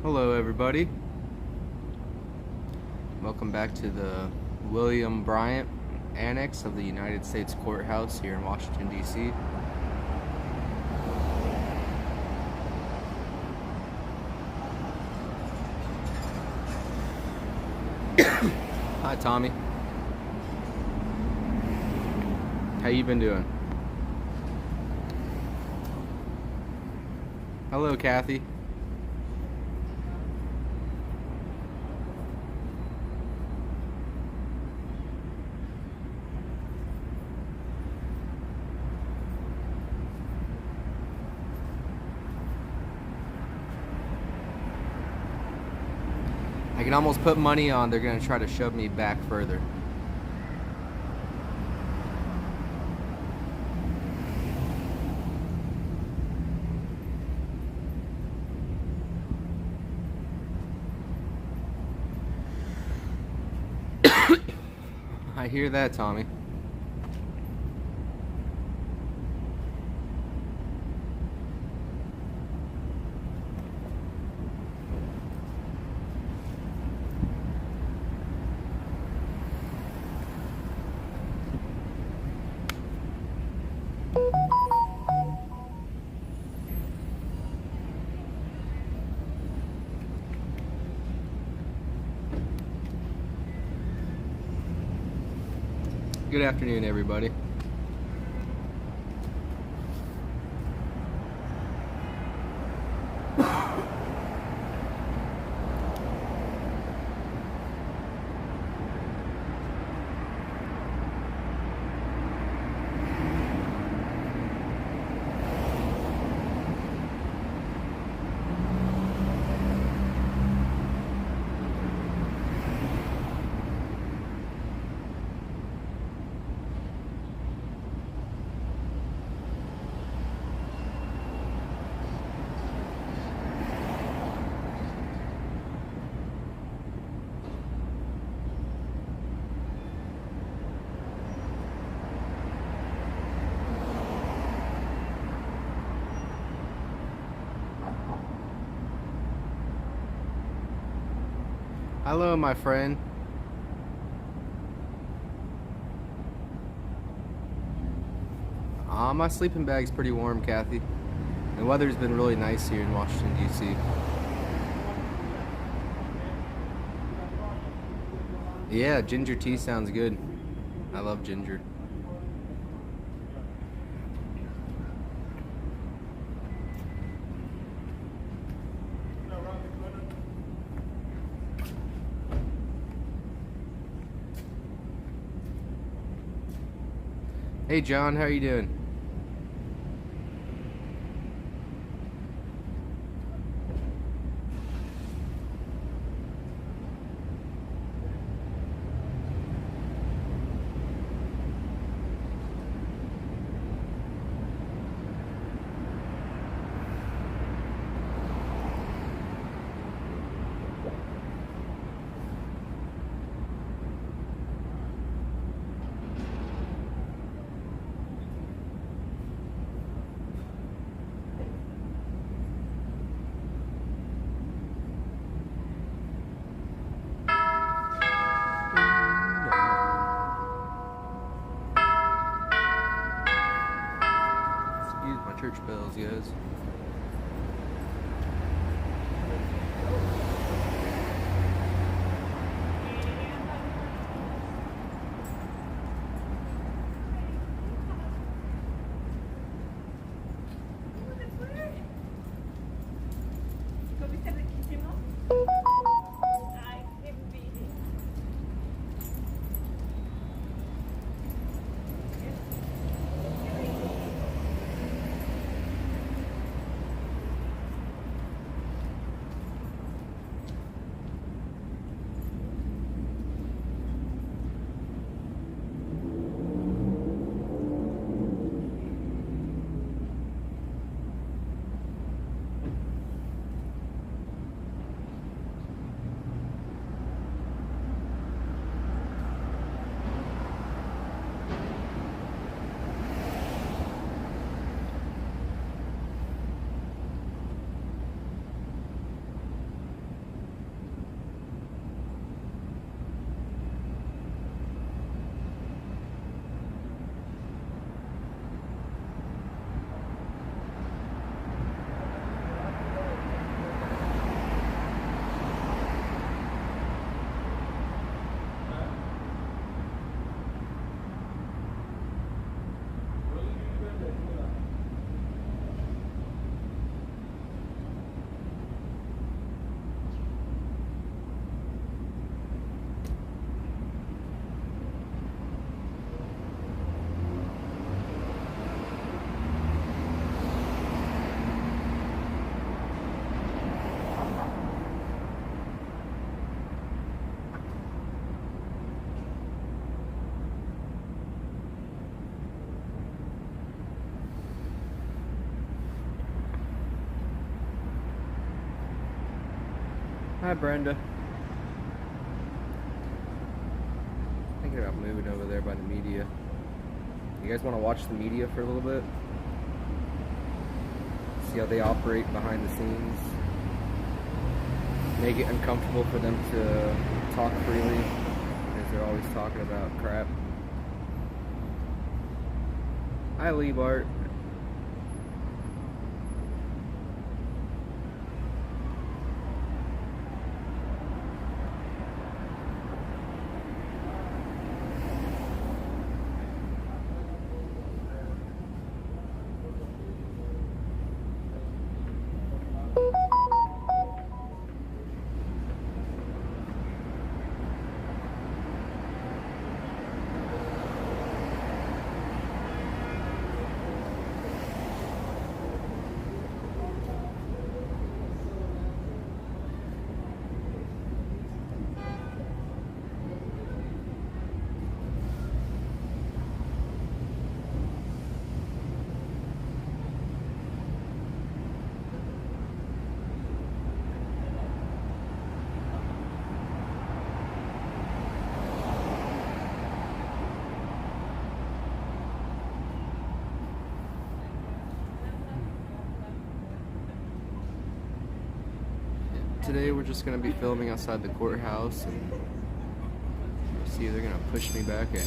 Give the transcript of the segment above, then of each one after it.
Hello everybody. Welcome back to the William Bryant Annex of the United States Courthouse here in Washington, D.C. Hi Tommy. How you been doing? Hello Kathy. I can almost put money on they're going to try to shove me back further. I hear that, Tommy. Good afternoon, everybody. Hello, my friend. My sleeping bag's pretty warm, Kathy. The weather's been really nice here in Washington, D.C. Yeah, ginger tea sounds good. I love ginger. Hey John, how are you doing? Excuse my church bells, guys. Hi, Brenda. Thinking about moving over there by the media. You guys want to watch the media for a little bit? See how they operate behind the scenes? Make it uncomfortable for them to talk freely, because they're always talking about crap. Hi, Lee Bart. Today we're just going to be filming outside the courthouse, and we'll see if they're going to push me back any.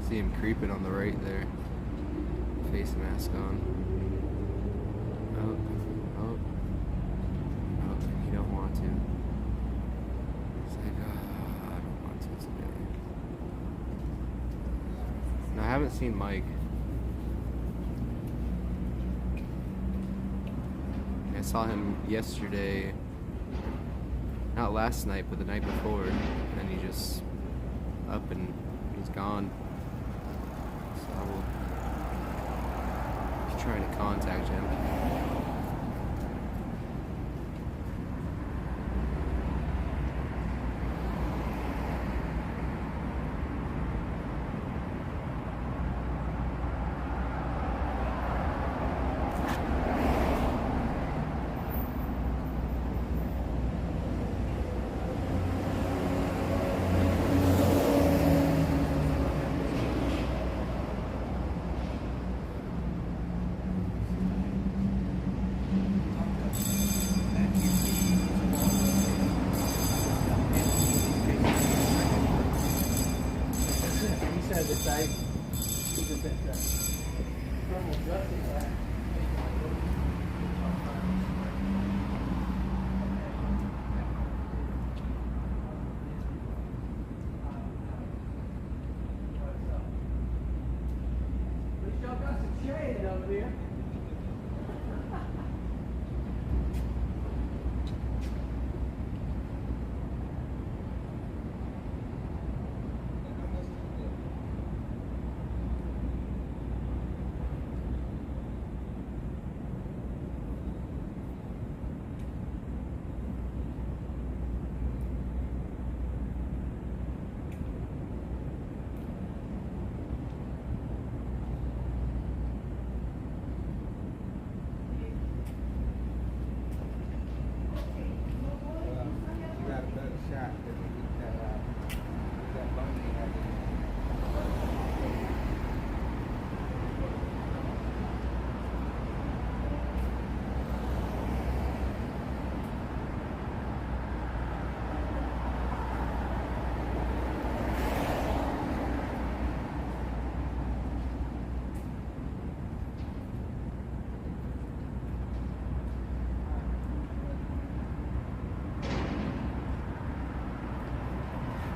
See him creeping on the right there. Face mask on. Oh, you don't want to. It's like, I don't want to today. No, I haven't seen Mike. I saw him yesterday. Not last night, but the night before. And then he just up and he's gone. So I will be trying to contact him. Decide who's the best criminal justice act. At least y'all got some shade over there.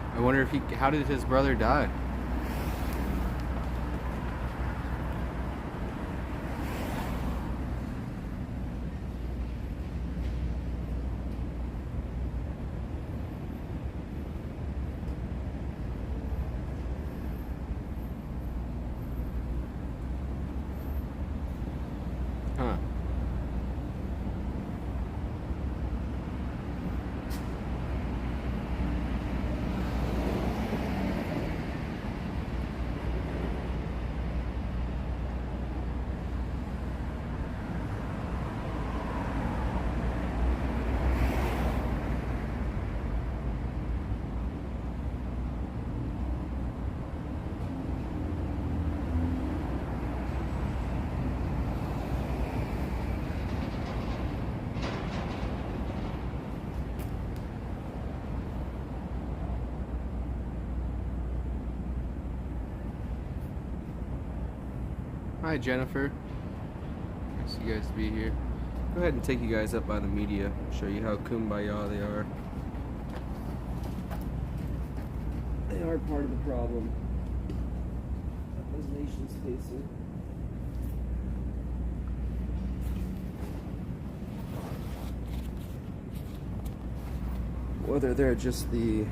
I wonder if how did his brother die? Huh. Hi, Jennifer. Nice you guys to be here. Go ahead and take you guys up by the media. Show you how kumbaya they are. They are part of the problem that those nations facing. Whether they're just the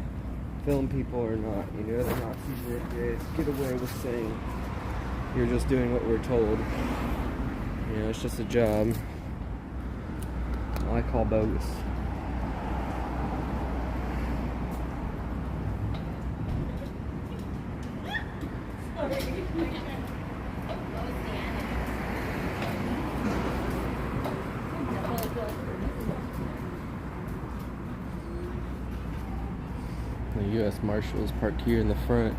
film people or not, you know, the Nazis get away with saying you're just doing what we're told. You know, it's just a job. I call bogus. The U.S. Marshals parked here in the front.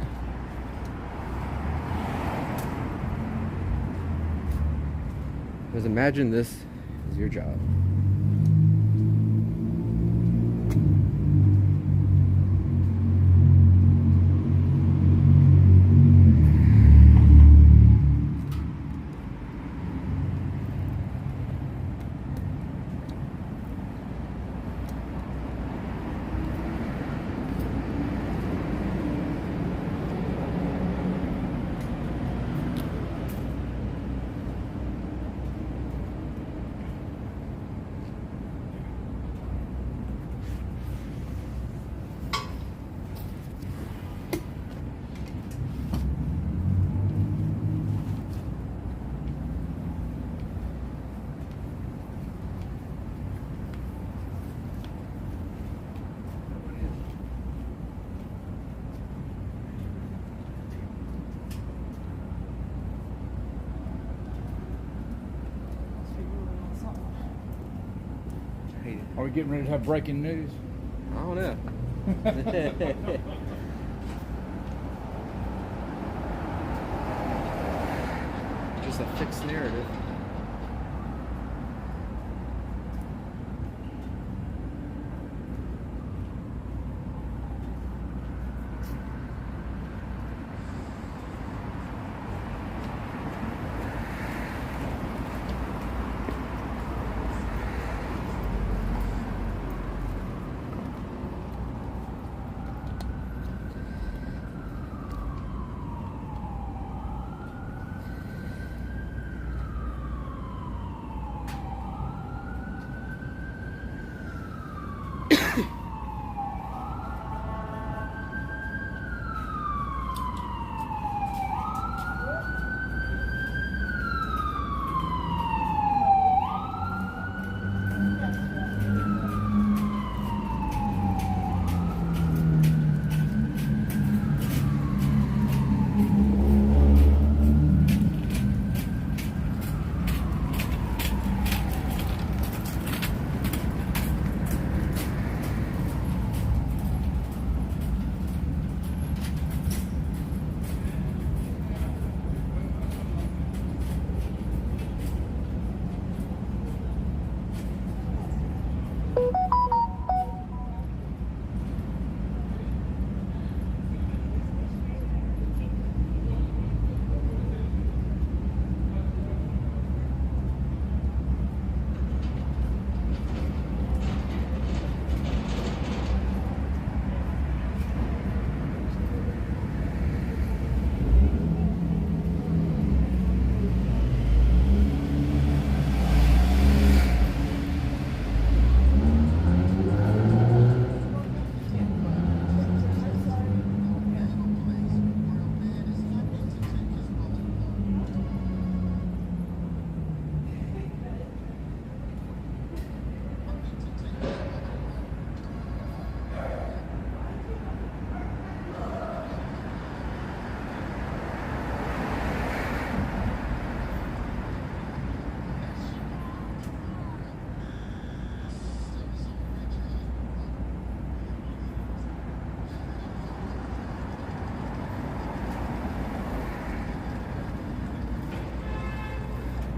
Because imagine this is your job. Are we getting ready to have breaking news? I don't know. Just a fixed narrative.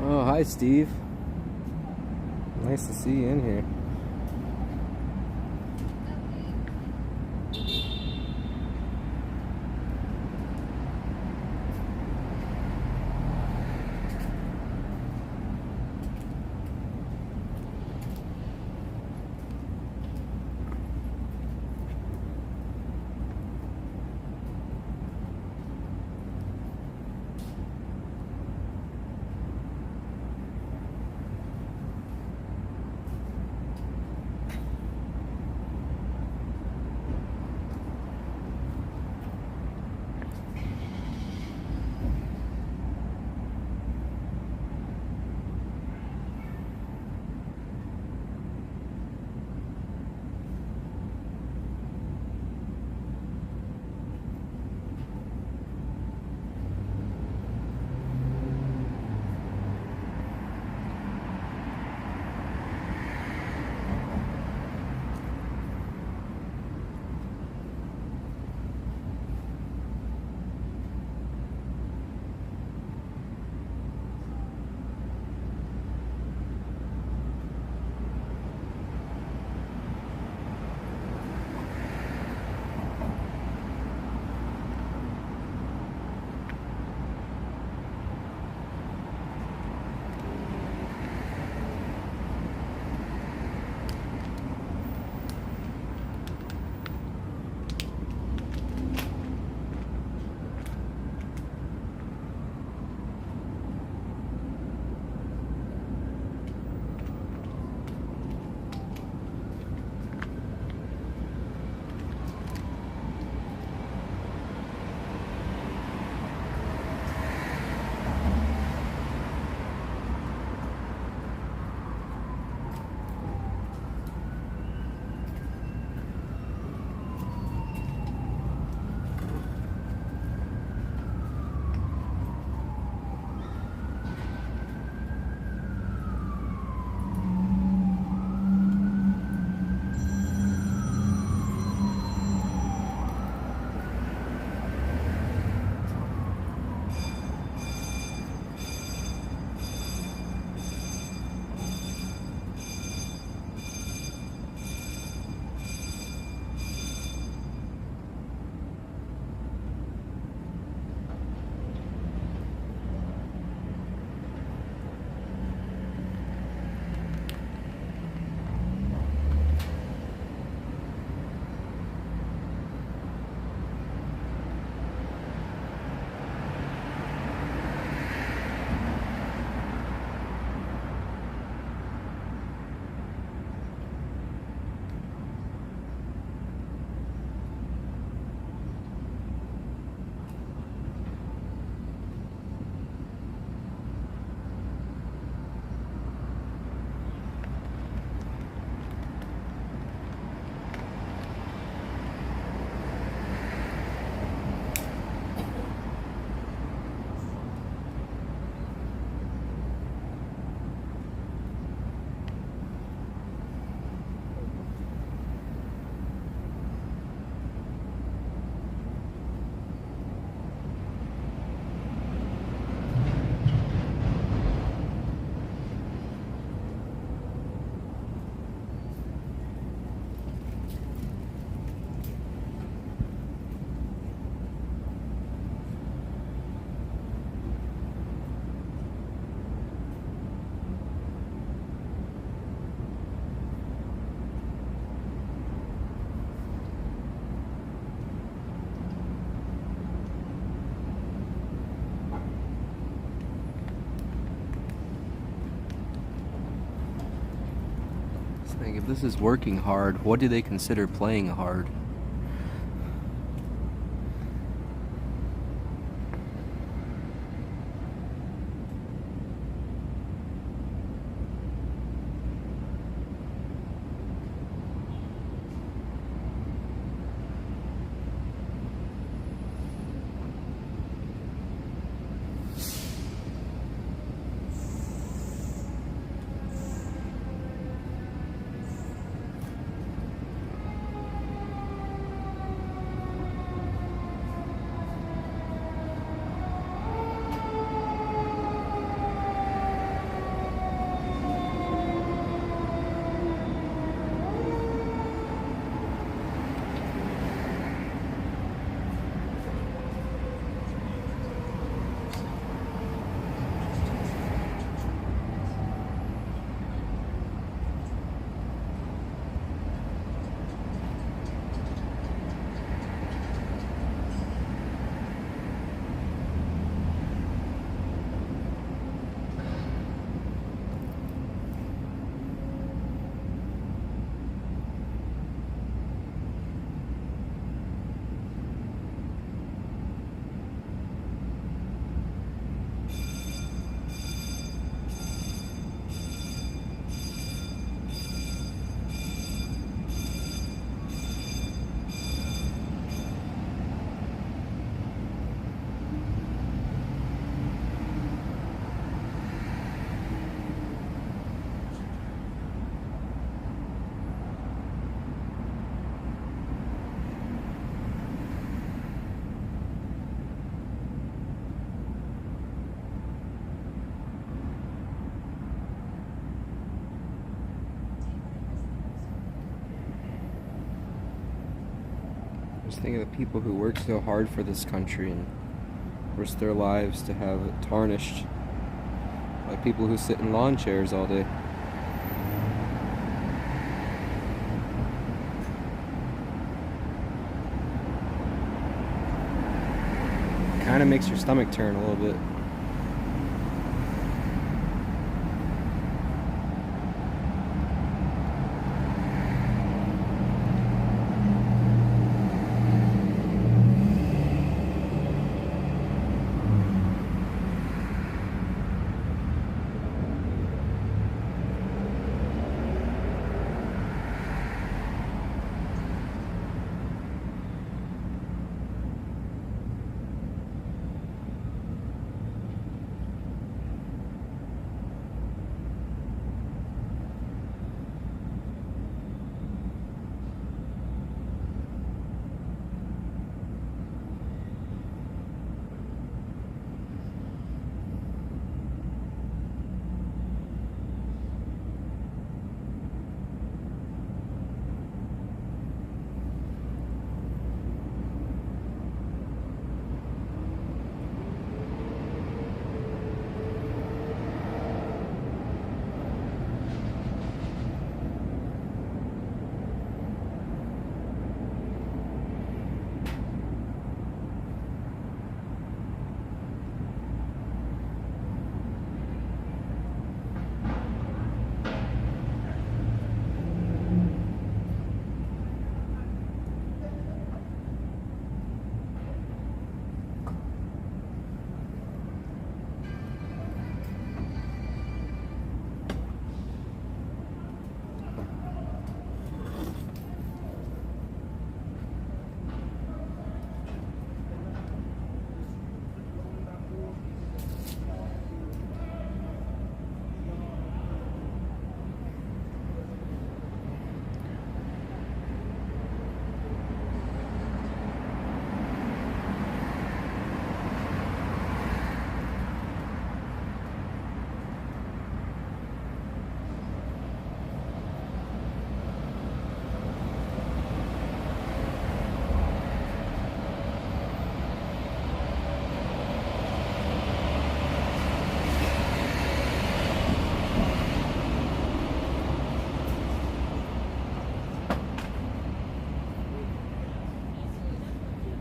Oh, hi, Steve. Nice to see you in here. Like, if this is working hard, what do they consider playing hard? Just think of the people who work so hard for this country and risk their lives to have it tarnished by people who sit in lawn chairs all day. Kind of makes your stomach turn a little bit.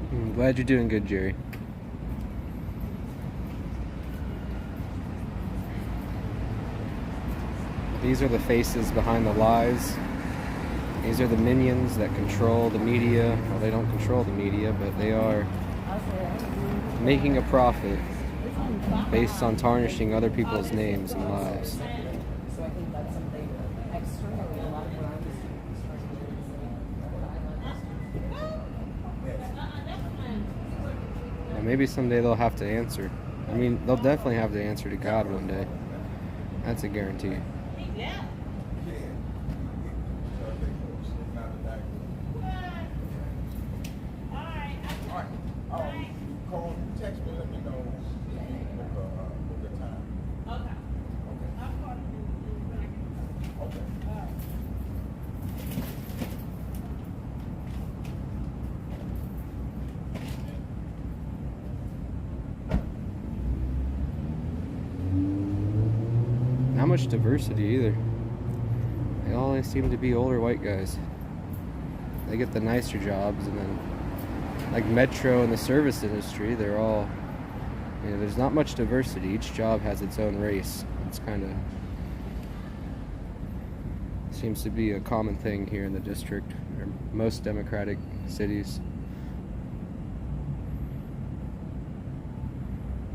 I'm glad you're doing good, Jerry. These are the faces behind the lies. These are the minions that control the media. Well, they don't control the media, but they are making a profit based on tarnishing other people's names and lives. So I think that's something externally a lot of what Yeah, maybe someday they'll have to answer. I mean, they'll definitely have to answer to God one day. That's a guarantee. Yeah. Call, text me, let me know with the time. Okay. I'll call you. Okay. Not much diversity either. They all seem to be older white guys. They get the nicer jobs, and then like Metro and the service industry, they're all, you know, there's not much diversity. Each job has its own race. It's kind of seems to be a common thing here in the district, or most democratic cities.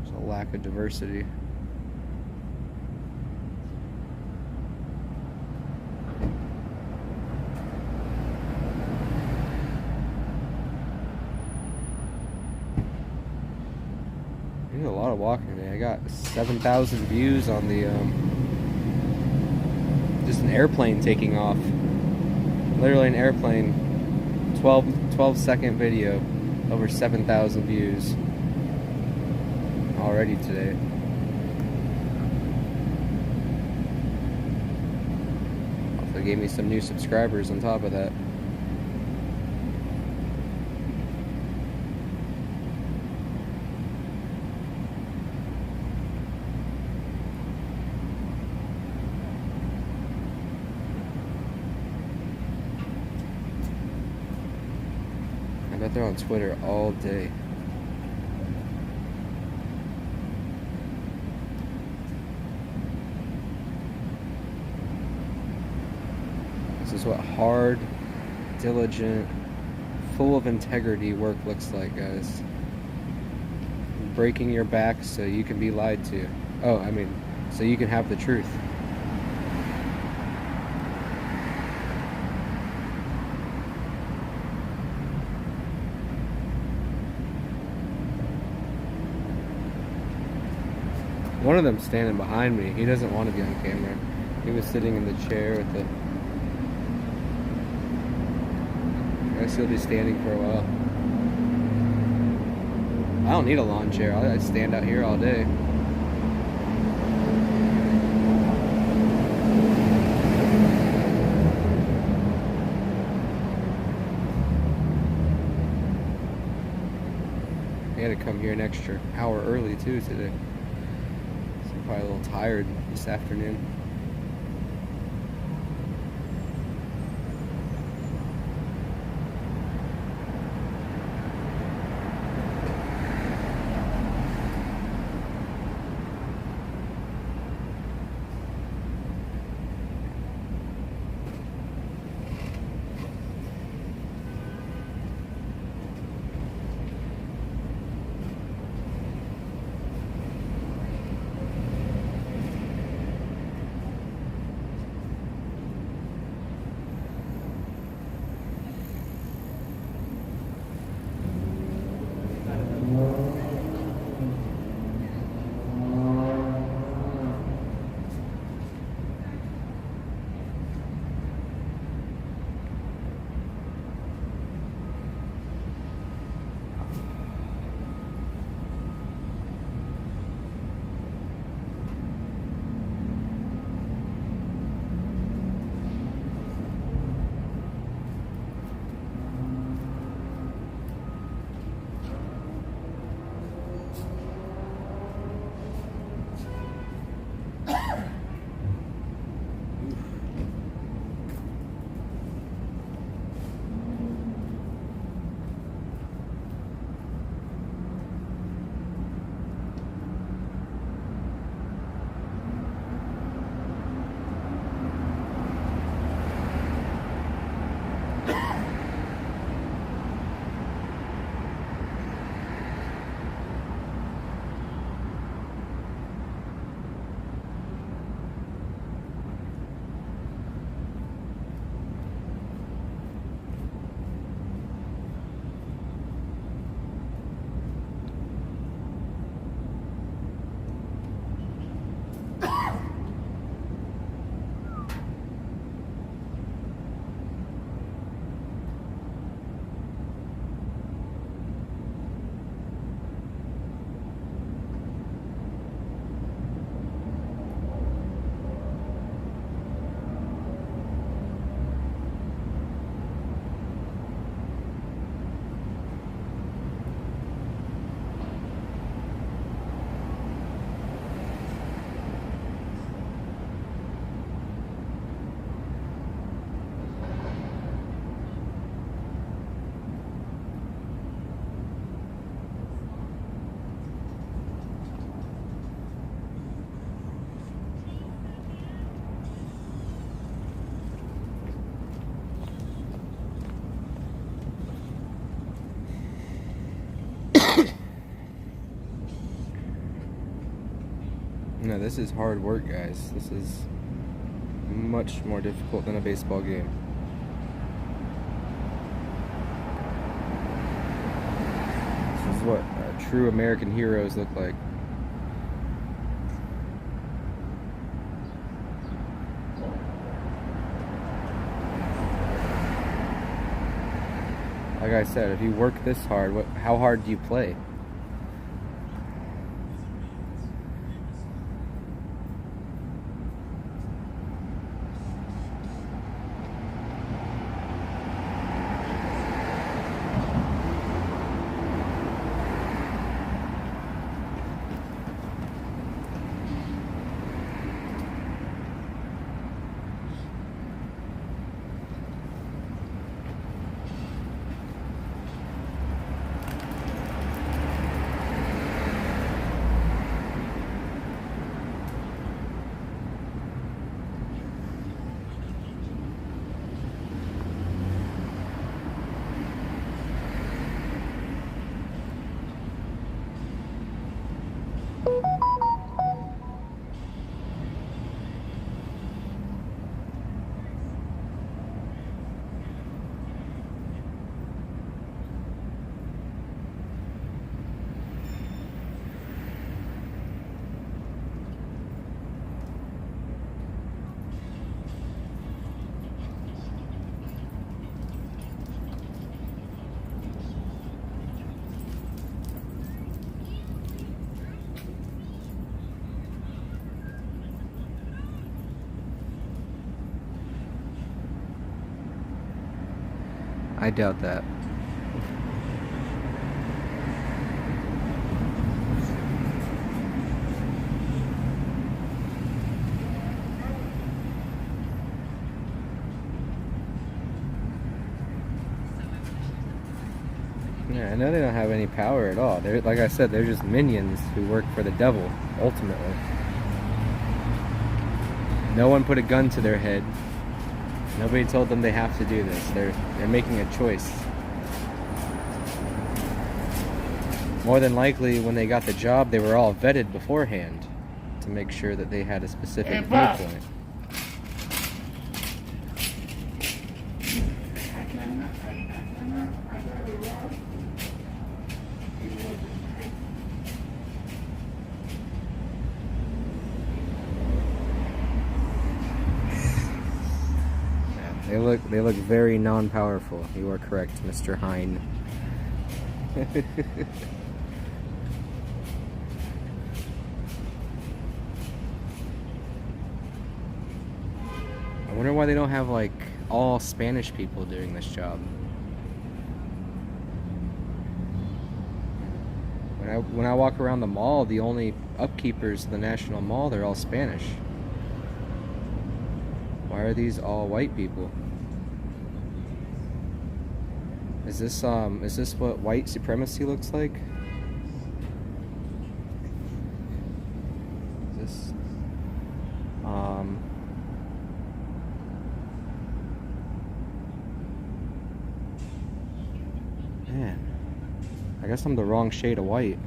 There's a lack of diversity. I did a lot of walking today. I got 7,000 views on the just an airplane taking off. Literally an airplane. 12-second video. Over 7,000 views already today. Hopefully gave me some new subscribers on top of that. out there on Twitter all day. This is what hard, diligent, full of integrity work looks like, guys. Breaking your back so you can be lied to. Oh, I mean, so you can have the truth. One of them standing behind me. He doesn't want to be on camera. He was sitting in the chair with the... I guess he'll be standing for a while. I don't need a lawn chair. I stand out here all day. I had to come here an extra hour early too today. So I'm probably a little tired this afternoon. No, this is hard work, guys. This is much more difficult than a baseball game. This is what true American heroes look like. Like I said, if you work this hard, how hard do you play? I doubt that. Yeah, I know they don't have any power at all. They're, like I said, they're just minions who work for the devil, ultimately. No one put a gun to their head. Nobody told them they have to do this. They're making a choice. More than likely, when they got the job, they were all vetted beforehand to make sure that they had a specific viewpoint. They look very non-powerful. You are correct, Mr. Hine. I wonder why they don't have like all Spanish people doing this job. When I walk around the mall, the only upkeepers in the National Mall, they're all Spanish. Why are these all white people? Is this what white supremacy looks like? Is this man, I guess I'm the wrong shade of white.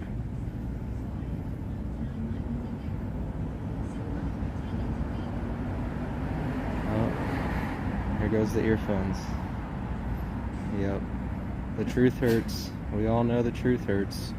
Oh, here goes the earphones. Yep. The truth hurts. We all know the truth hurts.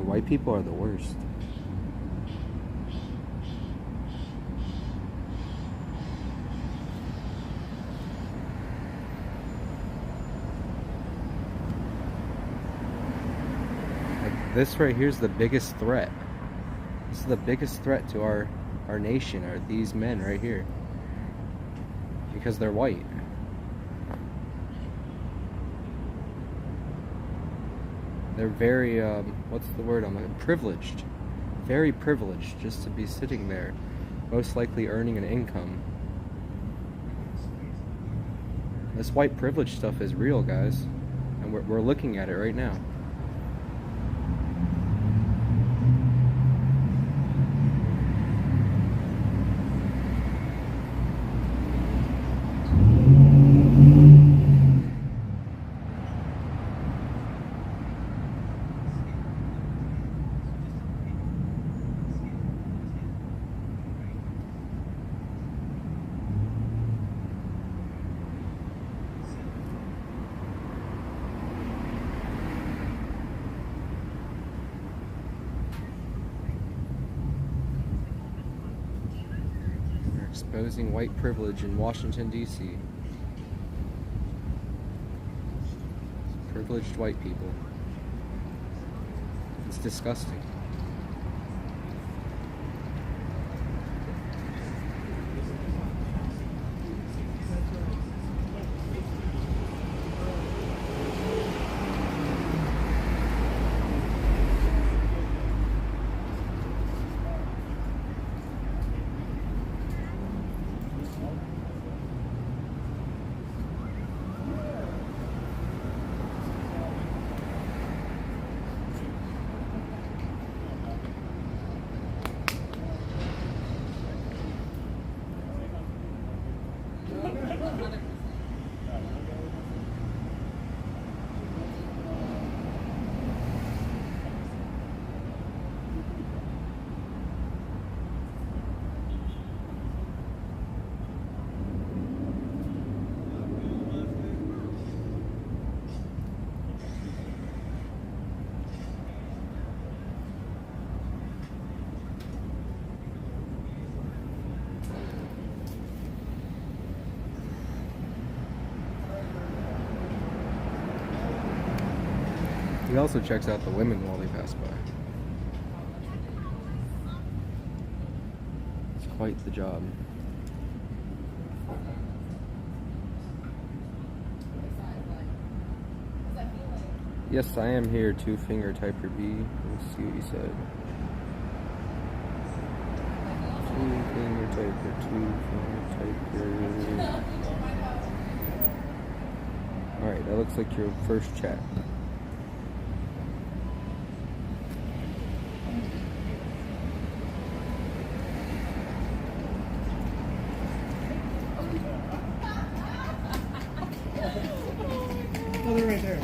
White people are the worst. Like this right here is the biggest threat. This is the biggest threat to our nation, are these men right here. Because they're white. They're very, what's the word I'm like, privileged. Very privileged just to be sitting there, most likely earning an income. This white privilege stuff is real, guys. And we're looking at it right now. Exposing white privilege in Washington, D.C. Privileged white people. It's disgusting. He also checks out the women while they pass by. It's quite the job. Yes, I am here. 2-finger typer B. Let's see what he said. 2-finger typer. 2-finger typer. Alright, that looks like your first chat. Oh, they're right there.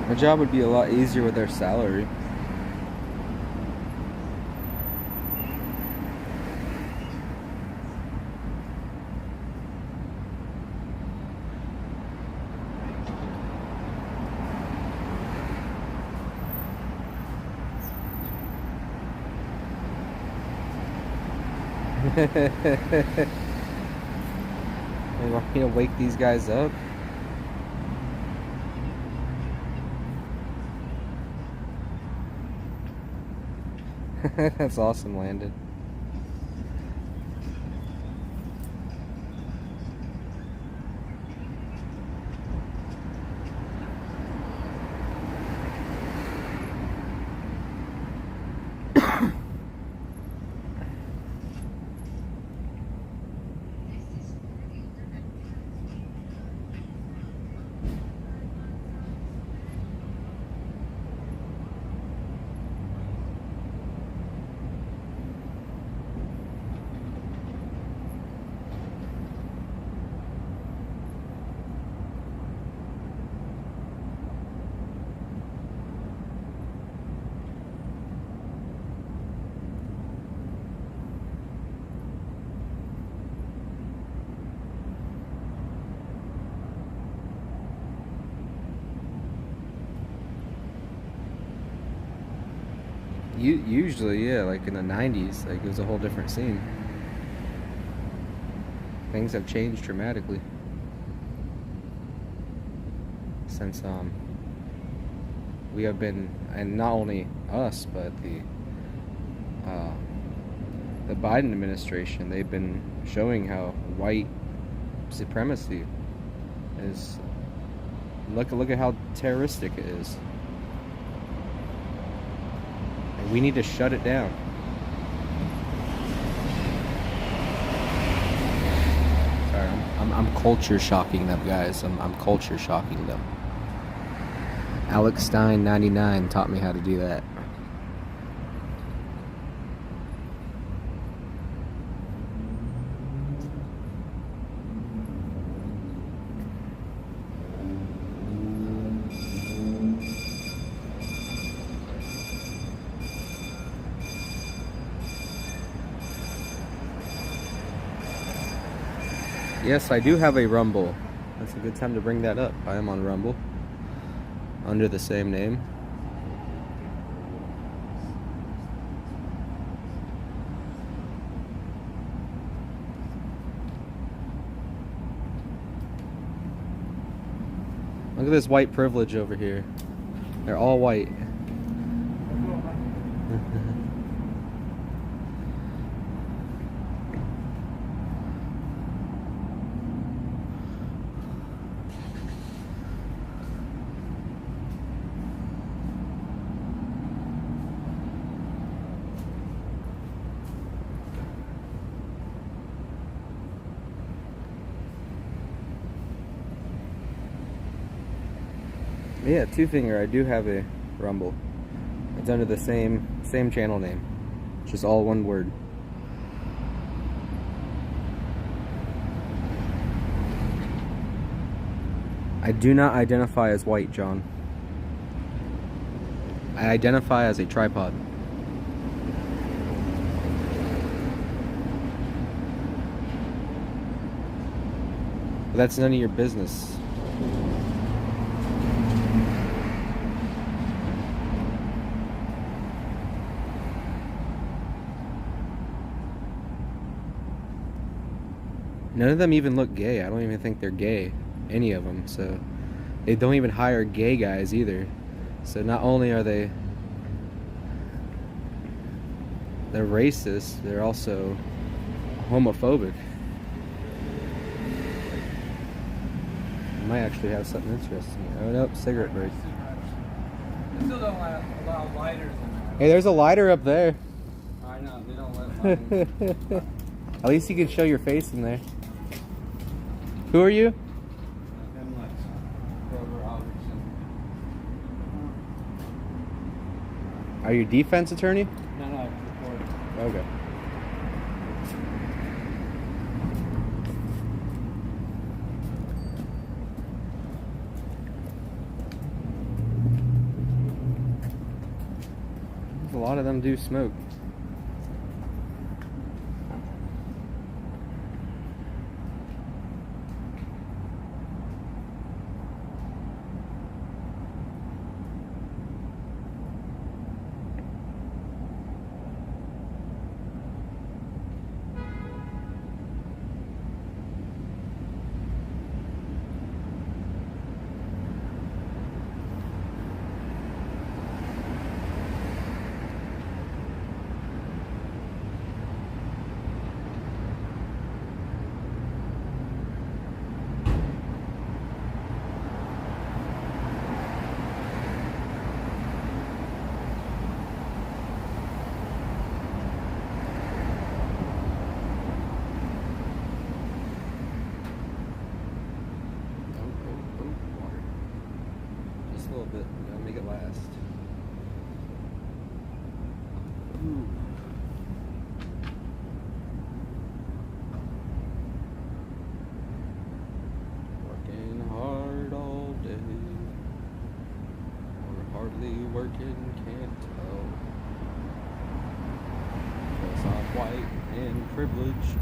My job would be a lot easier with their salary. You want me to wake these guys up? That's awesome, Landon. Usually, yeah, like in the 90s, like it was a whole different scene. Things have changed dramatically since we have been, and not only us, but the Biden administration, they've been showing how white supremacy is. Look at how terroristic it is. We need to shut it down. Sorry, I'm culture shocking them, guys. I'm culture shocking them. Alex Stein 99 taught me how to do that. Yes, I do have a Rumble. That's a good time to bring that up. I am on Rumble under the same name. Look at this white privilege over here. They're all white. Yeah, Two Finger, I do have a Rumble. It's under the same channel name. It's just all one word. I do not identify as white, John. I identify as a tripod. But that's none of your business. None of them even look gay. I don't even think they're gay. Any of them. So they don't even hire gay guys either. So not only are they're racist, they're also homophobic. I might actually have something interesting here. Oh nope, cigarette break. They still don't allow lighters in there. Hey, there's a lighter up there. I know, they don't let mine. At least you can show your face in there. Who are you? And like, Grover Albertson. Are you a defense attorney? No, it's recorded. Okay. A lot of them do smoke. Water. Just a little bit. Gotta make it last. Ooh. Working hard all day. Or hardly working, can't tell. 'Cause I'm white and privileged.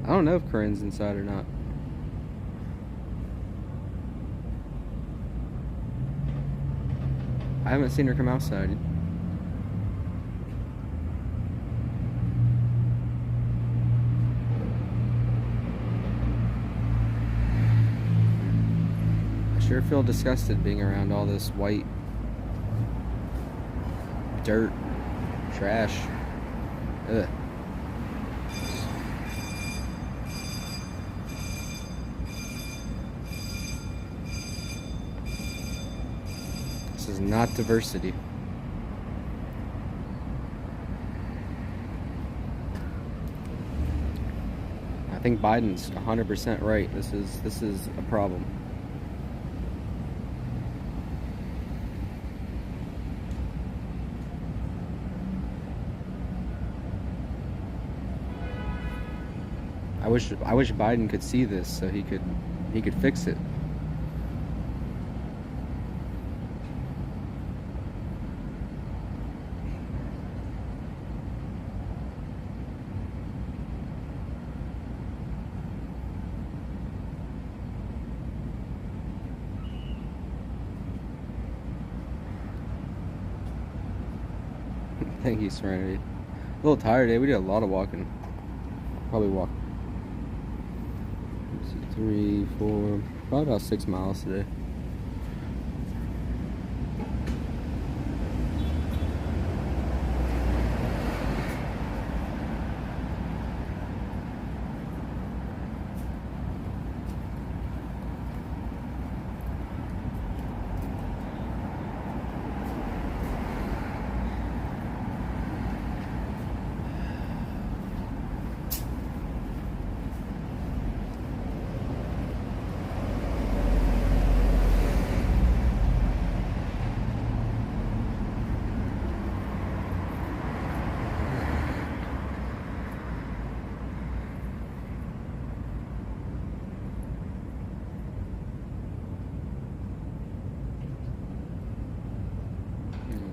I don't know if Corinne's inside or not. I haven't seen her come outside. I sure feel disgusted being around all this white dirt, trash. Ugh. This is not diversity. I think Biden's 100% right. This is a problem. I wish Biden could see this so he could fix it. Thank you, Serenity. A little tired today. We did a lot of walking. Probably walked 3, 4, probably about 6 miles today.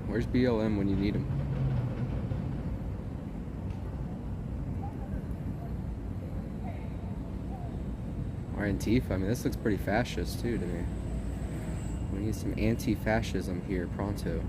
Where's BLM when you need him? Or Antifa. I mean, this looks pretty fascist too to me. We need some anti-fascism here pronto.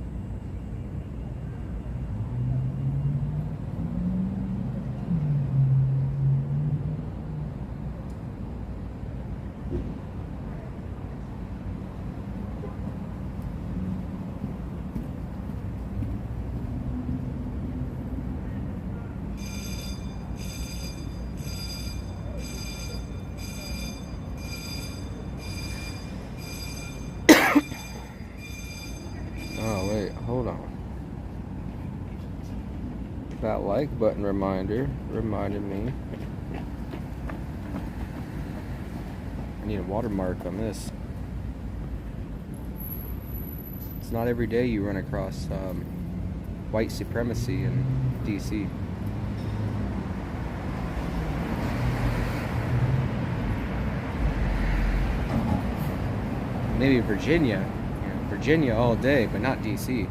Oh wait, hold on. That like button reminded me. I need a watermark on this. It's not every day you run across white supremacy in DC. Maybe Virginia. Virginia all day, but not DC.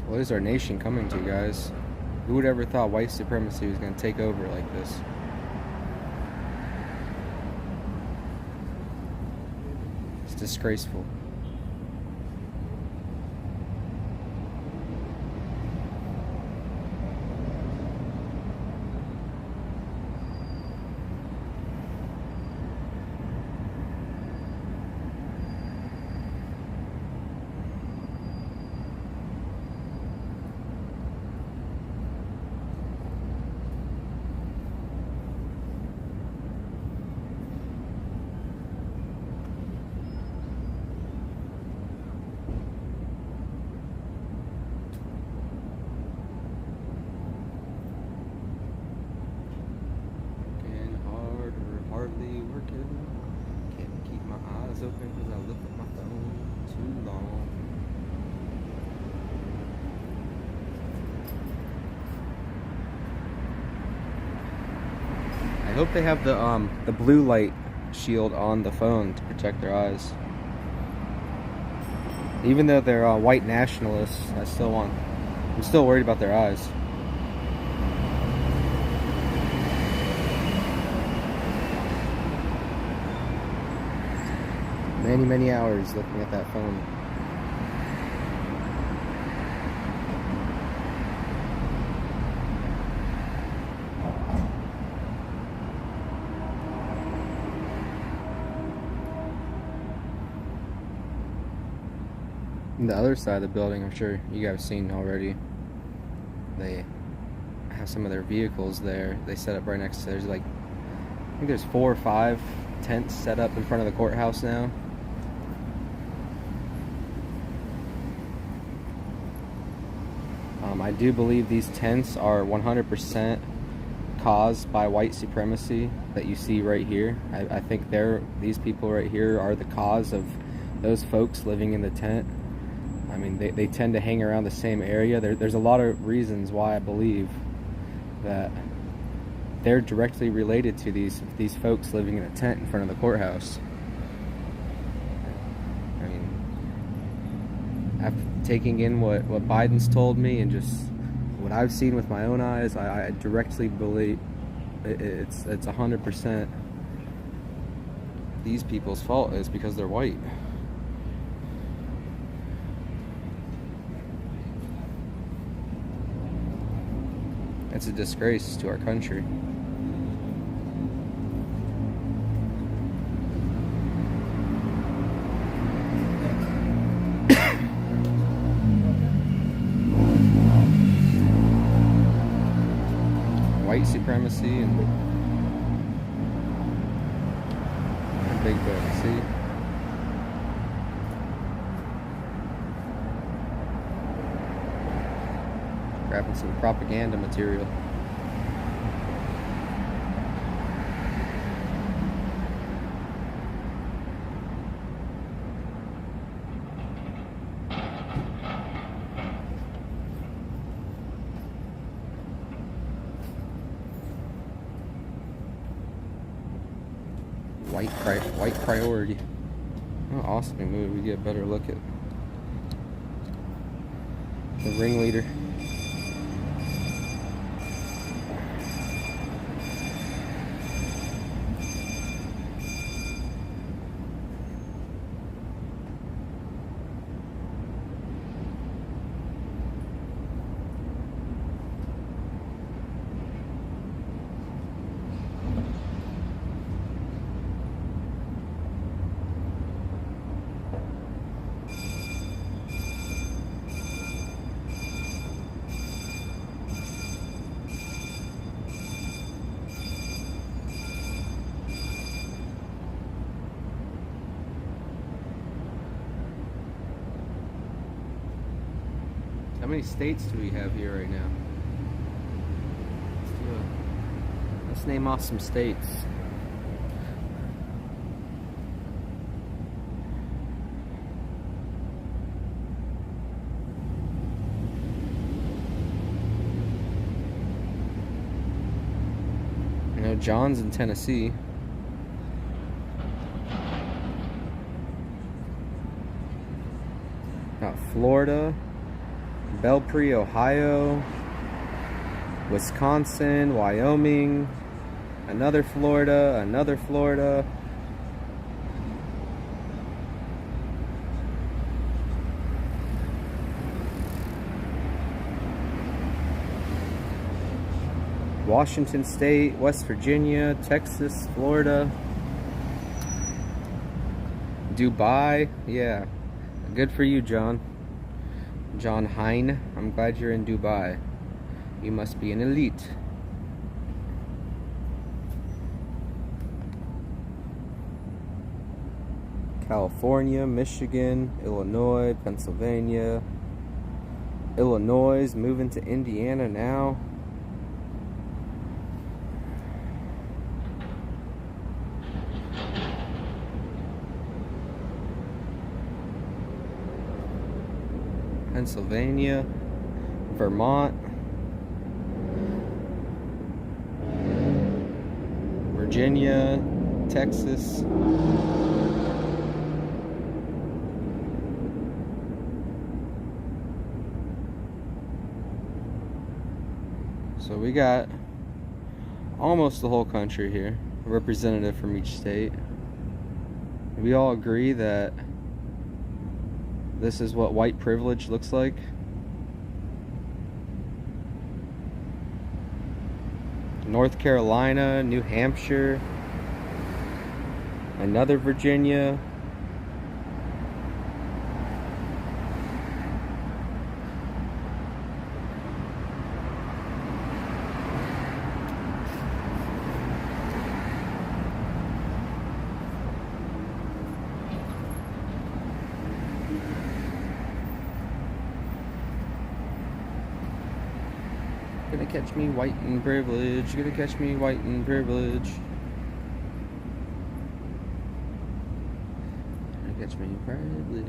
What is our nation coming to, guys? Who would ever thought white supremacy was going to take over like this? It's disgraceful. Hardly working. Can't keep my eyes open because I look at my phone too long. I hope they have the blue light shield on the phone to protect their eyes. Even though they're white nationalists, I'm still worried about their eyes. Many hours looking at that phone. The other side of the building, I'm sure you guys have seen already. They have some of their vehicles there. They set up right next to. There's like, I think there's 4 or 5 tents set up in front of the courthouse now. I do believe these tents are 100% caused by white supremacy that you see right here. I think these people right here are the cause of those folks living in the tent. I mean, they tend to hang around the same area. There's a lot of reasons why I believe that they're directly related to these folks living in a tent in front of the courthouse. I mean, after taking in what Biden's told me and just what I've seen with my own eyes, I directly believe it's 100% these people's fault is because they're white. It's a disgrace to our country. White supremacy and a big book, see? Grabbing some propaganda material. White priority. Oh, awesome movie. We get a better look at the ringleader. How many states do we have here right now? Let's name off some states. I know John's in Tennessee. Got Florida. Belpre, Ohio, Wisconsin, Wyoming, another Florida, Washington State, West Virginia, Texas, Florida, Dubai. Yeah, good for you, John. John Hine, I'm glad you're in Dubai. You must be an elite. California, Michigan, Illinois, Pennsylvania. Illinois, moving to Indiana now. Pennsylvania, Vermont, Virginia, Texas, so we got almost the whole country here, a representative from each state. We all agree that this is what white privilege looks like. North Carolina, New Hampshire, another Virginia, Gonna catch me white and privilege. Gonna catch me white and privilege. Gonna catch me privilege.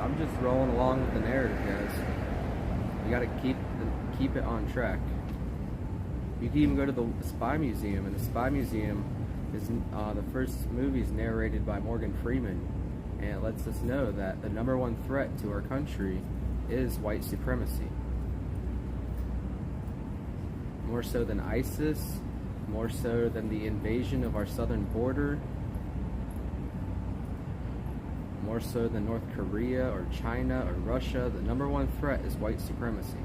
I'm just rolling along with the narrative, guys. You gotta keep it on track. You can even go to the Spy Museum, and the Spy Museum is the first movie is narrated by Morgan Freeman, and it lets us know that the #1 threat to our country is white supremacy. More so than ISIS, more so than the invasion of our southern border, more so than North Korea or China or Russia. The #1 threat is white supremacy.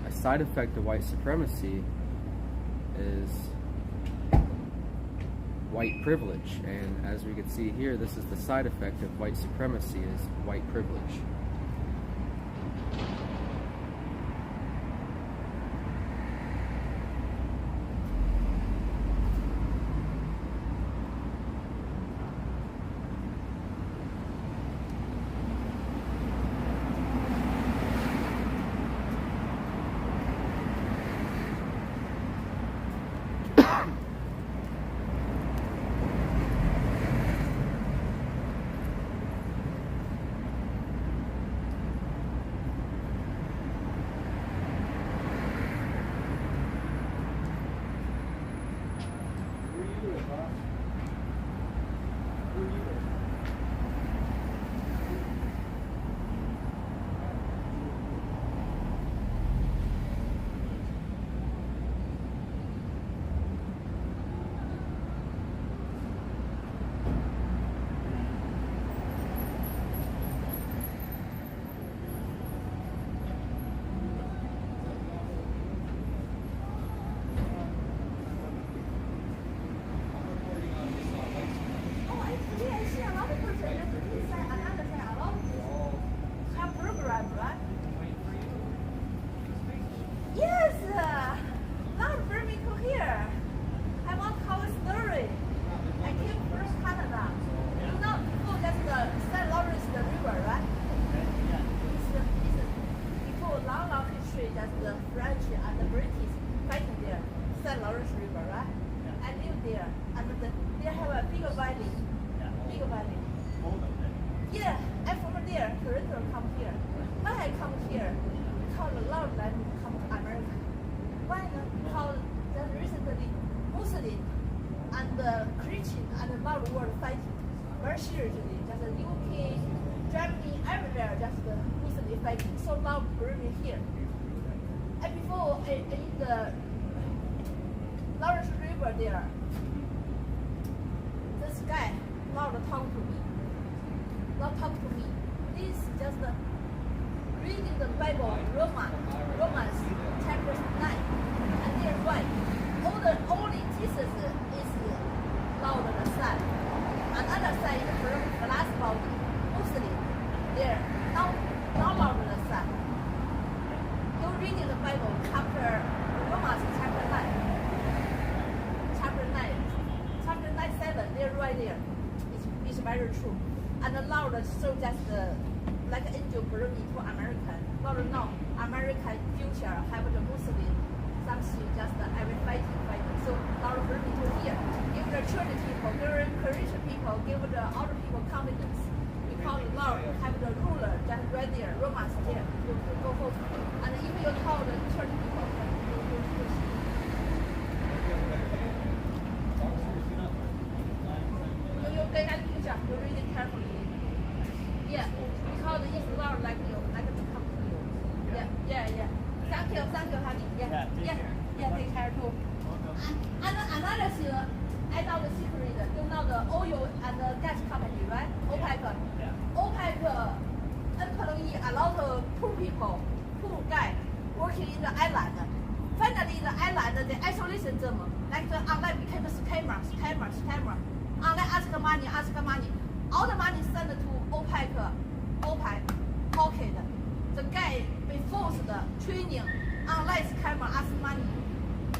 A side effect of white supremacy is white privilege, and as we can see here, this is the side effect of white supremacy, is white privilege.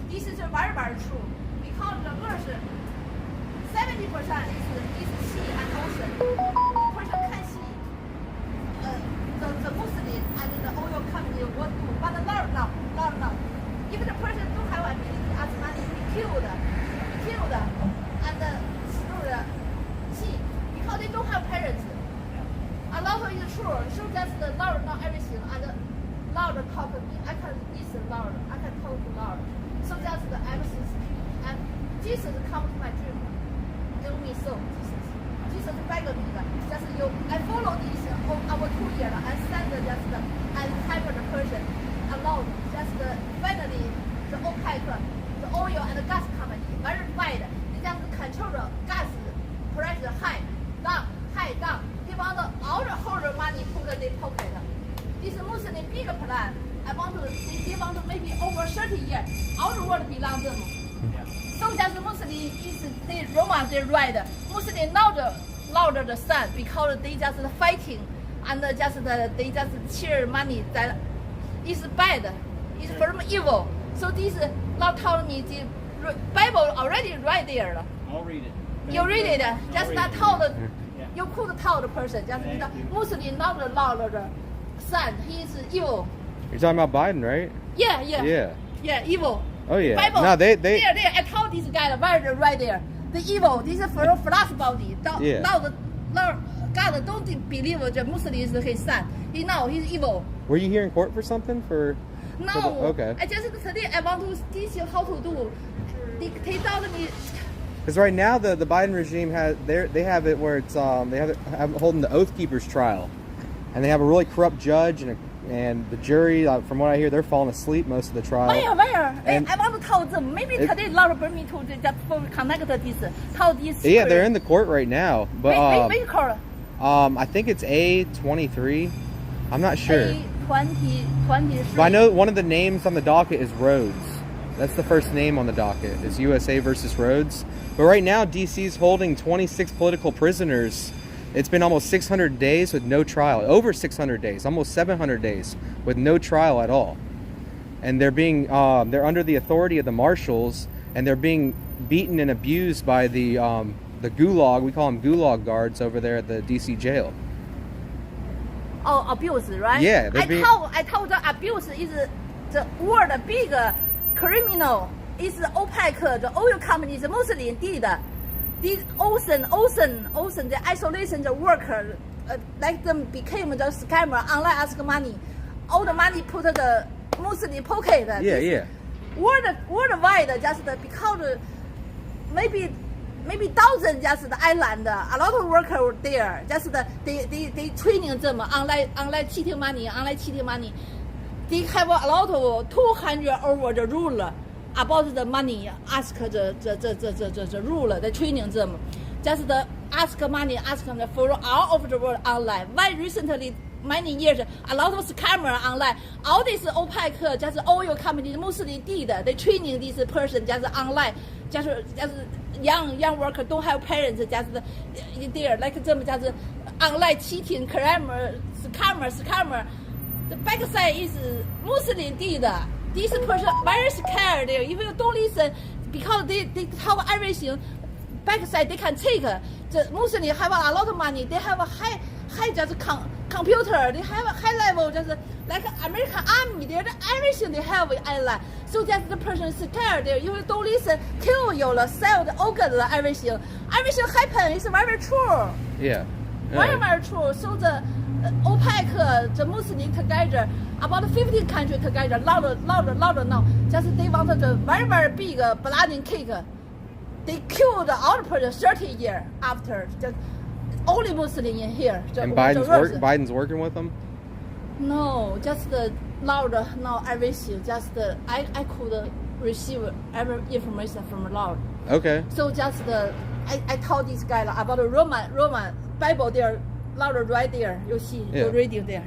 This is very, very true. Because knowledge verse 70% is sea and ocean. Person can see the Muslim and the oil company what do, but the Lord no. If the person don't have ability as money, be killed, and through the sea because they don't have parents. A lot of is true. So that's the Lord know everything, and the Lord talk to me. I can listen Lord. I can talk to Lord. So that's the everything. And Jesus come to my dream. Do me so, Jesus. Jesus begged me that just you. I follow this over 2 years. I send just and help the person alone. Just finally the OPEC, the oil and the gas company very wide. They just control the gas price high, down. They want all the whole money put in their pocket. This Muslim big plan. They want to maybe over 30 years. All the world belongs to them. So just Muslim is they Roma they right. Muslim louder the sun because they just fighting and they just share money that is bad. It's from evil. So this Lord told me the Bible already right there. I'll read it. You read it. Just not tell the Yeah. you could tell the person. Just the Muslim not the louder son. He is evil. You're talking about Biden, right? Yeah, evil. Oh yeah. Bible. No, they. There. I told this guy right there. The evil. This is for flesh body. Yeah. Now God don't believe the Muslim is his son. He know he's evil. Were you here in court for something? No. Okay. I just today I want to teach you how to do. They told me. Because right now the Biden regime they have it where it's they have holding the Oathkeepers trial, and they have a really corrupt judge and the jury. From what I hear, they're falling asleep most of the trial. Where? And I want to tell them. Maybe today Lord bring me to just connect this. Tell this. Yeah, they're in the court right now, but Which court? I think it's A23. I'm not sure. A23. But I know one of the names on the docket is Rhodes. That's the first name on the docket. Is USA versus Rhodes. But right now, DC is holding 26 political prisoners. It's been almost 600 days with no trial. Over 600 days, almost 700 days with no trial at all. And they're they're under the authority of the marshals, and they're being beaten and abused by the gulag. We call them gulag guards over there at the DC jail. Oh, abuse, right? Yeah, I told the abuse is the world big criminal. Is the OPEC, the oil companies, Muslim did. The ocean, the isolation, the worker, like them became the scammer, online ask money. All the money put the Muslim pocket. Yeah. Worldwide, just because maybe thousand just the island, a lot of workers there. Just they training them online cheating money. They have a lot of 200 over the rule. About the money, ask the rule, the training them. Just ask them for all over the world online. Very recently, many years, a lot of scammer online. All this OPEC, just oil companies, mostly did. They training this person just online, just young worker don't have parents, just there like them just online cheating, scammer. The backside is Muslim did. This person very scared. If you don't listen, because they have everything, backside they can take. The Muslim have a lot of money. They have a high just computer. They have a high level, just like American army. They everything they have in island. So that the person is scared. If you don't listen, kill you, sell the organs, everything. Everything happen. It's very true. Yeah. Very true. So the OPEC, the Muslim together, about 50 countries together, louder now. Just they wanted a very big bloody cake. They killed all the person 30 years after. Just only Muslim in here. And Biden's working with them? No, just louder now everything. Just I could receive every information from Lord. Okay. So just I told this guy about the Roman Bible there. Louder right there, you see, the radio there.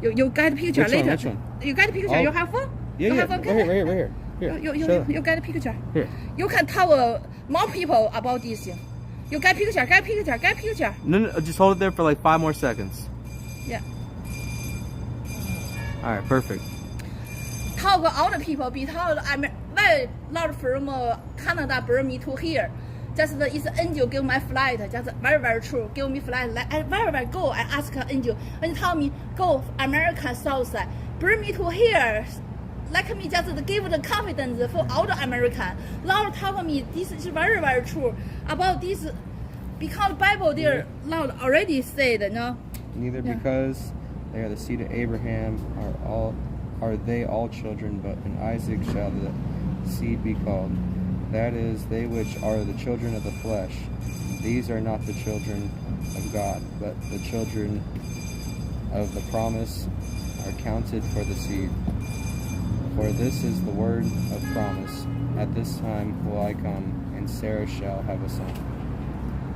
You get picture later. Which one? You get picture. You have phone? Yeah. You have phone? Right here. You get picture. Here. You can tell more people about this. You get picture. No, just hold it there for like 5 more seconds. Yeah. All right, perfect. Talk all the people because fly lot from Canada bring me to here. Just the is angel give my flight. Just very true. Give me flight. Like I where go. I ask angel and tell me go American South side. Bring me to here. Like me just give the confidence for all the American. Lord tell me this is very true about this because Bible there Lord already said no. Neither Yeah. because they are the seed of Abraham are they all children, but in Isaac shall the seed be called. That is, they which are the children of the flesh. These are not the children of God, but the children of the promise are counted for the seed. For this is the word of promise. At this time will I come, and Sarah shall have a son.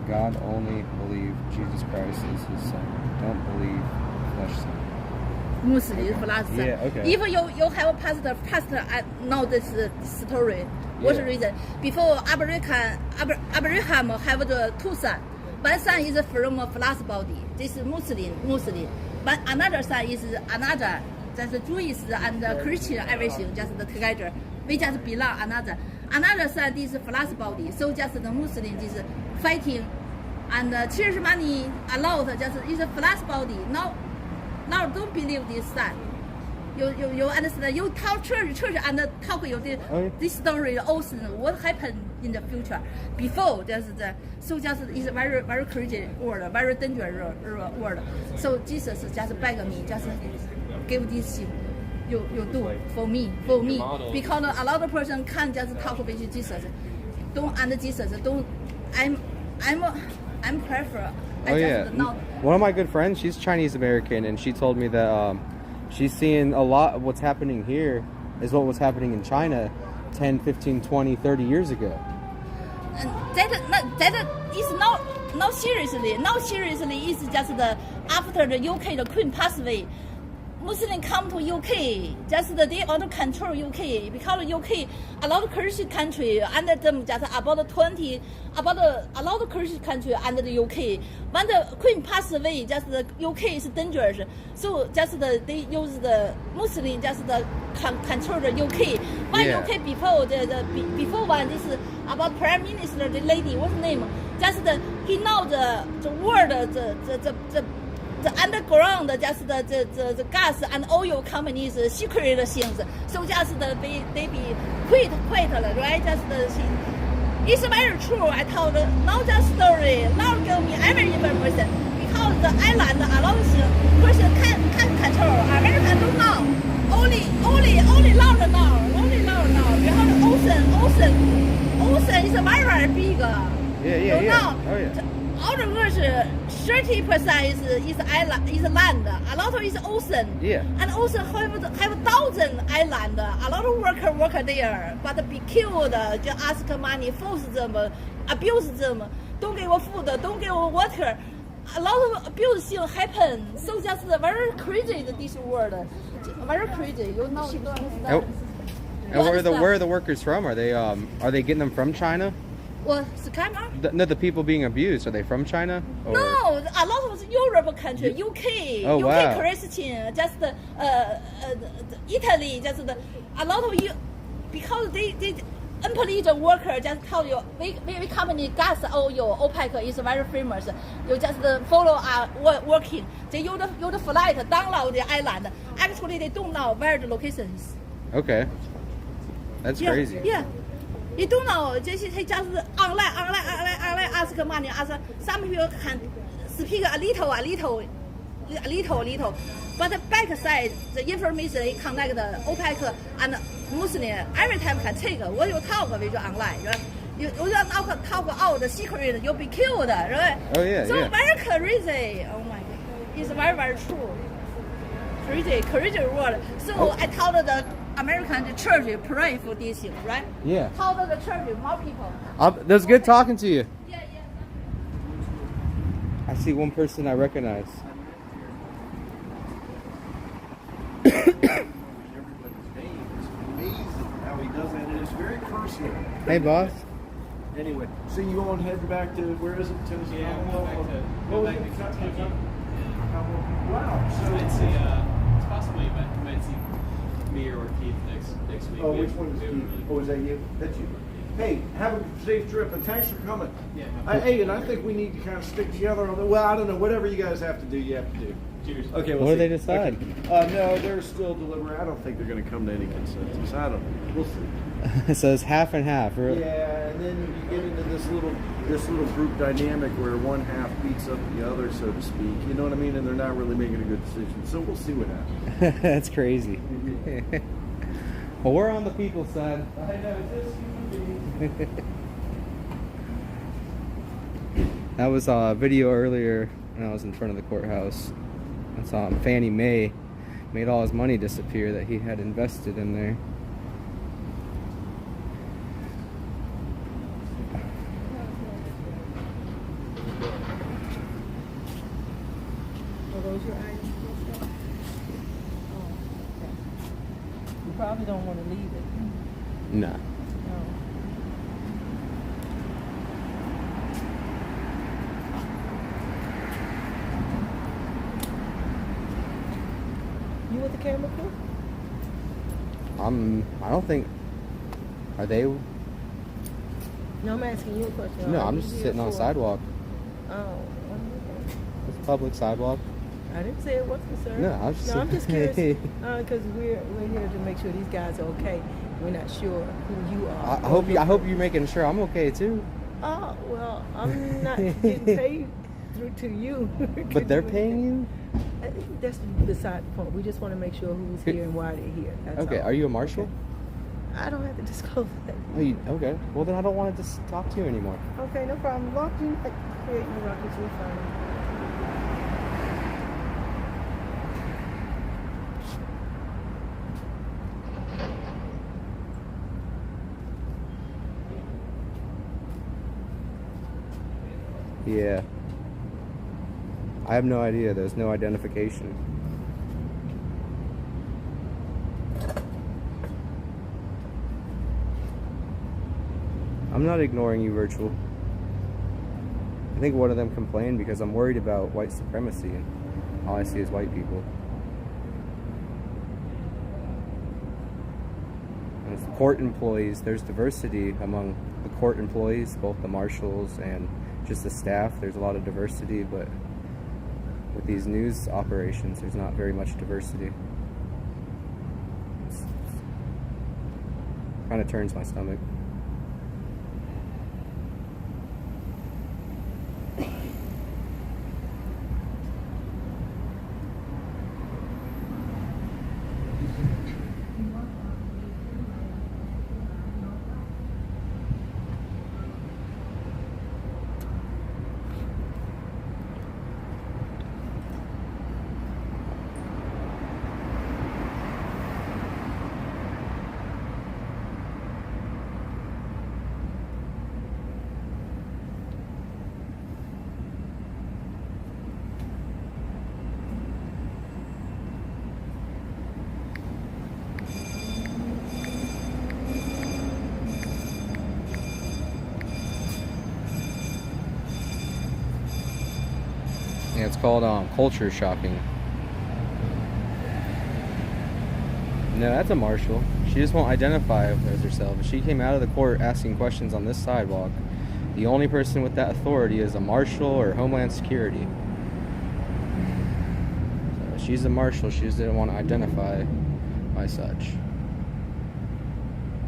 God only believe Jesus Christ is his son. Don't believe flesh son. Muslim philosophy. Yeah, okay. If you have pastor, I know this story. What's the Yeah. reason? Before Abraham have the two sons. One son is from a flesh body. This is Muslim. But another son is another. That's Jewish and Christian, everything just together. We just belong another. Another son is flesh body. So just the Muslim is fighting, and church money allowed just is a flesh body. Now don't believe this son. You understand? You tell church and talk you this story also what happened in the future. Before just so just is a very crazy word, very dangerous word. So Jesus just beg me, just give this thing. You do for me because a lot of person can't just talk with Jesus. Don't under Jesus. Don't. I'm prefer. Oh yeah. One of my good friends, she's Chinese American, and she told me that she's seeing a lot of what's happening here is what was happening in China 10, 15, 20, 30 years ago. That is not seriously. Not seriously is just the after the UK the Queen passed away. Muslim come to UK, just they want to control UK because UK a lot of Christian country under them just a lot of Christian country under the UK. When the Queen passed away, just the UK is dangerous. So just they use the Muslim just the control the UK. Why Yeah. UK before before one this is about Prime Minister the lady what's name? Just he know the word the underground, just the gas and oil companies secret things. So just they be quit, right? Just it's very true. I told not just story, not give me every information because the island a lot of things person can't control. American don't know. Only Lord know. Because ocean is very big. Yeah. Oh yeah. All the words 30% is island is land. A lot of is ocean. Yeah. And also have 1,000 island. A lot of worker there, but be killed. Just ask money, force them, abuse them. Don't give food, don't give water. A lot of abuse things happen. So just very crazy this world. Very crazy. You know. You don't understand. And where are the workers from? Are they getting them from China? What scammer? No, the people being abused, are they from China? Or? No, a lot of Europe country, UK, Oh, UK wow. Christian, just Italy, just a lot of you because they employ the worker. Just tell you, we company gas oil OPEC is very famous. You just follow working. They use the flight download the island. Actually, they don't know where the location is. Okay, that's crazy. Yeah. You don't know, just he just online ask money. Some people can speak a little, but the back side the information connect the OPEC and Muslim every time can take. When you talk with you online, right? You talk out the secret, you'll be killed, right? Oh yeah. So yeah. very crazy. Oh my God, it's very true. Crazy word. So I told the American church pray for this thing, right? Yeah. Told the church more people. That was good talking to you. Yeah. I see one person I recognize. Everybody's name. It's amazing how he does that, and it's very personal. Hey, boss. Anyway, so you going heading back to where is it? Tennessee? Yeah, I'm going back to Kentucky. Wow. So It's possibly, but it's me or Keith next week. Oh, We which have- one is we have a Keith? meeting. Oh, is that you? That's you. Hey, have a safe trip and thanks for coming. Yeah. Hey, and I think we need to kind of stick together on the, well, I don't know, whatever you guys have to do, you have to do. Cheers. Okay, What we'll do they see. decide? Okay. No, they're still deliberating. I don't think they're going to come to any consensus. I don't know. We'll see. So it's half and half. Really? Yeah, and then you get into this little group dynamic where one half beats up the other, so to speak. You know what I mean? And they're not really making a good decision. So we'll see what happens. That's crazy. Well, we're on the people's side. I know, just human beings. That was a video earlier when I was in front of the courthouse. I saw Fannie Mae made all his money disappear that he had invested in there. Are those your items? Oh, okay. You probably don't want to leave it. Nah. No. You with the camera crew? I don't think. Are they? No, I'm asking you a question. No, Are I'm you just here sitting on the for- sidewalk. Oh, okay. It's a public sidewalk. I didn't say it wasn't, sir. No, I was just No, I'm just saying- curious because we're here to make sure these guys are okay. We're not sure who you are. I hope you're making sure I'm okay too. Oh well, I'm not getting paid through to you. But they're paying you? That's beside the point. We just want to make sure who's here and why they're here. That's Okay, all. are you a marshal? I don't have to disclose that. Okay. Well, then I don't want to just talk to you anymore. Okay, no problem. As long as you not create no ruckus, we're fine. Yeah. I have no idea. There's no identification. I'm not ignoring you, Virtual. I think one of them complained because I'm worried about white supremacy and all I see is white people. And as court employees, there's diversity among the court employees, both the marshals and just the staff. There's a lot of diversity, but with these news operations, there's not very much diversity. It kind of turns my stomach. Yeah, it's called culture shocking. No, that's a marshal. She just won't identify as herself. If she came out of the court asking questions on this sidewalk, the only person with that authority is a marshal or Homeland Security. So she's a marshal. She just didn't want to identify by such.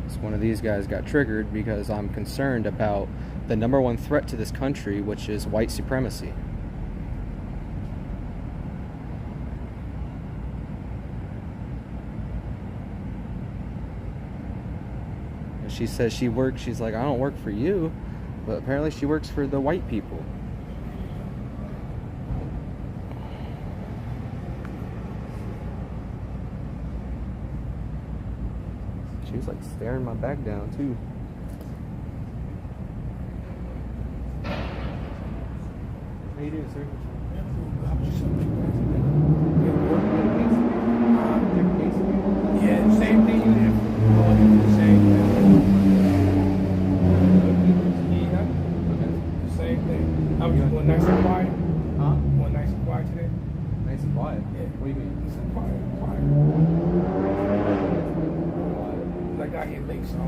So one of these guys got triggered because I'm concerned about the #1 threat to this country, which is white supremacy. She says she works, she's like, I don't work for you, but apparently she works for the white people. She was like staring my back down too. How you doing, sir? Yeah, same thing. Same thing. Yeah, same thing. I was just going nice and quiet. Huh? Going nice and quiet today. Nice and quiet. Yeah. What do you mean? Nice and quiet.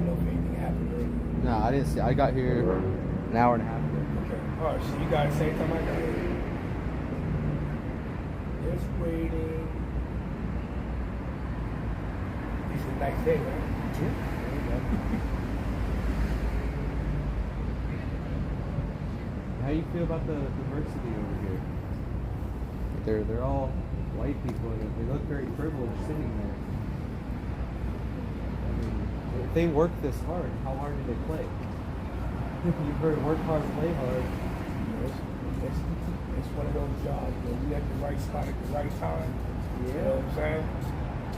know if anything happened earlier. No, I didn't see. I got here an hour and a half ago. Okay. All right, so you got the same time I got here. Just waiting. It's a nice day, right? How do you feel about the diversity over here? They're all white people and they look very privileged sitting there. I mean, if they work this hard, how hard do they play? You've heard work hard, play hard. It's one of those jobs where you at the right spot at the right time. You know what I'm saying?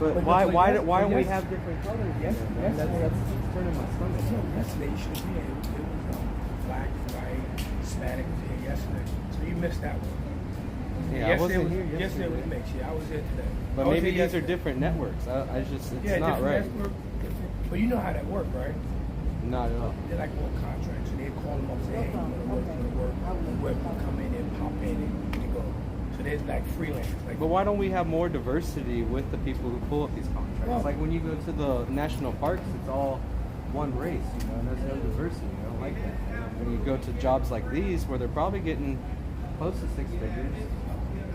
But why don't we have different colors? Yes, That's turning my stomach. Yesterday you should have been here. It was black, white, Hispanic was here yesterday. So you missed that one. Yeah, I wasn't here yesterday. Yesterday was mixed. Yeah, I was here today. But maybe these are different networks. It's not right. Network, but you know how that works, right? Not at all. They're like more contracts. So they call them up and say, hey, you want to work, whoever will come in and pop in and go. So there's like freelancers. Like, But why don't we have more diversity with the people who pull up these contracts? Well, like when you go to the national parks, it's all one race, and there's no diversity. I don't like that. When you go to jobs like these, where they're probably getting close to 6 figures.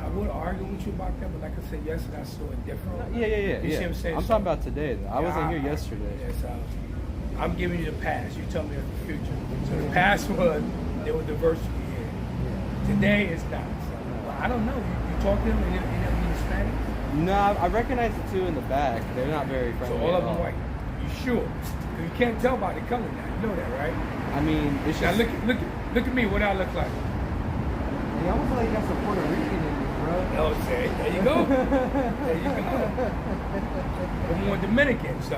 I would argue with you about that, but like I said yesterday, I saw it different. Yeah. You see what I'm saying? I'm So- talking about today, though. I wasn't here yesterday. Yes, I'm giving you the past. You tell me of the future. So the past was there was diversity here. Today it's not. So, well, I don't know. You talk to them and they're Hispanic. No, I recognize the two in the back. They're not very So friendly. all at of them white. You sure? You can't tell by the color now. You know that, right? I mean, it's Now just. look at me. What I look like? You almost like you got some Puerto Rican in you, bro. Oh, say, there you go. There you go. I'm more Dominican, so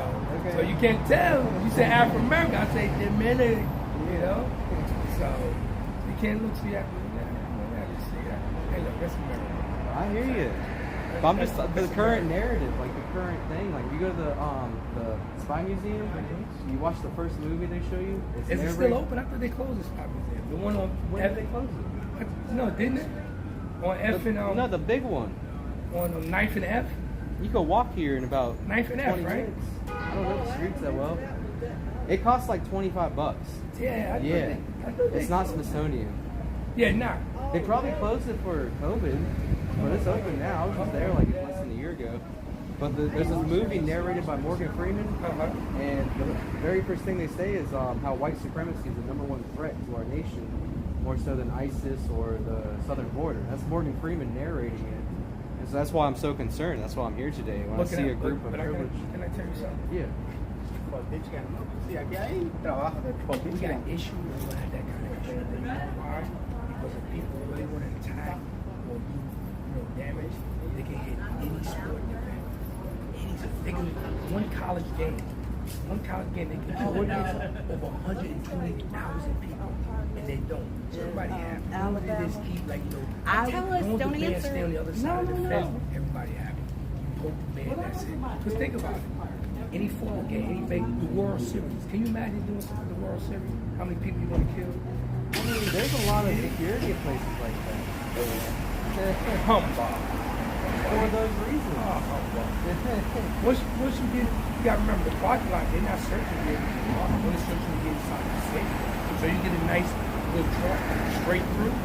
you can't tell. You say African American, I say Dominican. You know, so you can't look. See that? Hey, look, that's America. I hear you. But I'm just the current narrative, like the current thing. Like you go to the Spy Museum, you watch the first movie they show you. Is it still open? I thought they closed the Spy Museum. The one on When F. did they close it? No, didn't it? On F and No, the big one. on 9th and F. You can walk here in about 9th and F, 20 right? minutes. I don't know the streets that well. It costs like $25. Yeah, I thought It's they not closed. Smithsonian. Yeah, nah. They probably closed it for COVID, but it's open now. I was just there like less than a year ago. But there's this movie narrated by Morgan Freeman, and the very first thing they say is how white supremacy is the #1 threat to our nation, more so than ISIS or the southern border. That's Morgan Freeman narrating it. And so that's why I'm so concerned. That's why I'm here today. When I see a group of But privileged. can I tell you something? Yeah. We got an issue. We're going to have that kind of issue. You know why? Because if people really want to attack or do damage, they can hit any sport event. They can one college game. They can coordinate over 120,000 people, and they don't. So everybody happy. They just keep like Tell us, don't don't the man answer. stay on the other side of the fence. Everybody happy. Poke the man. That's it. Because think about it. Any football game, the World Series. Can you imagine doing something the World Series? How many people you want to kill? I mean, there's a lot of security at places like that. Humbug. For those reasons. Once you get, you gotta remember the parking lot, they're not searching you. When they're searching you, get inside the city. So you get a nice little truck straight through,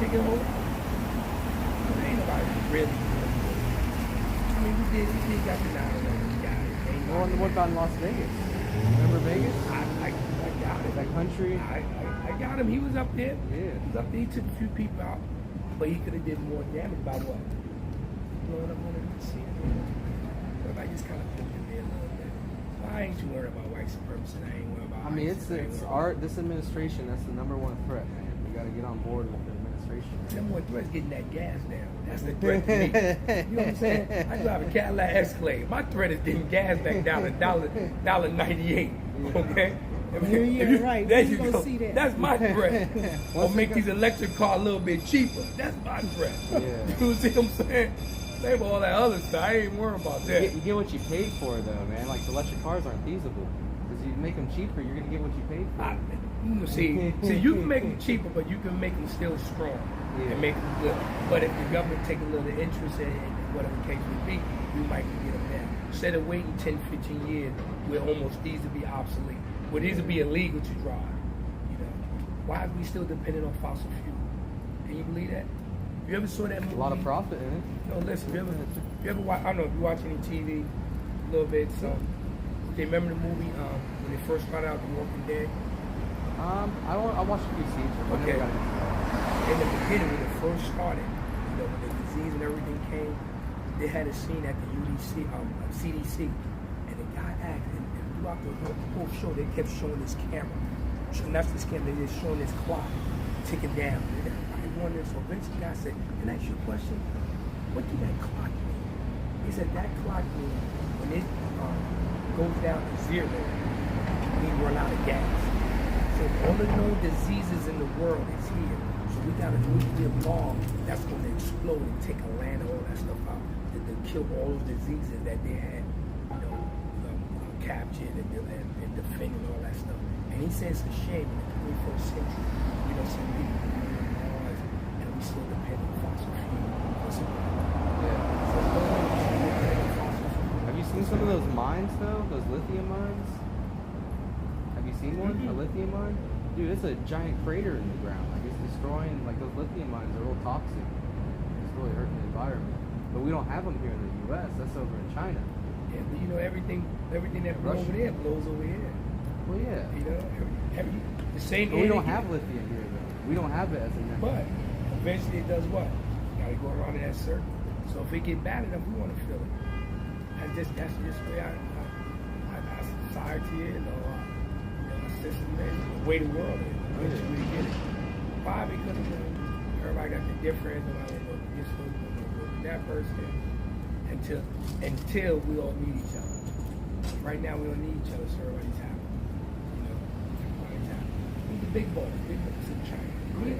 take it over. There ain't nobody really. I mean, we did got the $9 guy. Well, what about in Las Vegas? Remember Vegas? I got it. That country? I got him. He was up there. Yeah. He was up there. He took a few people out, but he could have did more damage by what? Blowing up on the scene. But I just kind of poked him there a little bit. So I ain't too worried about white supremacy. I ain't worried about. I mean, ISIS. I ain't it's worried this administration. That's the #1 threat, man. We got to get on board with the administration. about- Number one threat is getting that gas down. That's the threat to me. You know what I'm saying? I drive a Cadillac Escalade. My threat is getting gas back down to $1.98. Okay. Right. There You you gonna go. see that. That's my threat. Or make these electric cars a little bit cheaper. That's my threat. Yeah. You see what I'm saying? Save all that other stuff. I ain't worried about that. You get what you paid for, though, man. Like, the electric cars aren't feasible. Because you make them cheaper, you're going to get what you paid for. See, you can make them cheaper, but you can make them still strong and make them good. But if the government take a little interest in it, whatever the case would be, you might can get them down. instead of waiting 10, 15 years, where almost these would be obsolete, where these would be illegal to drive. You know, why are we still dependent on fossil fuel? Can you believe that? You ever saw that movie? A lot of profit in it. No, listen. You ever watch? I don't know if you watch any TV, a little bit. So, okay, remember the movie when they first got out, The Walking Dead? I watched a few scenes. But I Okay. never got into it. In the beginning, when it first started, you know, when the disease and everything came, they had a scene at the UDC, CDC, and the guy asked, and throughout the whole show, they kept showing this camera. So not this camera, they just showing this clock ticking down. And everybody wondering, so eventually the guy said, can I ask you a question? What do that clock mean? He said, that clock means when it goes down to zero, we run out of gas. So all the known diseases in the world is here. So we got a nuclear bomb that's going to explode and take a land and all that stuff out to kill all those diseases that they had, you know, captured and defended and all that stuff. And he says it's a shame in the 21st century, you know, some people are on Mars and we still depend on fossil fuel. Have you seen some of those mines though? Those lithium mines? Have you seen one? A lithium mine? Dude, it's a giant crater in the ground. Like it's destroying. Like those lithium mines are real toxic. It's really hurting the environment. But we don't have them here in the U.S. That's over in China. Yeah, but you know everything that blows over there blows over here. Well, yeah. You know, the same. But we don't have lithium here though. We don't have it as a natural. But eventually it does what? Gotta go around in that circle. So if it get bad enough, we want to feel it. That's just the way our society is, or our system is, the way the world is. Eventually we get it. Why? Because everybody got the difference, and I don't know this one, with that person, until we all need each other. Right now we don't need each other, so everybody's happy. You know, everybody's happy. Who's the big boss in China?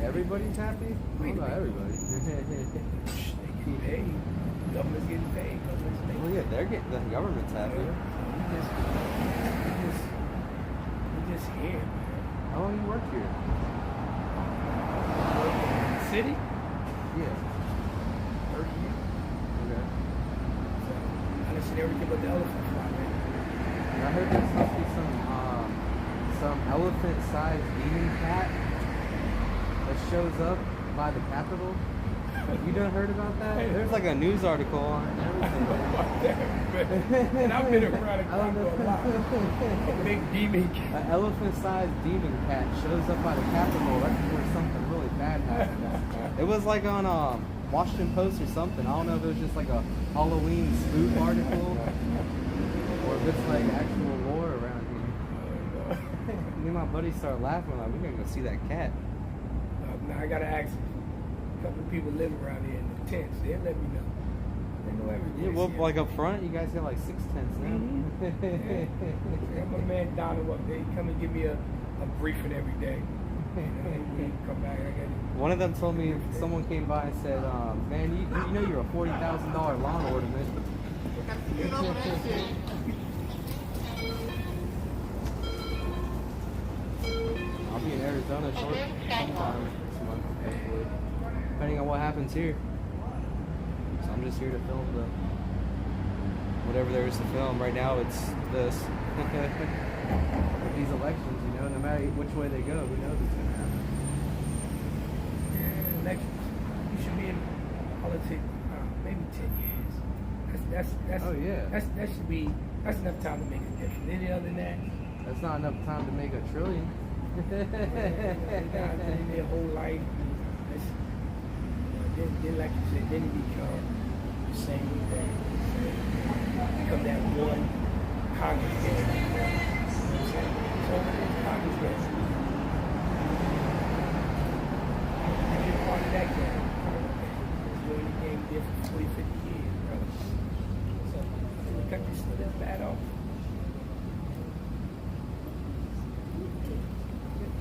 Everybody's happy? Wait a Not minute. everybody. They get paid. Government's getting paid. Government's making Well, yeah, they're getting, the government's happy. we just here, man. How long you worked here? City? Yeah. 30 years. Okay. So, I done seen everything but the elephant fly, man. And I heard there's supposed to be some elephant-sized demon cat that shows up by the Capitol. You done heard about that? There's like a news article on it and everything. And I've been around the clock for a lot. A big demon cat. An elephant-sized demon cat shows up by the Capitol right before something really bad happens. It was like on Washington Post or something. I don't know if it was just like a Halloween spook article or if it's like actual lore around here. Me and my buddy started laughing like, we're gonna go see that cat. Now I gotta ask a couple of people living around here in the tents. They'll let me know. They know everything. Yeah, well, like up front, you guys got like 6 tents now. Yeah, my man Donald up there. He come and give me a briefing every day. We come back. One of them told me someone came by and said, man, you know you're a $40,000 lawn ornament. I'll be in Arizona short sometime this month, hopefully. Depending on what happens here. So I'm just here to film whatever there is to film. Right now it's this. With these elections, you know, no matter which way they go, who knows what's gonna happen. Yeah, elections. You should be in politics maybe 10 years. That's Oh, yeah. That's enough time to make a difference. Any other than that, That's not enough time to make $1 trillion. their whole life. Then like you said, then it become the same thing. Become that one congressman. You know what I'm saying? So it's congressman. And you're part of that game. Doing the game there for 40, 50 years, brother. So the country's still that bad off.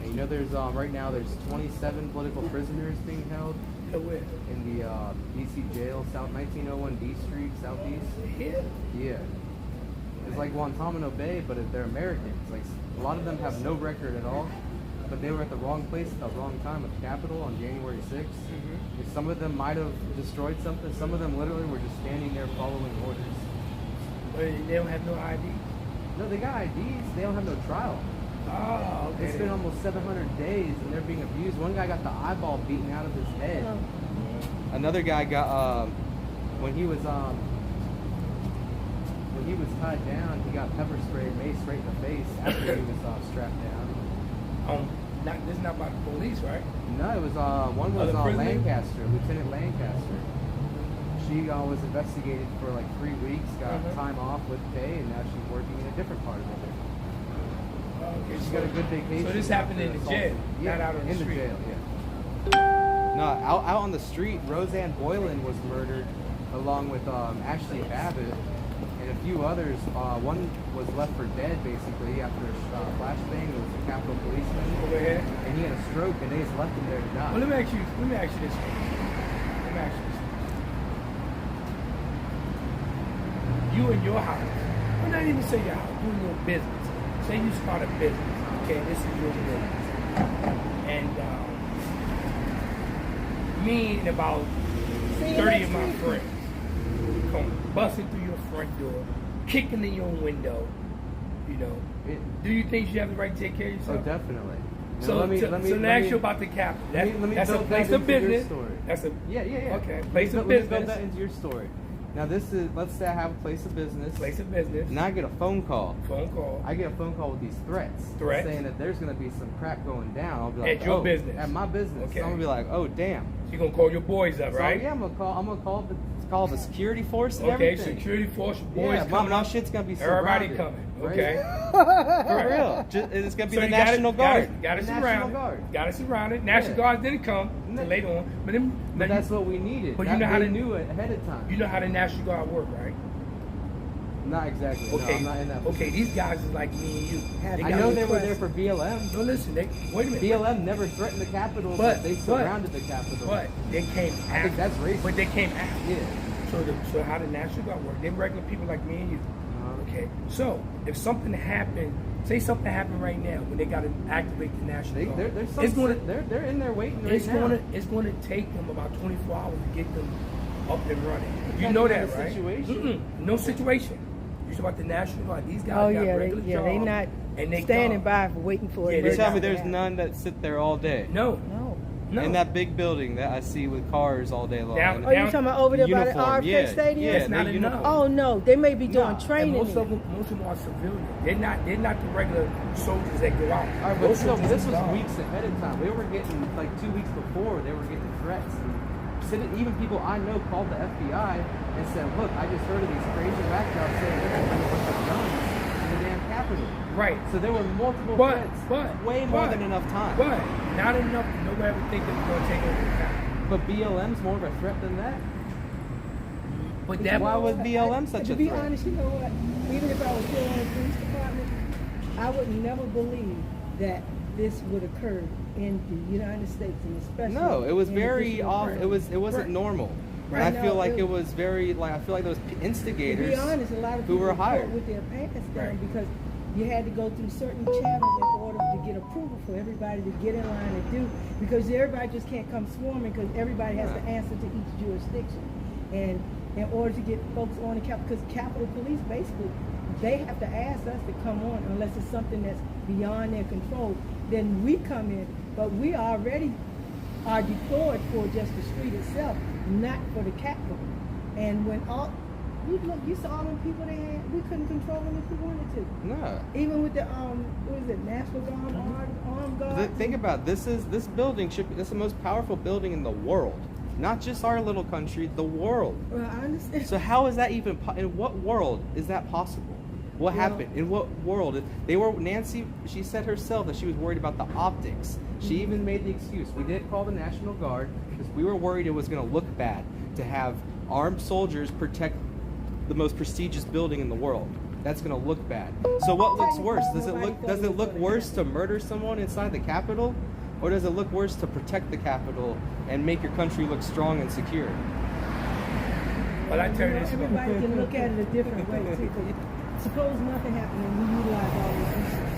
You know, there's right now there's 27 political prisoners being held So where? in the DC jail, South 1901 D Street, Southeast. Here? Yeah, it's like Guantanamo Bay, but they're Americans. Like a lot of them have no record at all, but they were at the wrong place at the wrong time at the Capitol on January 6th. Mm-hmm. Some of them might have destroyed something. Some of them literally were just standing there following orders. They don't have no ID. No, they got IDs. They don't have no trial. Oh, okay. It's been almost 700 days, and they're being abused. One guy got the eyeball beaten out of his head. Another guy got when he was tied down, he got pepper sprayed, mace straight in the face after he was strapped down. This is not about the police, right? No, it was one was Other prisoners? Lancaster, Lieutenant Lancaster. She was investigated for like 3 weeks, got time off with pay, and now she's working in a different part of it. Okay, She got a good vacation. So this happened in the after jail, assault. not out on the in street. the jail, yeah. No, out on the street, Roseanne Boylan was murdered, along with Ashley Babbitt and a few others. One was left for dead basically after a flashbang. It was a Capitol policeman, Over here. and he had a stroke, and they just left him there to die. Well, let me ask you this. You in your house, well, not even say your house, you in your business. Say you start a business, okay, this is your business. And me and about 30 of my friends come busting through your front door, kicking in your window, you know. Do you think you have the right to take care of yourself? Oh, definitely. Now, So let me ask you about the Capitol. That's a build place that of into your business. story. That's a Yeah. Okay, place of Let me build business. that into your story. Now this is, let's say I have a place of business. Place of business. And I get a phone call. Phone call. I get a phone call with these threats. Threats? Saying that there's going to be some crap going down. I'll be like, At your oh, business? At my business. Okay. So I'm going to be like, oh, damn. You're gonna call your boys up, So, right? yeah, I'm going to call the security force and Okay, everything. security force, your boys Yeah, coming my up. shit's going to be Everybody surrounded, coming. right? Okay. For real. It's going to be the National Guard. Got to The surround National it. Guard. Got to surround it. National Yeah. Guard didn't come No. till later on, but then But that's what we needed. But That, you know how they to knew it ahead of time. you know how the National Guard work, right? Not exactly. Okay. No, I'm not in that Okay, position. these guys is like me and you. I know they were there for BLM. No, listen. Wait a minute. BLM never threatened the Capitol, but they surrounded the Capitol. But they came after. I think that's racist. But they came after. Yeah. So how the National Guard work? They're regular people like me and you. Okay. So if something happened, say something happened right now when they got to activate the National Guard. They're in there waiting right now. It's going to take them about 24 hours to get them up and running. You Depending know on that, the right? situation. No situation. You talk about the National Guard. These guys Oh got yeah, regular jobs. they not and they standing come. by for waiting for Yeah, it. they You tell me not- there's none that sit there all day. No. No. In that big building that I see with cars all day long. Down- And Oh, you talking about over there by the uniform, RFK yeah, Stadium? Yeah, That's not their enough. uniform. Oh no, they may be doing Nah, training. and most of there. them are civilians. They're not the regular soldiers that go out. All right, but Those still, soldiers this are was gone. weeks ahead of time. They were getting, like 2 weeks before, they were getting threats. And even people I know called the FBI and said, look, I just heard of these crazy rap jobs saying they're going to bring a bunch of guns to the damn Capitol. Right. So there were multiple But threats. Way more than enough time. But not enough to nobody ever think they were going to take over the town. But BLM's more of a threat than that. But that Why was BLM such To a be threat? honest, you know what? Even if I was still in the police department, I would never believe that this would occur in the United States, and especially No, it was in the very District of off. Columbia. It wasn't Right. normal. Right. And I feel No, like it- it was very like I feel like those To instigators be honest, a lot of who people were fought hired. with their pants down Right. because you had to go through certain channels in order to get approval for everybody to get in line and do, because everybody just can't come swarming because everybody has to answer to each jurisdiction. And in order to get folks on the Capitol, because Capitol Police basically, they have to ask us to come on unless it's something that's beyond their control. Then we come in, but we already are deployed for just the street itself, not for the Capitol. And when you saw all them people they had, we couldn't control them if we wanted to. No. Even with the what is it, National Guard, armed guards. Think about it. This building should be, this is the most powerful building in the world, not just our little country, the world. Well, I understand. So how is that even? In what world is that possible? What Well- happened? In what world? Nancy, she said herself that she was worried about the optics. She even made the excuse. We didn't call the National Guard because we were worried it was going to look bad to have armed soldiers protect the most prestigious building in the world. That's going to look bad. So what looks worse? Does it look worse to murder someone inside the Capitol? Or does it look worse to protect the Capitol and make your country look strong and secure? But I tell you this, Everybody can look at it a different way too. 'Cause suppose nothing happened and we utilize all these resources.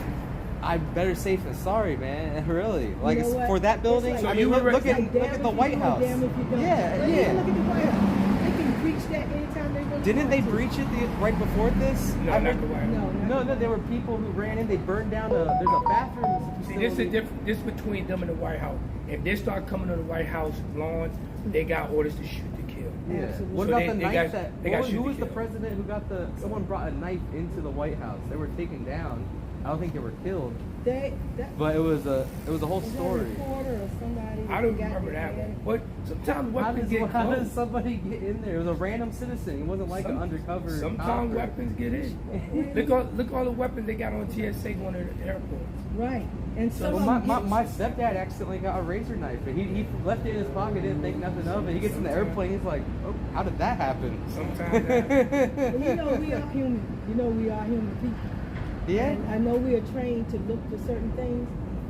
I'm better safe than sorry, man. Really, like know what? for that building. It's like- I mean, So you look would at Like, look damn at the if you White do, House. damn if you don't. Yeah, Like, yeah. Look at the White House. We breach that anytime they really Didn't they want to. breach it right before this? No, I not heard- the White House. No, there were people who ran in. They burned down there's a bathroom. See, this is different. This between them and the White House. If they start coming to the White House lawn, they got orders to shoot to kill. Yeah. Absolutely. What So about they- the they knife got- that? they got Who shoot was to the kill. president who got the? Someone brought a knife into the White House. They were taken down. I don't think they were killed, that but it was a whole was that a story. reporter or somebody. I don't got remember their that hand- one. But sometimes weapons get How does close. somebody get in there? It was a random citizen. It wasn't like an undercover. Sometimes cop or- weapons get in. Look all the weapons they got on TSA going to the airport. Right, and some Well, of them my get- stepdad accidentally got a razor knife, but he left it in his pocket, didn't think nothing of it. He gets in the airplane, he's like, oh, how did that happen? Sometimes that. Well, you know, we are human. You know, we are human people. Yeah. And I know we are trained to look for certain things,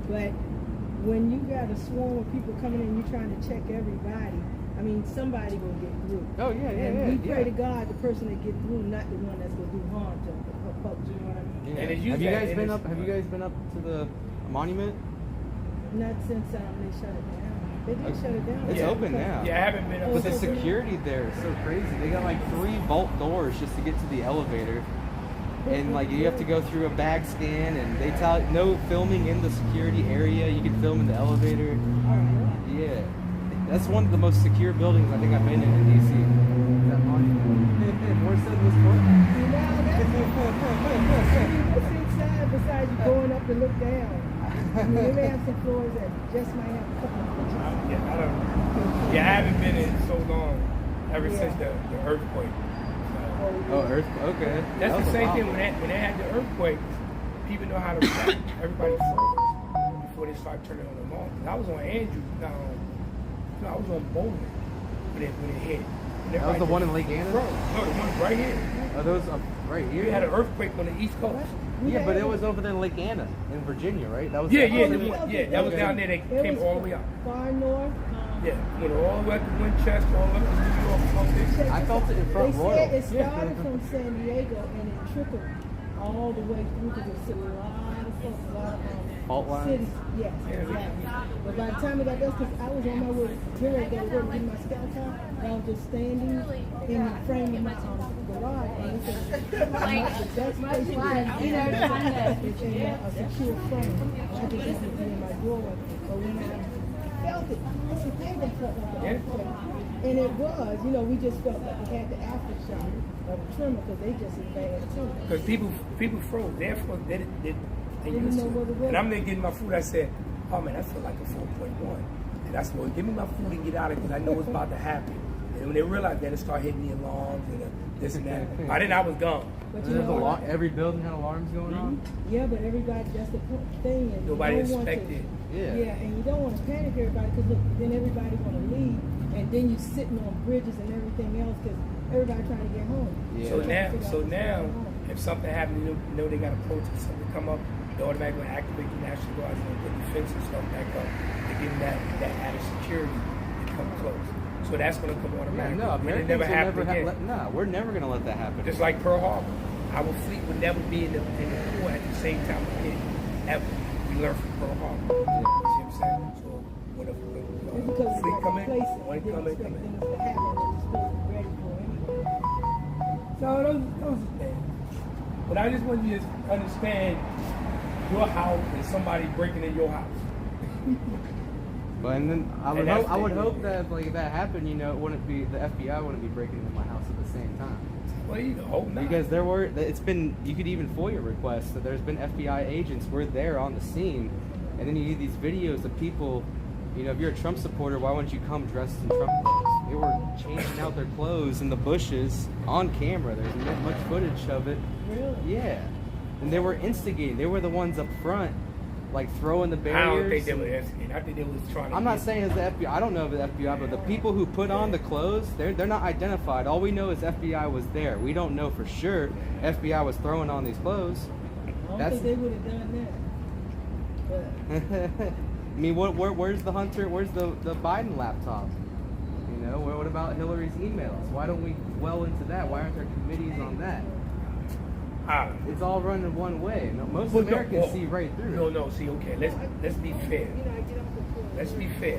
but when you got a swarm of people coming in, you're trying to check everybody. I mean, somebody gonna get through. Oh, yeah, And we pray to God, the person that get through, not the one that's gonna do harm to folks. You know what I mean? Yeah. And it's Have you usually- guys and been it's- up? Have you guys been up to the monument? Not since they shut it down. They did shut it down. It's Yeah. open now. Yeah, I haven't been up. Oh, But the it's open now? security there is so crazy. They got like 3 vault doors just to get to the elevator. And like you have to go through a bag scan, and they tell no filming in the security area. You can film in the elevator. All right. Yeah, that's one of the most secure buildings I think I've been in DC. That monument, more so than this courthouse. You know, what's inside besides you going up to look down? I mean, they may have some floors that just might have a couple of pictures. Yeah, I don't. Yeah, I haven't been in so long. Ever Yeah. since the earthquake. So, Oh, Earth. Okay. that's That the was a same lot. thing when they had the earthquake. People know how to react. Everybody froze before they start turning on the alarm. 'Cause I was on Andrews. No, I was on Bowling when it hit. And That was the everybody one in just Lake Anna? froze. No, the one right here. Oh, those right here. We had an earthquake on the East Coast. Yeah, but it was over there in Lake Anna in Virginia, right? That was Yeah, that yeah, was the it. one, yeah. That was down there. They It came was all the way up. Far north. Yeah, went all the way up to Winchester, all the way up to New York, all this. I felt it in front They royal. said it started from San Diego and it trickled all the way through to the city. A lot of folks, a lot of Fault lines? cities. Yes, exactly. But by the time it got there, because I was on my way here to go to work, getting my scout car, and I was just standing in the frame of my garage, and it said, the best place to get is in a secure frame. I just happened to be in my doorway. But when I felt it, I said, they done felt like an earthquake. And it was, you know, we just felt like we had the aftershock of a tremor because they just as bad too. Because people froze. They froze. They Didn't used know to what it it. was. And I'm there getting my food. I said, oh man, I feel like a 4.1. And I said, well, give me my food and get out of it because I know what's about to happen. And when they realized that, it started hitting the alarms and this and that. By then I was gone. But you There's know, every building had alarms going on. yeah, but everybody, that's the thing. And you Nobody don't want to- expected. Yeah. And you don't want to panic everybody because look, then everybody want to leave, and then you sitting on bridges and everything else because everybody trying to get home. Yeah. So now, Figure out what's going on. if something happened, you know they got a protest, something come up, they automatically activate the National Guard and put the fence and stuff back up to give them that added security to come close. So that's going to come automatically. No, And it Americans never will happened never again. no, we're never gonna let that happen. Just like Pearl Harbor, our fleet would never be in the port at the same time again, ever. We learned from Pearl Harbor. You see what I'm saying? So when It's a because fleet you come got in, to place it. when You it come didn't in, expect come in. things to happen that you're supposed to be ready for anyway. So those are things. But I just want you to understand your house and somebody breaking in your house. But and then I would And that's hope, I would the- hope that if like that happened, you know, it wouldn't be the FBI wouldn't be breaking into my house at the same time. Well, you hope not. Because it's been, you could even FOIA request that there's been FBI agents, we're there on the scene, and then you need these videos of people, you know, if you're a Trump supporter, why wouldn't you come dressed in Trump clothes? They were changing out their clothes in the bushes on camera. There's not much footage of it. Really? Yeah. And they were instigating. They were the ones up front, like throwing the barriers. I don't think they were asking. I think they was trying to. I'm not saying it's the FBI. I don't know if it's the FBI, but the people who put on the clothes, they're not identified. All we know is FBI was there. We don't know for sure FBI was throwing on these clothes. I don't That's- think they would have done that. But I mean, where's the Hunter? Where's the Biden laptop? You know, what about Hillary's emails? Why don't we well into that? Why aren't there committees on that? I don't know. It's all running one way. No, most Well, no, Americans well, see right through No, it. no. See, okay. Let's be fair. you know, I get off the floor. Let's be fair.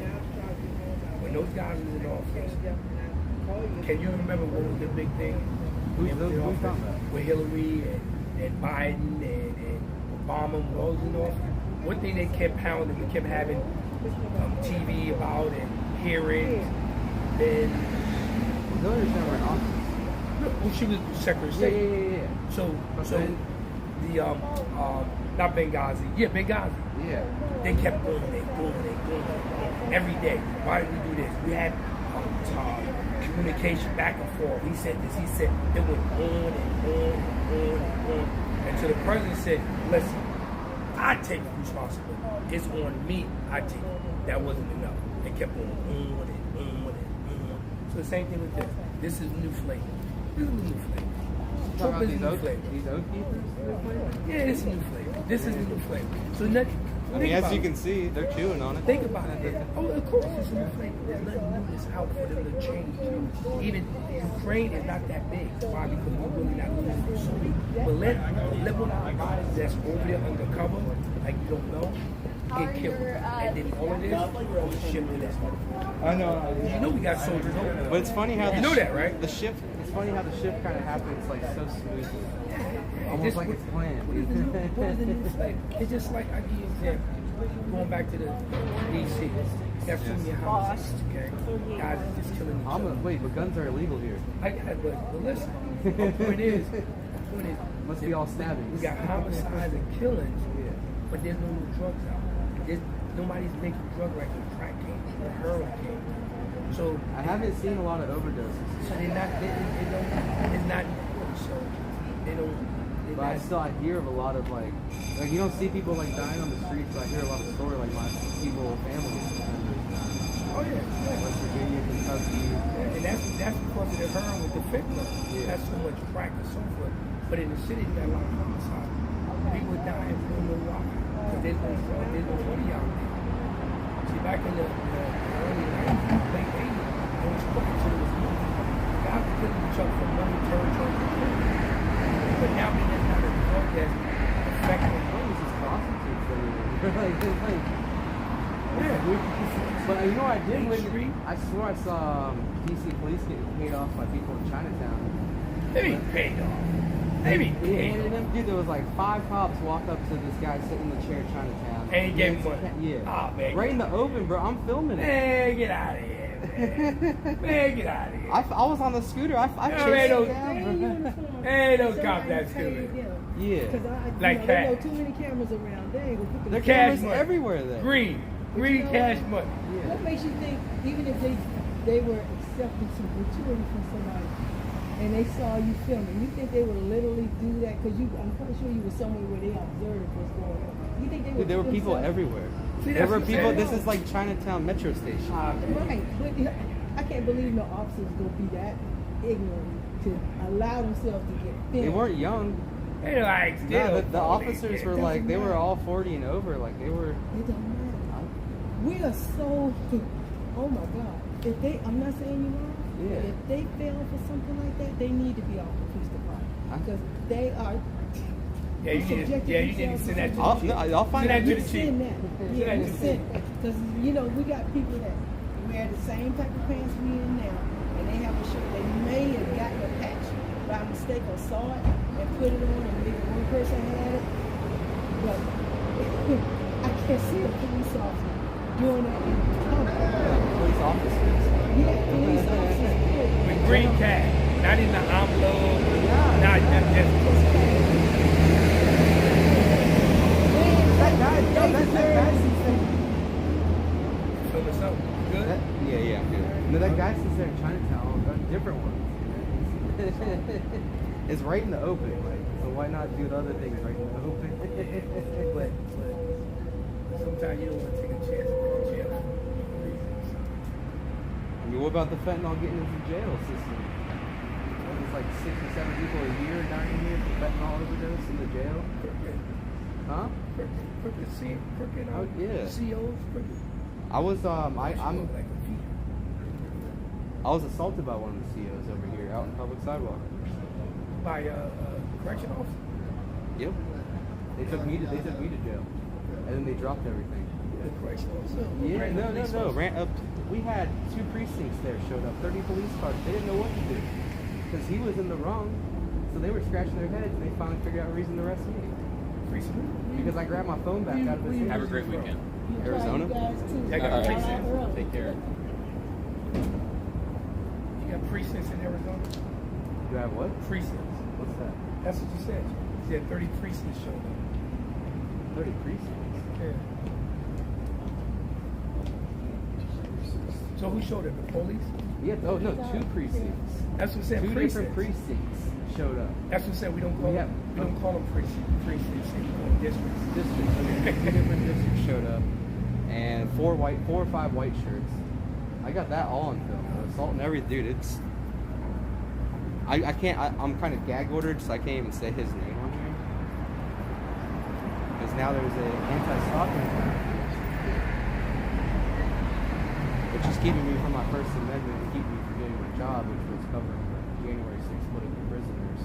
When those guys was in office, Can you remember what was the big thing? Who's talking about? With Hillary and Biden and Obama was in office. One thing they kept pounding, we kept having TV about and hearings. And Hillary's never in office. well, she was Secretary of State. Yeah. So the not Benghazi. Yeah, Benghazi. Yeah. They kept going every day. Why did we do this? We had communication back and forth. He said this, he said it went on and on and on and on. And so the president said, listen, I take responsibility. It's on me, I take it. That wasn't enough. They kept going on and on and on. So the same thing with this. This is new flavor. This is new flavor. Trump is new flavor. These Oathkeepers? Yeah, this is new flavor. This is the new flavor. So nothing. I mean, as you can see, they're chewing on it. Think about it. Oh, of course, it's a new flavor. There's nothing new that's out for them to change. Even Ukraine is not that big. Why? Because we're really not losing the soul. But let one of our guys that's over there undercover, like you don't know, get killed. And then all of this on the ship to that. I know. You know we got soldiers over there. But it's funny how You know that, right? The shift. It's funny how the shift kind of happens like so smoothly, almost like it's planned. What is the new flavor? It's just like I give you an example. Going back to the DC, got so many houses, okay? Guys are just killing each other. Wait, but guns are illegal here. I got it, but listen. My point is, Must be all stabbings. we got homicides and killings, but there's no new drugs out. Nobody's making drug like the crack game or heroin game. So I haven't seen a lot of overdoses. so they're not. It's not important. So they don't. But I hear of a lot of like you don't see people like dying on the streets, but I hear a lot of stories like my people, families members dying. Oh yeah. West Virginia, Kentucky. And that's because of the heroin with the fentanyl. Yeah. That's so much crack and so forth. But in the city, you got a lot of homicide. People dying, we don't know why. Because there's no money out there. See, back in the early 90s, late 80s, there was crack, so there was money. Guys couldn't each other for money, territory. But now there's not a drug that's affecting. What is this prostitutes everywhere? Yeah. But you know what I did Main when Street. I swear I saw DC police getting paid off by people in Chinatown. They be paid off. They be paid And off. them, dude, there was like 5 cops walk up to this guy sitting in the chair in Chinatown. And he gave him money. Yeah. Oh, man. Right in the open, bro. I'm filming it. Man, get out of here, man. Man, get out of here. I was on the scooter. I No, chased ain't no- it down, bro. Hey, those cops that stupid. Yeah. Because Like there are cash. too many cameras around. They ain't gonna put There the are Cash cameras money. everywhere there. Green But you know cash what? money. What makes you think, even if they were accepting some gratuity from somebody, and they saw you filming, you think they would literally do that? Because I'm quite sure you were somewhere where they observed what's going on. You think they would? Dude, there were put people themselves- everywhere. See, There that's were what I'm people. saying. This is like Chinatown Metro Station. Right, but I can't believe no officers gonna be that ignorant to allow themselves to get filmed. They weren't young. They like No, still. the officers were like, they were all 40 and over. Like they were. It don't matter. We are so. Oh my God! If they, I'm not saying you wrong. Yeah. But if they fail for something like that, they need to be off the police department because they are. Yeah, you need to send that to the chief. I'll find Send that out. to You the chief. send that. Send Yeah, that you to the send chief. that. Because you know we got people that wear the same type of pants we in now, and they have a shirt. They may have gotten a patch by mistake or saw it and put it on, and maybe one person had it. But I can't see a police officer doing that in public. Police officers. Yeah, police officers. With green cash, not in the envelope, Yeah. not just. That guy, yo, that guy. Film us up. Good. Yeah, I'm good. No, that guy sits there in Chinatown, different ones. It's right in the open, like, so why not do the other things right in the open? But sometimes you don't want to take a chance with the jail. I mean, what about the fentanyl getting into the jail system? There's like 6 or 7 people a year dying here from fentanyl overdose in the jail. Huh? Crooked, Oh, yeah. COs, crooked. I was Like I a was assaulted by one of the CEOs over here out in public sidewalk. by correction officer. Yep. They took me to jail, and then they dropped everything. the Chrysler. Yeah, no. Ran up. We had 2 precincts there showed up, 30 police cars. They didn't know what to do because he was in the wrong. So they were scratching their heads, and they finally figured out a reason to arrest me. Because I grabbed my phone back out of his hand. Have a great weekend. Arizona. I got Alright. precincts. Take care. You got precincts in Arizona? Do I have what? Precincts. What's that? That's what you said. You said 30 precincts showed up. 30 precincts. Yeah. So who showed up? The police? Yeah. Oh no, 2 precincts. That's what I'm saying. 2 different Precincts. precincts showed up. That's what I'm saying. We don't call Yeah. them. We don't call them precincts. We call them districts. Districts. Okay. 2 different districts showed up, and 4 or 5 white shirts. I got that all on film. Assault and everything, dude. It's. I can't. I'm kind of gag ordered, so I can't even say his name on here. Because now there's an anti-stalking law, which is keeping me from my First Amendment and keeping me from getting my job, which was covering the January 6th political prisoners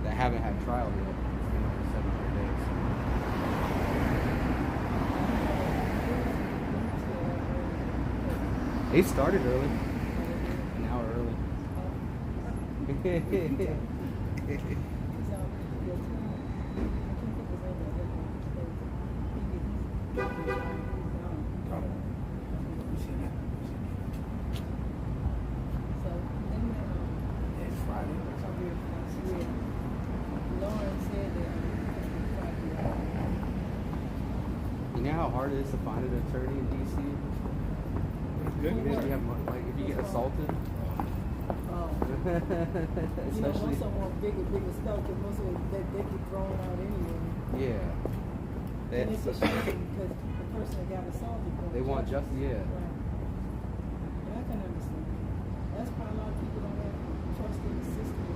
that haven't had trial yet. It's been over 700 days. They started early. An hour early. You see that? It's Friday. You know how hard it is to find an attorney in DC? Good. Even if you have, like, if you get assaulted. Especially. Most of them want bigger stuff, but most of them, they get thrown out anyway. Yeah. And it's a That's, shame because the person that got assaulted. they want justice. Yeah. Right. And I can understand. That's why a lot of people don't have trust in the system.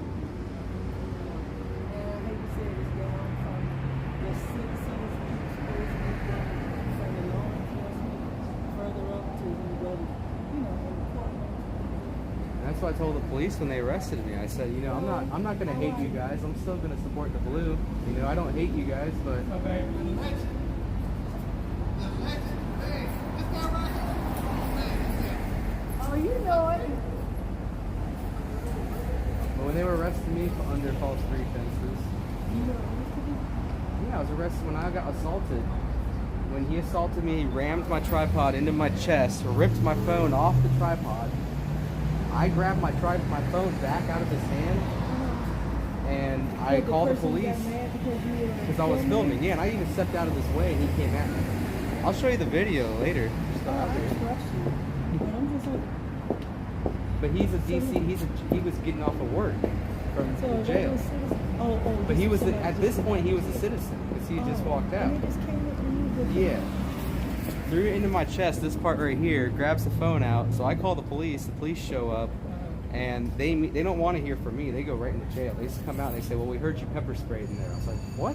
And I hate to say it, it's down from the citizens, from the law enforcement, further up to anybody, in the courtroom. And that's what I told the police when they arrested me. I said, I'm not gonna hate you guys. I'm still gonna support the blue. I don't hate you guys, but Oh, you know it. but when they were arresting me under false pretenses, yeah, I was arrested when I got assaulted. When he assaulted me, he rammed my tripod into my chest, ripped my phone off the tripod. I grabbed my phone back out of his hand, and I called the police because I was filming. Yeah, and I even stepped out of his way, and he came at me. I'll show you the video later. Just go out there. But he's a DC. He was getting off of work from jail. But he was at this point he was a citizen because he just walked out. Yeah. Threw it into my chest, this part right here, grabs the phone out. So I call the police show up, and they don't want to hear from me. They go right into jail. They just come out and they say, well, we heard you pepper sprayed in there. I was like, what?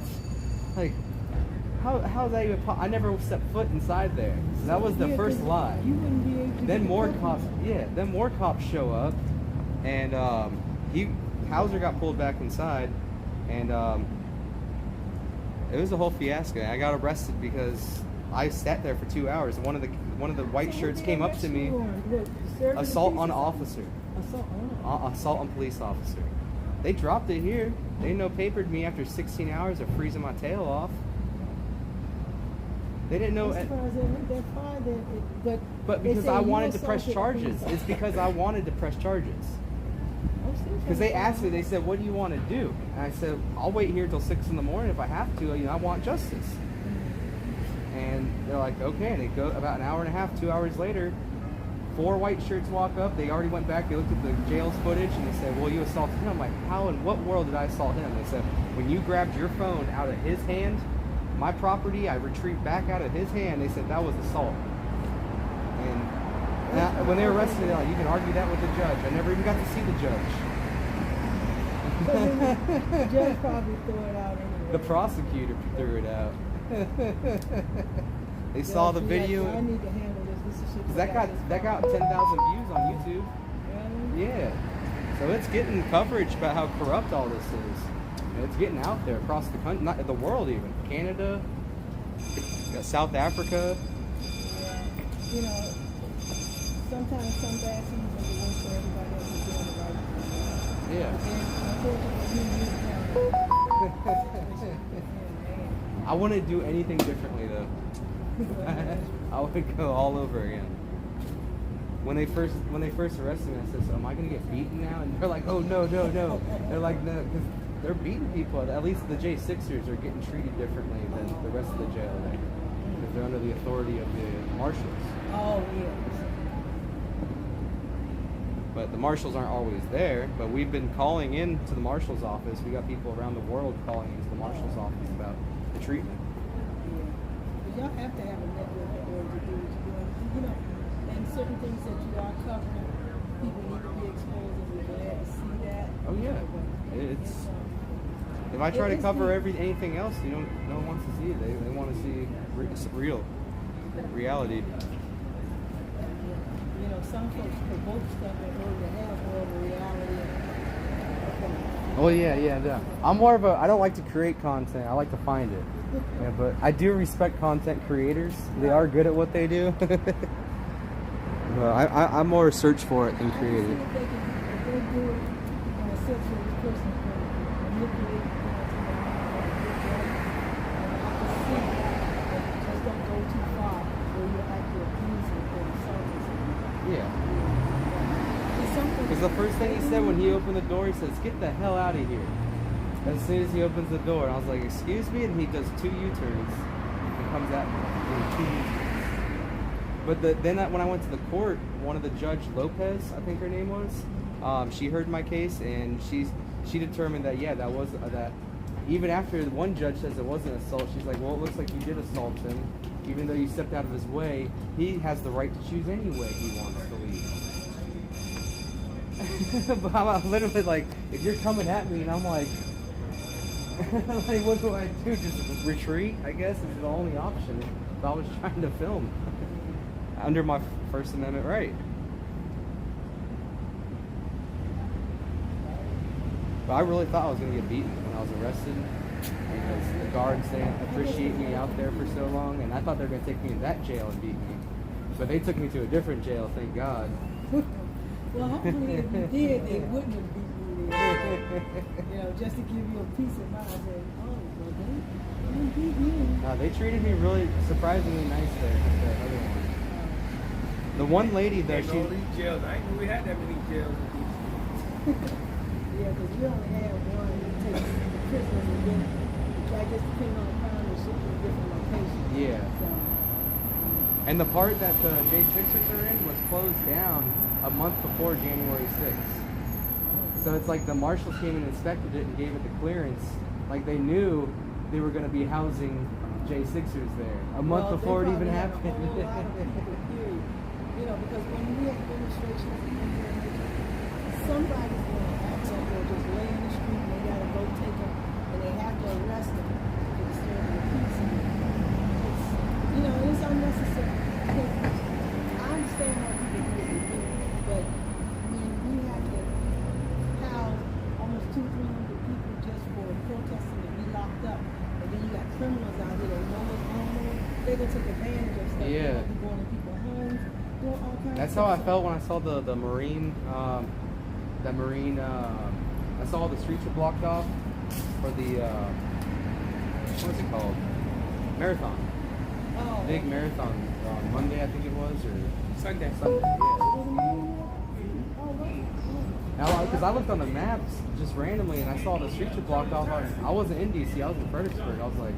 Like, how's that even I never stepped foot inside there. So that was the first lie. You wouldn't be able to Then more cops show up, and Hauser got pulled back inside, and it was a whole fiasco. I got arrested because I sat there for 2 hours. One of the white shirts came up to me. Assault on officer. Assault on police officer. They dropped it here. They no-papered me after 16 hours of freezing my tail off. They didn't know. But because I wanted to press charges. It's because I wanted to press charges. Because they asked me, they said, what do you want to do? And I said, I'll wait here till 6 in the morning if I have to. I want justice. And they're like, okay. And they go about an hour and a half, 2 hours later, 4 white shirts walk up. They already went back. They looked at the jail's footage and they said, well, you assaulted him. I'm like, how in what world did I assault him? They said, when you grabbed your phone out of his hand, my property, I retrieved back out of his hand. They said that was assault. And when they arrested me, they're like, you can argue that with the judge. I never even got to see the judge. The judge probably threw it out anyway. The prosecutor threw it out. They saw the video. I need to handle this. This is shit. That got 10,000 views on YouTube. Really? Yeah. So it's getting coverage about how corrupt all this is. It's getting out there across the country, not the world even. Canada, South Africa. you know, sometimes some bad seasons are worse for everybody else is doing the right thing. Yeah. And unfortunately, I wouldn't do anything differently though. I would go all over again. When they first arrested me, I said, "So am I gonna get beaten now?" And they're like, "Oh no, no, no." They're like, "No," because they're beating people. At least the J6ers are getting treated differently than the rest of the jail there, because they're under the authority of the marshals. oh yeah. But the marshals aren't always there. But we've been calling in to the marshal's office. We got people around the world calling into the marshal's office about the treatment. But y'all have to have a network in order to do what you're doing. You know, and certain things that you are covering, people need to be exposed, and we're glad to see that. Oh yeah, it's. If I try to cover anything else, no one wants to see it. They want to see real reality. You know, some folks provoke stuff in order to have more of a reality. Oh yeah. I'm more of a. I don't like to create content. I like to find it. Yeah, but I do respect content creators. They are good at what they do. But I'm more search for it than create it. If they do it in a sense where this person can manipulate, just don't go too far where you're actually abusing or insulting someone. Yeah. Something. Because the first thing he said when he opened the door, he says, "Get the hell out of here." As soon as he opens the door, I was like, "Excuse me," and he does 2 U-turns and comes at me in 2 U-turns. But then when I went to the court, one of the Judge Lopez, I think her name was, she heard my case and she determined that that was that. Even after one judge says it wasn't assault, she's like, "Well, it looks like you did assault him, even though you stepped out of his way. He has the right to choose any way he wants to leave." But I'm literally like, if you're coming at me and I'm like, like, what do I do? Just retreat? I guess is the only option. If I was trying to film under my First Amendment right. But I really thought I was going to get beaten when I was arrested, because the guards didn't appreciate me out there for so long, and I thought they were going to take me to that jail and beat me. But they took me to a different jail, thank God. Well, hopefully if you did, they wouldn't have beat you there. You know, just to give you a peace of mind. Say, "Oh, well, they beat you." They treated me really surprisingly nice there. The other one. The one lady though, All these jails. I ain't knew we had that many jails. Yeah, because we only had one that takes the prisoners, and then I guess depending on the crime, they ship to a different location. Yeah. So, And the part that the J6ers are in was closed down a month before January 6th. So it's like the marshals came and inspected it and gave it the clearance. Like they knew they were going to be housing J6ers there a month before it even happened. You know, because when we have demonstrations, somebody's going to act like they'll just lay in the street and they got to go take them and they have to arrest them for disturbing the peace. It's, you know, it's unnecessary. I understand why people do what they do, but when we have to house almost 200-300 people just for protesting to be locked up, and then you got criminals out here that know what's going on, they're going to take advantage of stuff. Yeah. They're going to people's homes, doing all kinds That's of how I stuff. felt when I saw the Marine, I saw all the streets were blocked off for the, what's it called? Marathon. Oh, Big marathon on Monday, I think it was, or Sunday. Sunday, yeah. Oh, right. Now, because I looked on the maps just randomly and I saw the streets were blocked off. I wasn't in DC, I was in Fredericksburg. I was like,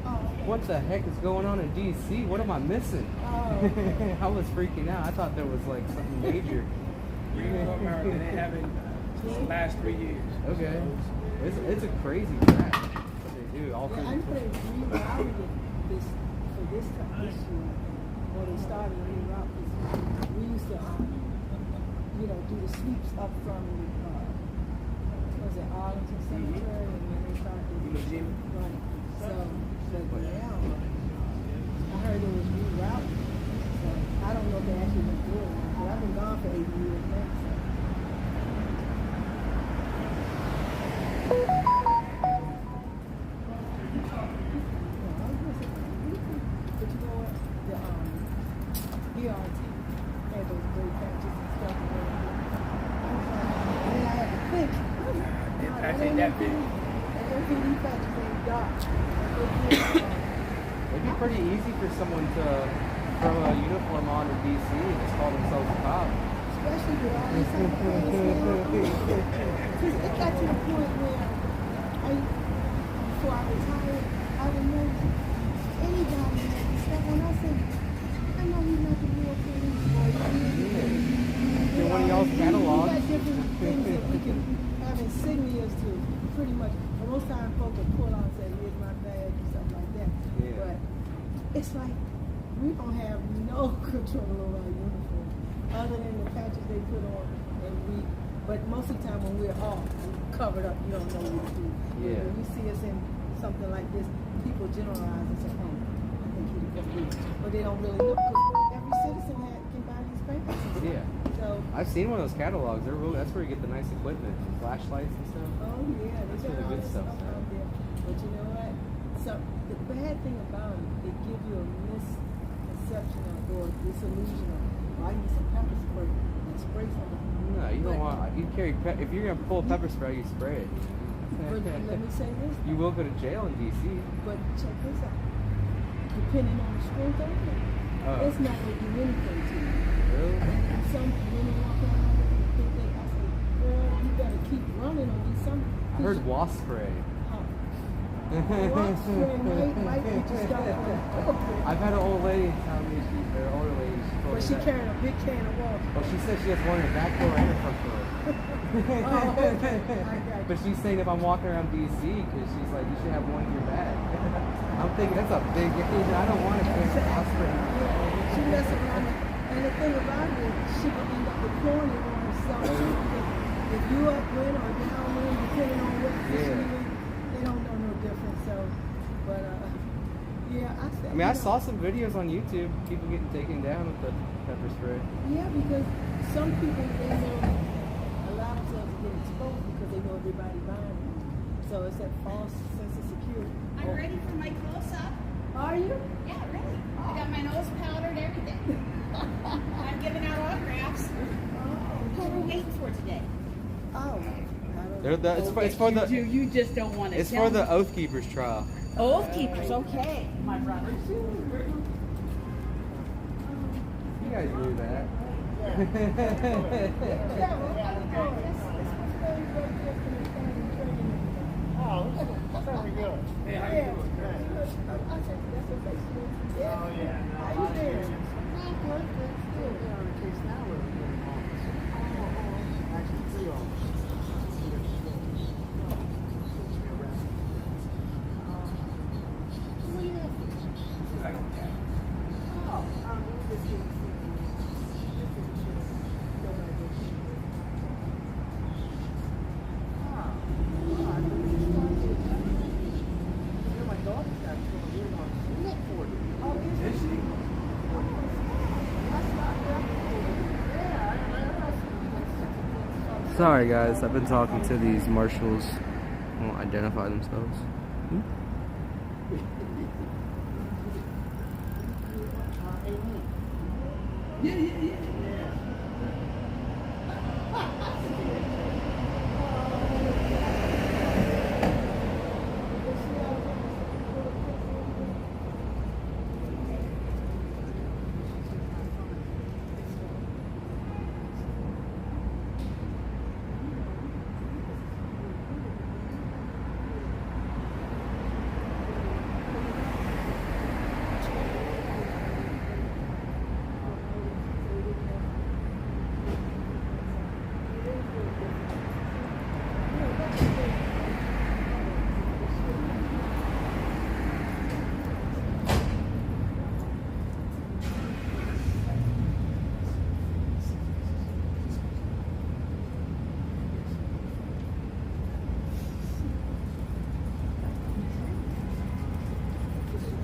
what the heck is going on in DC? What am I missing? Oh. I was freaking out. I thought there was like something major. They haven't the last 3 years. Okay. It's a crazy track. What they do all through Yeah, I know they rerouted this for this year, or they started to reroute this. We used to, you know, do the sweeps up from, was it Arlington Cemetery, and then they started to run. So, but now, I heard it was rerouted. So, I don't know if they actually been doing it, but I've been gone for 8 years now. So. But you know what? The BRT. had those great patches and stuff. And then I had to think. Patch ain't that big. MPD patches ain't dark. It'd be pretty easy for someone to throw a uniform on in DC and just call themselves a cop. Especially with all these other things now. Because it got to the point where before I retired, I would know anybody that stuff when I said, I know he's not the real police boy. Get one of y'all's catalogs. We got different things that we can have insignias to, pretty much. And most times folks will pull out and say, here's my badge or something like that. Yeah. But it's like, we don't have no control over our uniform, other than the patches they put on. But most of the time when we're off, covered up, you don't know what to do. Yeah. When you see us in something like this, people generalize and say, oh, I think he's a police. But they don't really know, because every citizen can buy these papers. Yeah. So, I've seen one of those catalogs. They're really, that's where you get the nice equipment, flashlights and stuff. oh yeah, That's they where the got all good this stuff stuff is at. out there. But you know what? So the bad thing about it, they give you a misconception or disillusion of, well, I need some pepper spray and spray something. No, you don't want. You carry. If you're gonna pull pepper spray, you spray it. But let me say this. You will go to jail in DC. But check this out. Depending on the strength of it, it's not going to do anything to you. Really? And some women walk around and think that I say, girl, you better keep running or do something. I heard wasp spray. Wasp spray might get you started. I've had an old lady tell me older lady. She told But me she that. carrying a big can of water. Well, she said she has one in her back door and her front door. Oh, okay. I got you. But she's saying if I'm walking around DC, because she's like, you should have one in your bag. I'm thinking that's a big. I don't want to carry wasp spray. Yeah, she messing around. And the thing about it is, she can end up deploying it on herself too. Because if you upwind or downwind, depending on what position you're in, they don't know no difference. So, but yeah, I mean, I saw some videos on YouTube, people getting taken down with the pepper spray. Yeah, because some people they know allow themselves to get exposed because they know everybody buying them. So it's that false sense of security. I'm ready for my close-up. Are you? Yeah, ready. I got my nose powdered, everything. I'm giving out autographs. Who are we waiting for today? Oh. It's for the. You just don't want to It's for the Oathkeepers trial. Oathkeepers, okay, my brother. You guys knew that. Oh, very good. Hey, how you doing? Oh, yeah. How you doing? Actually, 3 officers. Sorry guys, I've been talking to these marshals who won't identify themselves.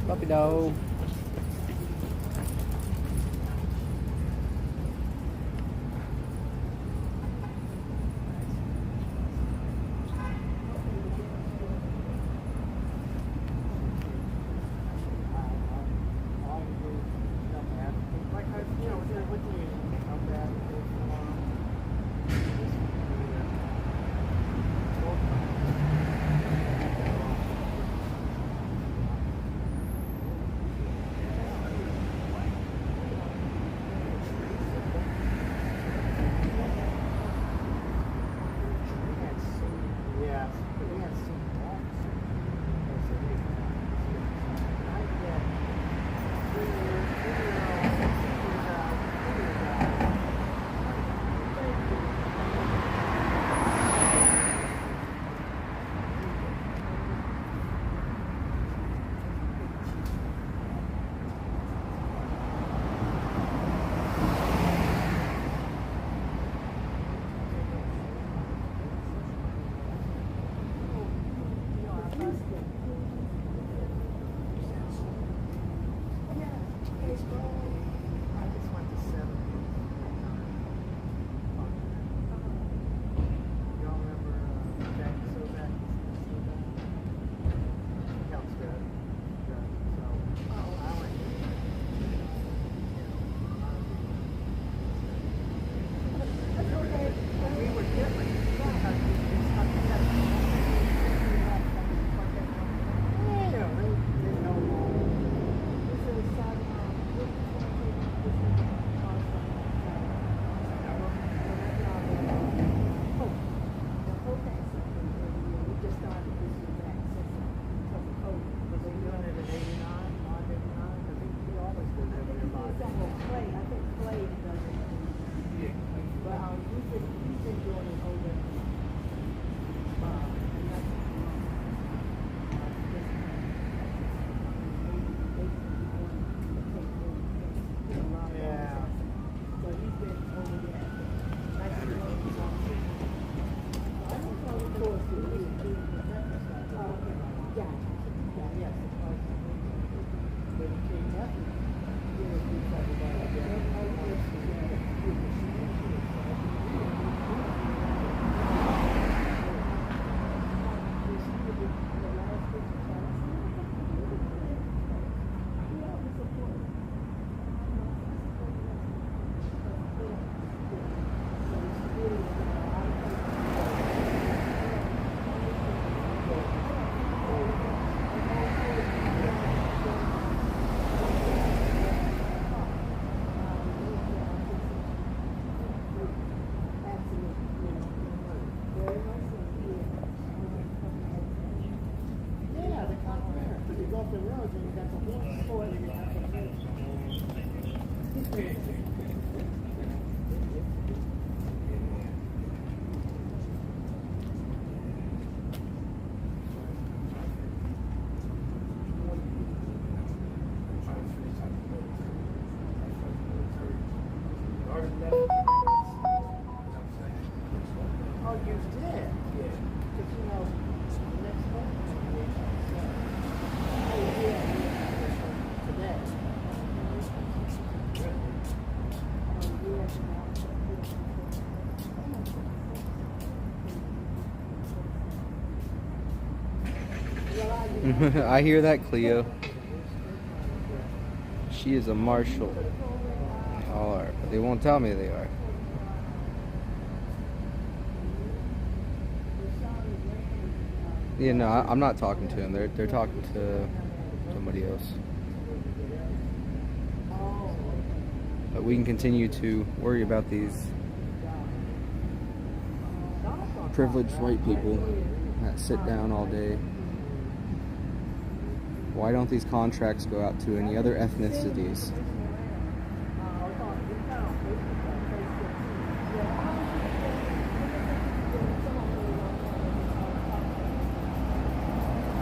Puppy dog. Oh, you did? Yeah. Because you know, next month. Oh, yeah. Today. I hear that, Cleo. She is a marshal. They all are, but they won't tell me they are. Yeah, no, I'm not talking to them. They're talking to somebody else. But we can continue to worry about these privileged white people that sit down all day. Why don't these contracts go out to any other ethnicities?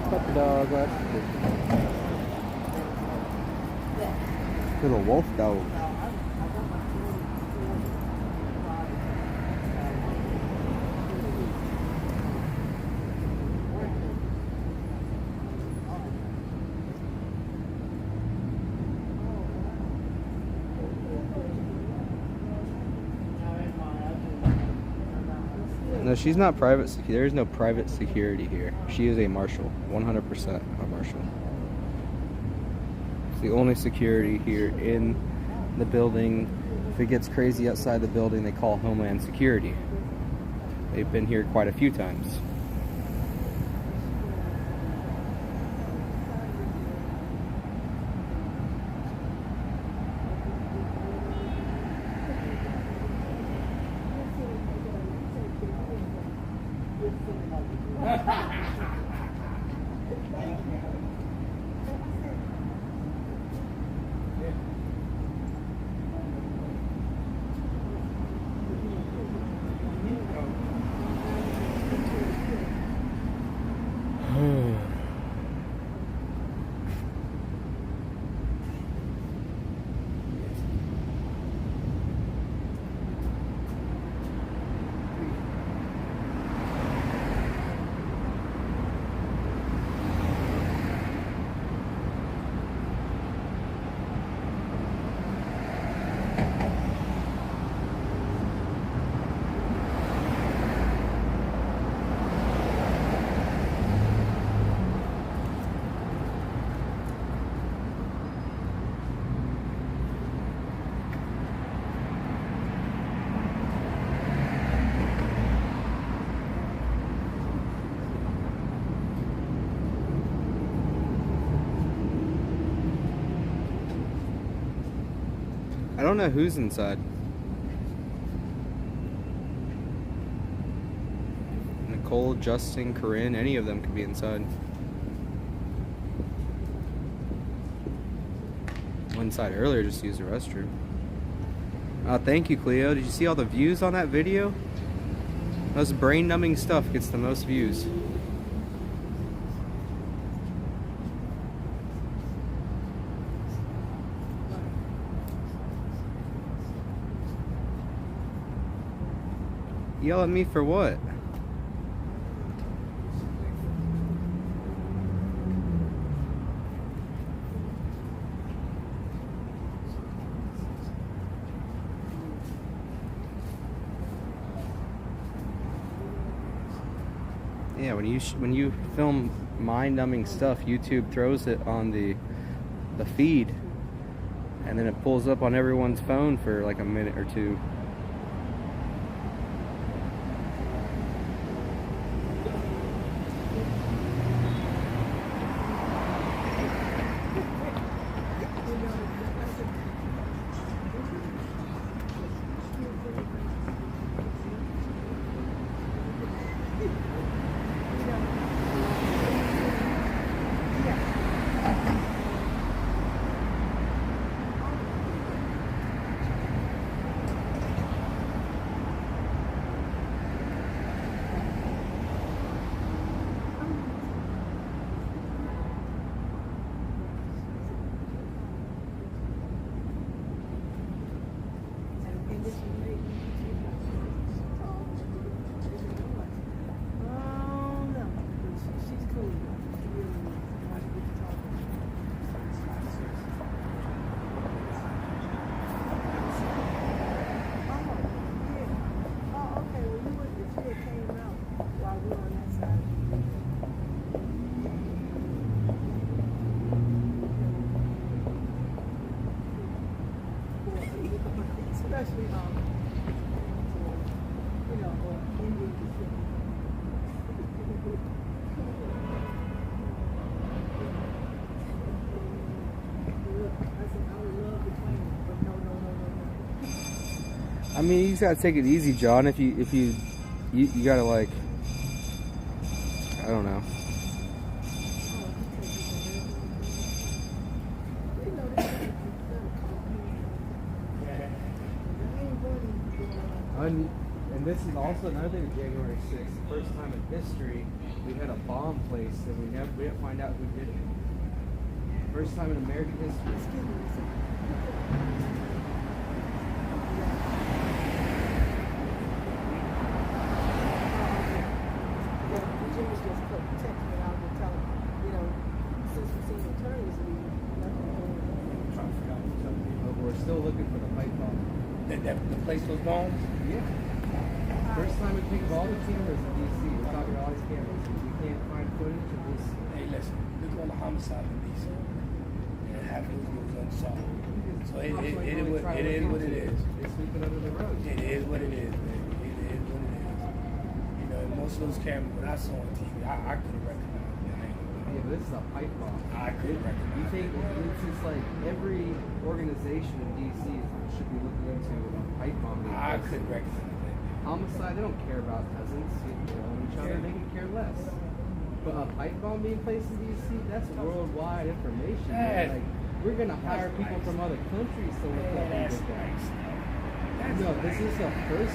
Puppy dog, that's good. Little wolf dog. No, she's not private security. There is no private security here. She is a marshal. 100% a marshal. It's the only security here in the building. If it gets crazy outside the building, they call Homeland Security. They've been here quite a few times. I don't know who's inside. Nicole, Justin, Corinne, any of them could be inside. Went inside earlier just to use the restroom. Thank you, Cleo. Did you see all the views on that video? Those brain-numbing stuff gets the most views. Yell at me for what? Yeah, when you film mind-numbing stuff, YouTube throws it on the feed, and then it pulls up on everyone's phone for like a minute or two. especially Indian Pacific. Look, I said I would love to claim it, but no. I mean, you just gotta take it easy, John. If you gotta like, I don't know. And this is also another thing with January 6th. First time in history we had a bomb placed and we didn't find out who did it. First time in American history. Jimmy just text me out and tell him, since we seen attorneys leave, nothing going on. Trying to figure out what's up there. But we're still looking for the pipe bomb. That the place was bombed? Yeah. First time we picked all the cameras in DC. We're talking about all these cameras. We can't find footage of this. Hey, listen, look at all the homicides in DC. And half of it was unsolved. So it is what it is. They sweep it under the rug. It is what it is, man. It is what it is. And most of those cameras, when I saw on TV, I couldn't recognize it. Yeah, but this is a pipe bomb. I couldn't recognize You think it's just like every organization in DC should be looking into a pipe bomb? I couldn't recognize it. Homicide, they don't care about peasants, each other, they can care less. But a pipe bomb being placed in DC, that's worldwide information. That- Like, we're gonna hire people nice. from other countries to look up That's into that. nice. No, this is the first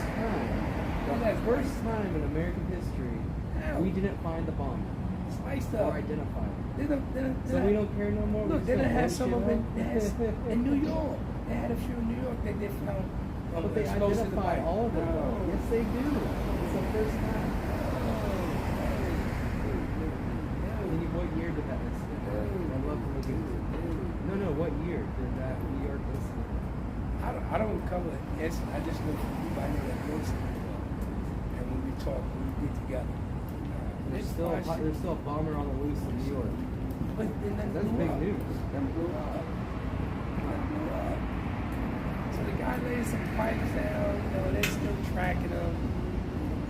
time, in American history, we didn't find the bomb It's nice or stuff. identify it. They So we don't care no more. Look, we they just done had blow some shit of it up. in New York. They had a few in New York that they found. But they explosive identify device. all of them. No. Yes, they do. It's the first time. What year did that incident happen? I'd love to look into it. No, what year did that New York incident happen? I don't cover it. Yes, I just know everybody that knows it. And when we talk, when we get together. There's still a bomber on the loose in New York. But then that That's blew big up. news. That blew up. That blew up. So the guy laid some pipes down, they're still tracking them.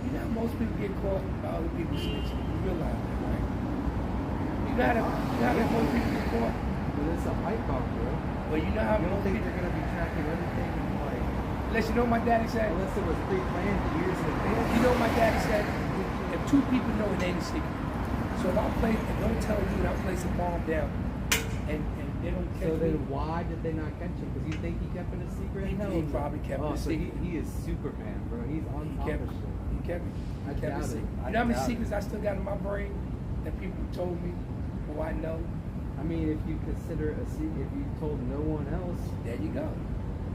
You know how most people get caught by other people's snitching. You realize that, right? You know how most people get caught? But it's a pipe bomb, bro. But you know how You don't most think people... they're gonna be tracking everything like Unless you know what my daddy said. unless it was pre-planned years in advance? You know what my daddy said? If two people know, it ain't a secret. So if don't tell you that I place a bomb down and they don't catch So me. then why did they not catch him? Because you think he kept it a secret? He Hell no. probably kept it a so secret. He is Superman, bro. He's on He top kept of shit. He kept it. I He kept doubt it it. secret. I You know how many doubt it. secrets I still got in my brain that people told me who I know? I mean, if you consider a secret, if you told no one else, There you go.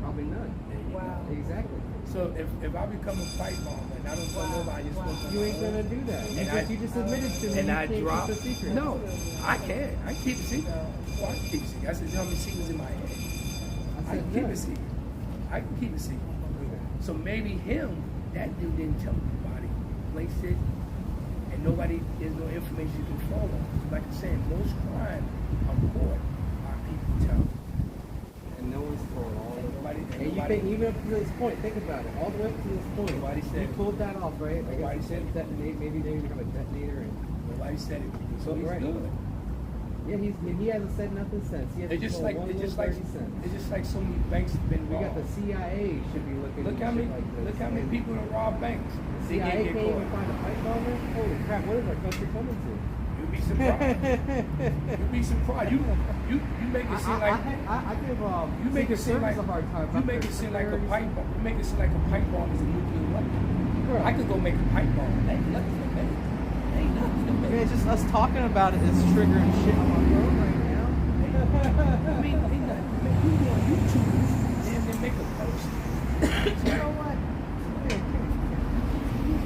probably none. There you Wow. Exactly. So if I become a pipe bomb and I don't tell nobody, it's supposed to You ain't gonna do that. You just admitted to me and you I can't drop. keep a secret. No, I can't. I can keep a secret. Well, I can keep a secret. I said, how many secrets in my head? I said can keep none. a secret. I can keep a secret. Okay. So maybe that dude didn't tell anybody, placed it, and there's no information you can fall on. Like I'm saying, most crime are caught by people telling. And no one's told all of it. And you Nobody- think, even up to this point, think about it, all the way up to this point, Nobody you said it. pulled that off, right? Nobody said it. Detonate, maybe they have a detonator. And, Nobody said it. So he's Right. good. yeah, he hasn't said nothing since. He It's hasn't just told like one it's just little like 30 cents. it's just like so many banks have been We got robbed. the CIA should be looking Look at how many shit like this. look how many And people that rob banks. The They CIA didn't can't get even caught. find a pipe bomber? Holy crap, what is our country coming to? You'd be surprised. You'd be surprised. You make it seem like I give you make it seem like a hard time. you make it seem like a pipe bomb. You make it seem like a pipe bomb is a nuclear weapon. Bro. I could go make a pipe bomb. That ain't nothing to me. Ain't nothing to me. Man, just us talking about it is triggering shit on my phone right now. I mean, ain't nothing to me. You go on YouTube and then make a post. You know what? You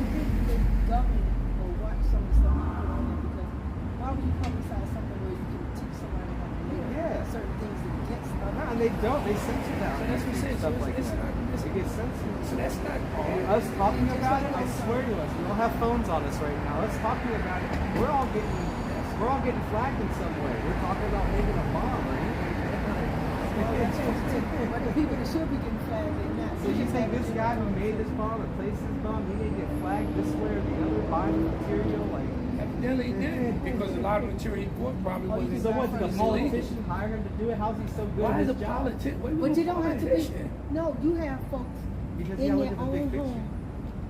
the government will watch some of the stuff you put on there because why would you publicize something where you can teach somebody how to make certain things against No, others? and they don't. They censor that. So that's what I'm saying. Stuff So like it's that. not- It gets censored. So that's not And us talking about it, I swear to us, we all have phones on us right now. Us talking about it, we're all getting flagged in some way. We're talking about making a bomb or anything. But the people that should be getting flagged, they're not. So So you think this guy who made this bomb and placed this bomb, he didn't get flagged this way or the other by the material? Like, Evidently he did, because a lot of material he bought probably wasn't. so what? Did a illegal. politician hire him to do it? How's he so good Why at is his a job? politician? But you don't have to be. No, you have folks Because in y'all their live in the big own picture. home.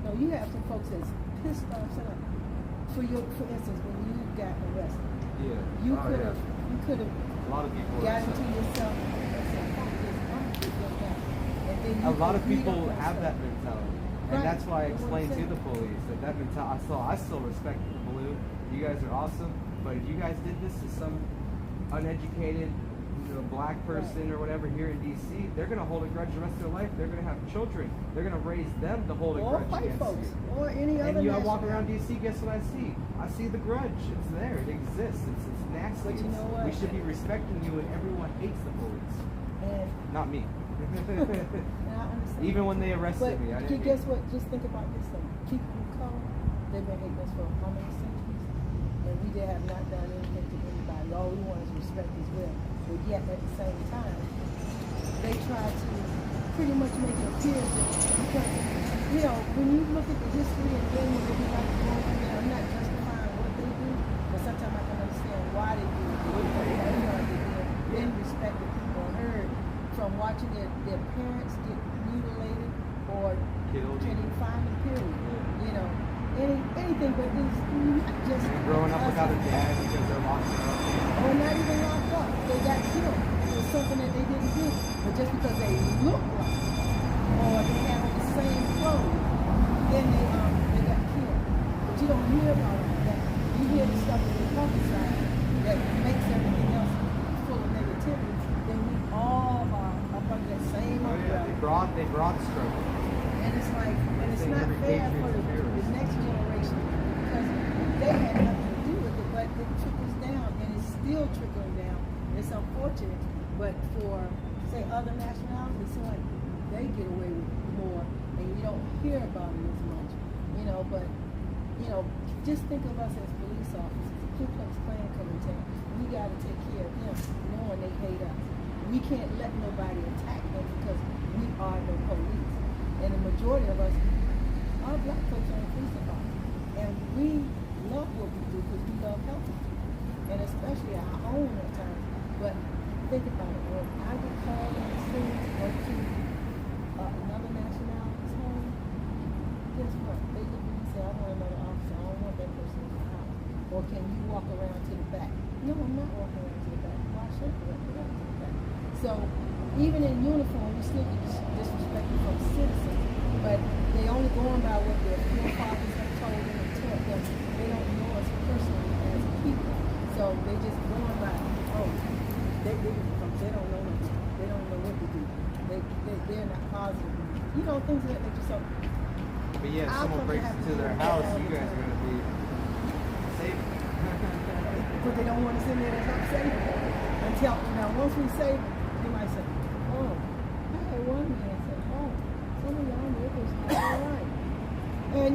No, you have some folks that's pissed off. So like, for instance, when you got arrested, Yeah. you Oh, could yeah. have A lot of people. are got upset. into yourself and said, "Fuck this, I'm gonna get your back." And then you A lot of could read people up on have stuff. that mentality, and Right. that's why I That's what I'm explained to saying. the police that mentality. I still respect the Blue. You guys are awesome, but if you guys did this to some uneducated, black person or whatever here in D.C., they're gonna hold a grudge the rest of their life. They're gonna have children. They're gonna raise them to hold a Or grudge white against folks, you. or any other. And I walk around nationality. D.C. Guess what I see? I see the grudge. It's there. It exists. It's nasty. But you know what? We should be respecting you, and everyone hates the police. And Not me. And I understand. Even when they arrested But me, I didn't. guess what? Just think about this thing. People who come, they've been hating us for how many centuries? And we did have not done anything to anybody. All we want is respect as well. But yet at the same time, they try to pretty much make it appear that because, when you look at the history and then when they like to go through that, I'm not justifying what they do, but sometimes I can understand why they do it. Then respect the people heard from watching their parents get mutilated or Killed. getting fined, period. Anything, but it's not just And growing up us. without a dad because they're locked up. Or not even locked up. They got killed. It was something that they didn't do. But just because they look like or they have on the same clothes, then they got killed. But you don't hear about that. You hear the stuff that they prophesy that makes everything else full of negativity. Then we all are up under that same Oh yeah, umbrella. they brought struggle. And it's like, and it's Saying not every fair patriot's for a the terrorist. next generation because they had nothing to do with it, but it trickles down and it's still trickling down. It's unfortunate, but for, say, other nationalities, it seems like they get away with more and you don't hear about it as much, but, just think of us as police officers. The Ku Klux Klan come in town. We got to take care of them, knowing they hate us. We can't let nobody attack them because we are the police. And the majority of us are black folks on the police department. And we love what we do because we love helping people. And especially our own at times. But think about it. When I get called on the scene to go to another nationality's home, guess what? They look at me and say, I want another officer. I don't want that person in the house. Or can you walk around to the back? No, I'm not walking around to the back. Why should I walk around to the back? So even in uniform, we still get disrespected from citizens, but they only going by what their forefathers have told them and taught them. They don't know us personally as people, so they just going by. They don't know nothing. They don't know what to do. They're not positive. Things of that nature. So But yeah, if I'll someone come breaks to have into to their do house, that you guys are gonna be safe. because they don't want us in there to help save them. Until once we save them, they might say, "Oh, I had one man say, oh, some of y'all neighbors are all right." And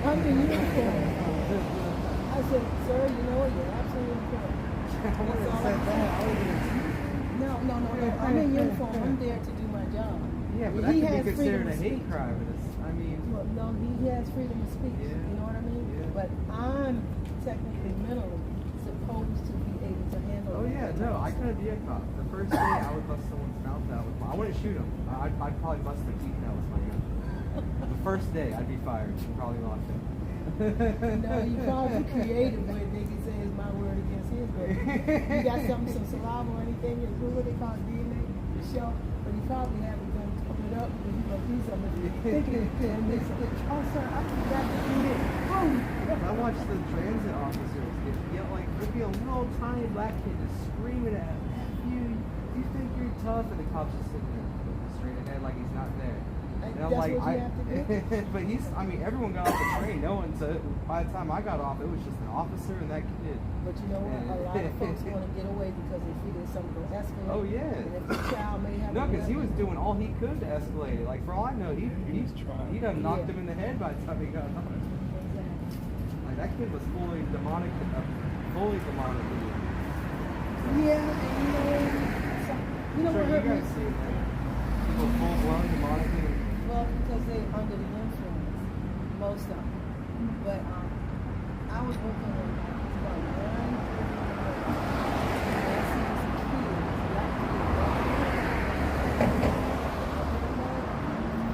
I'm in uniform. I said, "Sir, you're absolutely correct." I would have said that. I would have No. I'm in uniform. I'm there to do my job. Yeah, but that He could has be considered freedom a to hate speak. crime. Well, no, he has freedom of speech. Yeah. You know what I mean? Yeah. But I'm technically mentally supposed to be able to handle. Oh yeah, that. no, I couldn't be a cop. The first day I would bust someone's mouth out with I wouldn't shoot them. I'd probably bust their teeth out with my gun. The first day I'd be fired and probably locked up. No, you probably creative where they can say it's my word against his word. You got some saliva or anything, what they call DNA to show, but he probably have it done to it up because he's gonna do something. Thinking and they say, "Oh sir, I forgot to do this." I watch the transit officers get yelled like there'd be a little tiny black kid just screaming at him, you think you're tough, and the cops just sitting there looking straight ahead like he's not there. And I'm That's like, what you have to do. but everyone got off the train knowing, so by the time I got off, it was just an officer and that kid. But you know what? A lot of folks want to get away because they feel there's something going to escalate. Oh, yeah. And if the child may have No, because he was doing all he could to escalate it. Like, for all I know, he done knocked him in the head by the time he got off. Exactly. Like, that kid was fully demonic. So, Yeah, and I'm what sure you hurt me? guys see that. People full-blown demonic most of them. But I was working on about 1:30 and I see some kids.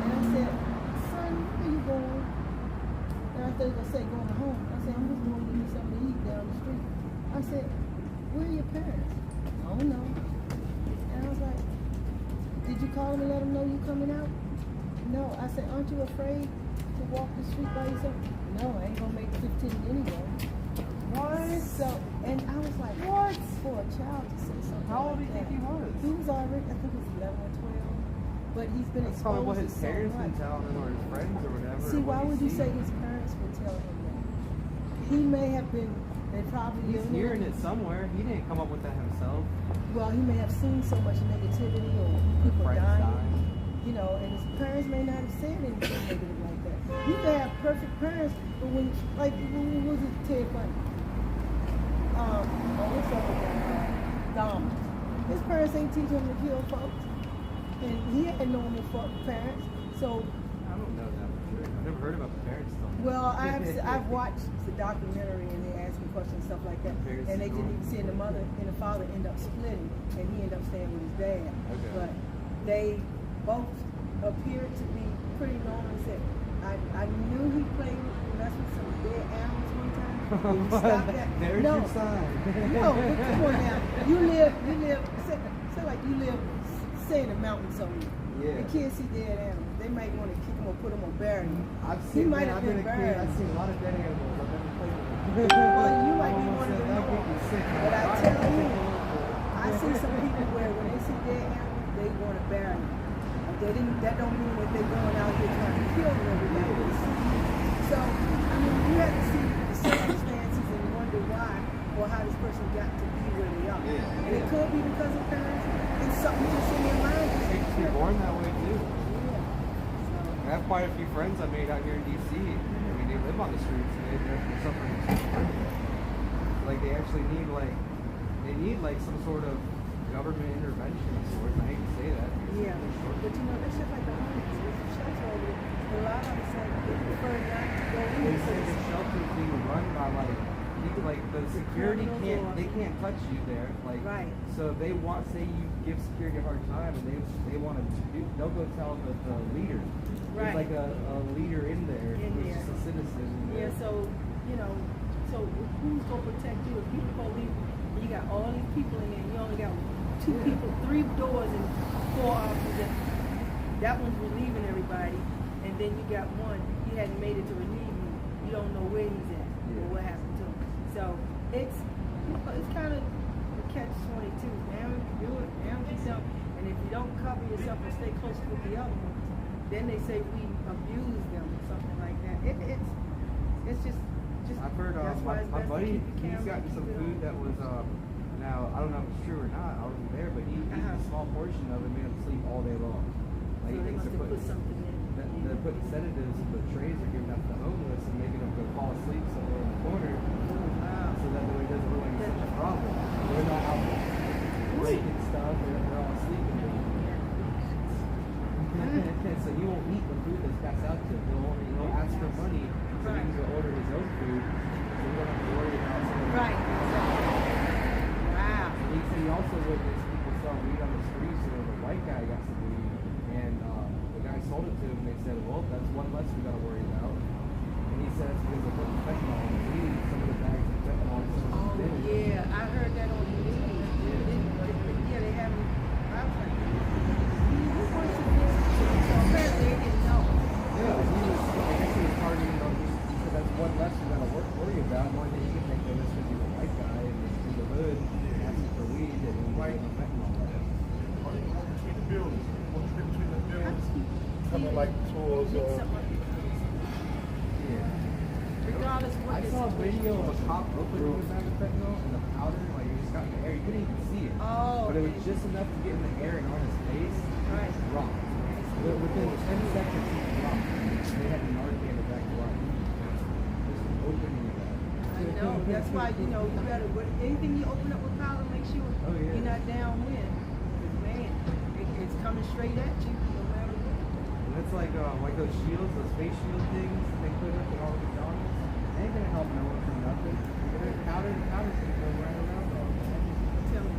And I said, son, where you going? And I thought he was gonna say going home. I said, I'm just going to get something to eat down the street. I said, where are your parents? I don't know. And I was like, did you call them and let them know you coming out? No. I said, aren't you afraid to walk the street by yourself? No, I ain't gonna make 15 anyway. What? So, and I was like, what? For a child to say something. How old do like you think that. he was? He was already, I think he was 11 or 12. But he's been That's exposed probably what his to so parents much. been telling him or his friends or whatever. See, or what why he's would you say seen. his parents would tell him that? He may have been, they probably He's hearing it somewhere. He didn't come up with that himself. Well, he may have seen so much negativity or people Friends dying, you know, and his parents may not have said anything negative like that. You can have perfect parents, but when, like, when was it Ted Bundy? What's up with that? Dom. His parents ain't teach him to kill folks, and he had normal parents, so. I don't know that for sure. I've never heard about the parents though. Well, I've watched the documentary and they asked me questions and stuff like that, and they didn't even see the mother and the father end up splitting, and he ended up staying with his dad. Okay. But they both appeared to be pretty normal. And said, I knew he played mess with some dead animals one time. And you stopped that. There's No, your sign. no, but come on now. You live. Say like you live, say in the mountains somewhere. Yeah. The kids see dead animals. They might want to kick them or put them or bury them. I've He seen, might man, have I've been been a kid. buried. I've seen a lot of dead animals. I've never played with them. Well, you might be one of Said them. that make me sick. But I tell you, I see some people where when they see dead animals, they want to bury them. That don't mean that they're going out here trying to kill everybody. So, I mean, you have to see the circumstances and wonder why or how this person got to be where they are. Yeah. And it could be because of parents and something just in their mind. They just be born that way too. Yeah. I have quite a few friends I made out here in DC. I mean, they live on the streets and they're suffering schizophrenia. Like they actually need like some sort of government intervention of sorts. I hate to say that. Yeah, but you know, that's just like the homeless. There's a shelter over there. A lot of them say they prefer not to go in. They say the shelter is being run by like the security they can't touch you there. Like Right. So they want say you give security a hard time and they want to they'll go tell the leader. Right. There's like a leader in there In who's there. just a citizen. Yeah, so, you know, so who's going to protect you if you go leave? You got all these people in there, you only got 2 people, 3 doors and 4 officers. That one's relieving everybody, and then you got one, he hadn't made it to relieve you. You don't know where he's at or what happened to him. So it's kind of a catch-22. Damn if you do it, damn if you don't. And if you don't cover yourself and stay close with the other ones, then they say we abuse them or something like that. It's just I've heard that's why it's my best to buddy, keep your he's camera, gotten keep some it food on. that was now I don't know if it's true or not. I wasn't there, but he eats a small portion of it, made him sleep all day long. So Like he they thinks must have put something in. they're putting sedatives in the trays they're giving out to the homeless and making them go fall asleep somewhere in the corner, Wow. so that way it doesn't look like it's such a problem. They're not out breaking stuff. They're all sleeping. So he won't eat the food that's passed out to him. He'll ask for money so he can go order his own food. So he don't have to worry about something. Right. Wow. He said he also witnessed people selling weed on the streets. So the white guy got some weed, and the guy sold it to him. And they said, "Well, that's one less we got to worry about." And he said it's because of putting fentanyl in the weed. Some of the bags of fentanyl. Oh yeah, I heard that on the news. Yeah, they have. I was like, who wants to do this? So apparently they didn't know. Yeah, he was. I guess he was targeting on just. He said that's one less we got to worry about. One day you can think that this could be the white guy in the hood asking for weed and white fentanyl. Between the buildings. Between the buildings. Coming like towards Regardless of what I this saw a situation video of a is. cop opening his bag of fentanyl and the powder, like it just got in the air. You couldn't even see it. Oh, But it was okay. just enough to get in the air and on his face. Right. Dropped. But within 10 seconds, he dropped. They had an Narcan back to life. Just opening that. I know. That's why, you know, you gotta, anything you open up with powder, make sure yeah. you're not downwind. Because, man, it's coming straight at you no matter what. And it's like those shields, those face shield things they put up at all the McDonald's. They ain't gonna help no one from nothing. Powder's gonna go right around all that. Tell me.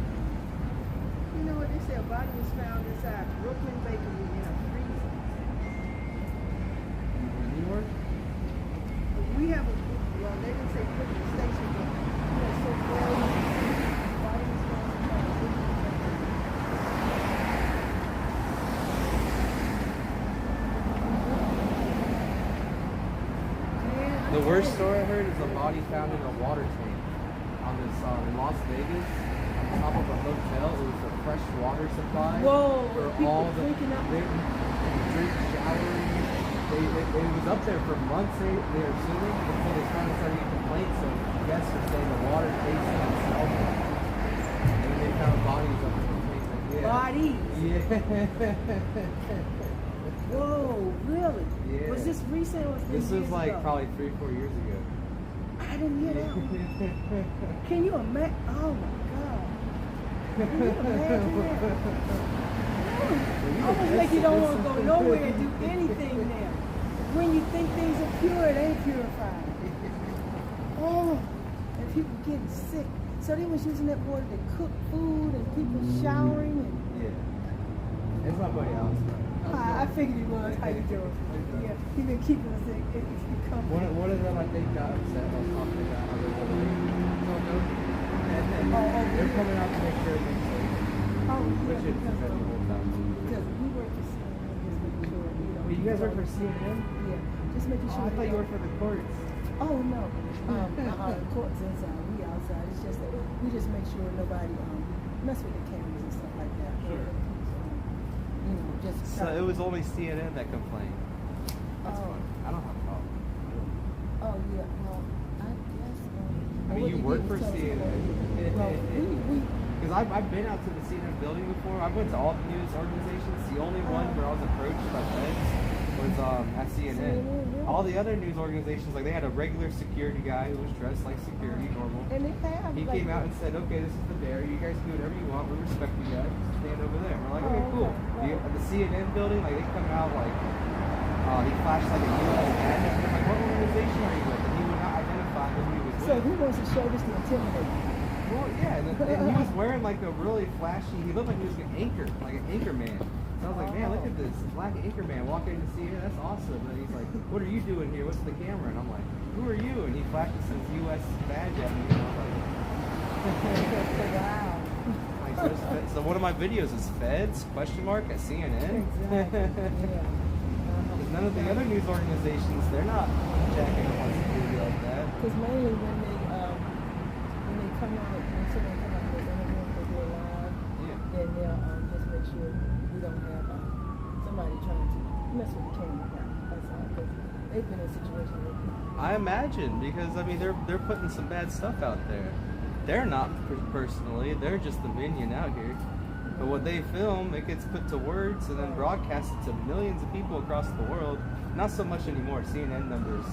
You know what they say? A body was found inside Brooklyn Bakery in a freezer. In New York? We have a, well, they didn't say Brooklyn Station, but you know, so well, body was found inside Brooklyn Bakery. The worst story I heard is a body found in a water tank on this in Las Vegas, on top of a hotel. It was a fresh water supply. Whoa, for people all the drinking out there. drink, showering. It was up there for months. They were assuming until they finally started getting complaints. So guests were saying the water tasted and smelled. And they found bodies up in the tank. Like, yeah. Bodies. Yeah. Whoa, really? Yeah. Was this recent or was This was years like ago? probably 3-4 years ago. I didn't hear that one. Can you imagine? Oh my God. Can you imagine that? Almost like you don't want to go nowhere and do anything now. When you think things are pure, it ain't purified. Oh, and people getting sick. So they was using that water to cook food and people showering and Yeah. It's my buddy Alex. I figured he was. How you doing? Yeah, he been keeping us in company. One of them, I think, got upset. I was talking about how they were and then they're coming out to make sure everything's safe. Oh, yeah, Which is because the whole time. we work for CNN, just making sure, Wait, you guys work for CNN? Yeah, just making sure. Oh, I thought you worked for the courts. Oh, no. The court's inside, we outside. It's just that we just make sure nobody mess with the cameras and stuff like that. Sure. You know, just. So it was only CNN that complained. That's Oh. fine. I don't have a problem. Oh, yeah, well, I guess. I mean, you work for CNN. Well, we Because I've been out to the CNN building before. I went to all the news organizations. The only one where I was approached by feds was at CNN. yeah. All the other news organizations, like they had a regular security guy who was dressed like security, normal. and they have. He like, came out and said, "Okay, this is the bear. You guys do whatever you want. We respect you guys. Stand over there." And we're like, "Okay, Oh, cool." okay, right. The CNN building, like they come out like he flashed like a U.S. badge. And I'm like, "What organization are you with?" And he would not identify who he was So with. who wants to show this to intimidate? Well, yeah, and he was wearing like a really flashy. He looked like he was an anchor, like an anchor man. So I was like, man, look at this black anchor man walking in to see her. That's awesome. And he's like, what are you doing here? What's the camera? And I'm like, who are you? And he flashes his U.S. badge at me. And I'm like, Wow. like so one of my videos is Feds ? At CNN. Exactly. Yeah. Because none of the other news organizations, they're not jacking up on security like that. Because mainly when they come out, when someone come out with an interview, they do it live, Yeah. then they'll just make sure we don't have somebody trying to mess with the camera. That's all. Because they've been in situations where people. I imagine, because I mean they're putting some bad stuff out there. They're not personally, they're just the minion out here. But what they film, it gets put to words and then broadcasted to millions of people across the world. Not so much anymore. CNN numbers.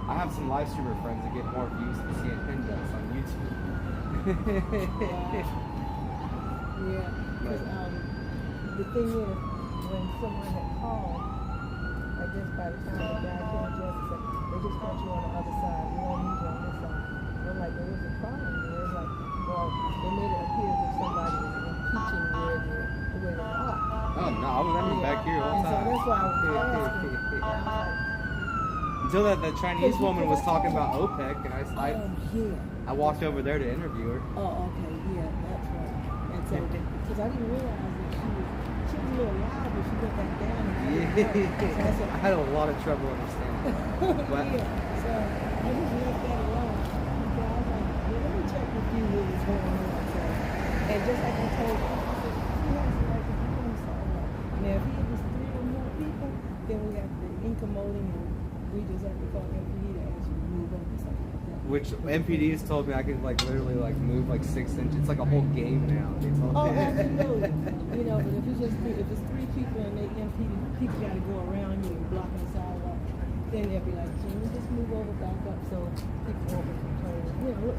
I have some live streamer friends that get more views than CNN does on YouTube. Yeah. Because the thing is, when someone had called, I guess by the time the guy came to us and said, they just want you on the other side. We don't need you on this side. We're like, there was a problem. It was like, well, they made it appear as if somebody was impeaching where they parked. Oh no, I'm back here all the And so time. that's why I was asking. Until that Chinese woman was talking about OPEC, and Yeah. I walked over there to interview her. Oh, okay. Yeah, that's right. And so, because I didn't realize that she was a little loud, but she went back down. And I had a lot of trouble understanding. But yeah. So I just left that alone. So I was like, well, let me check with you what was going on. So, and just like I told her, I said, she has like a room. So I'm like, now if it was 3 or more people, then we have to incommode him and we just have to call MPD to ask you to move up or something like that. which MPD has told me I could like literally like move like 6 inches. It's like a whole game now. They told Oh, me. absolutely. You know, but if it's just if it's 3 people and they MPD, people got to go around you and blocking the sidewalk, then they'll be like, can we just move over back up so people won't be complaining? You know,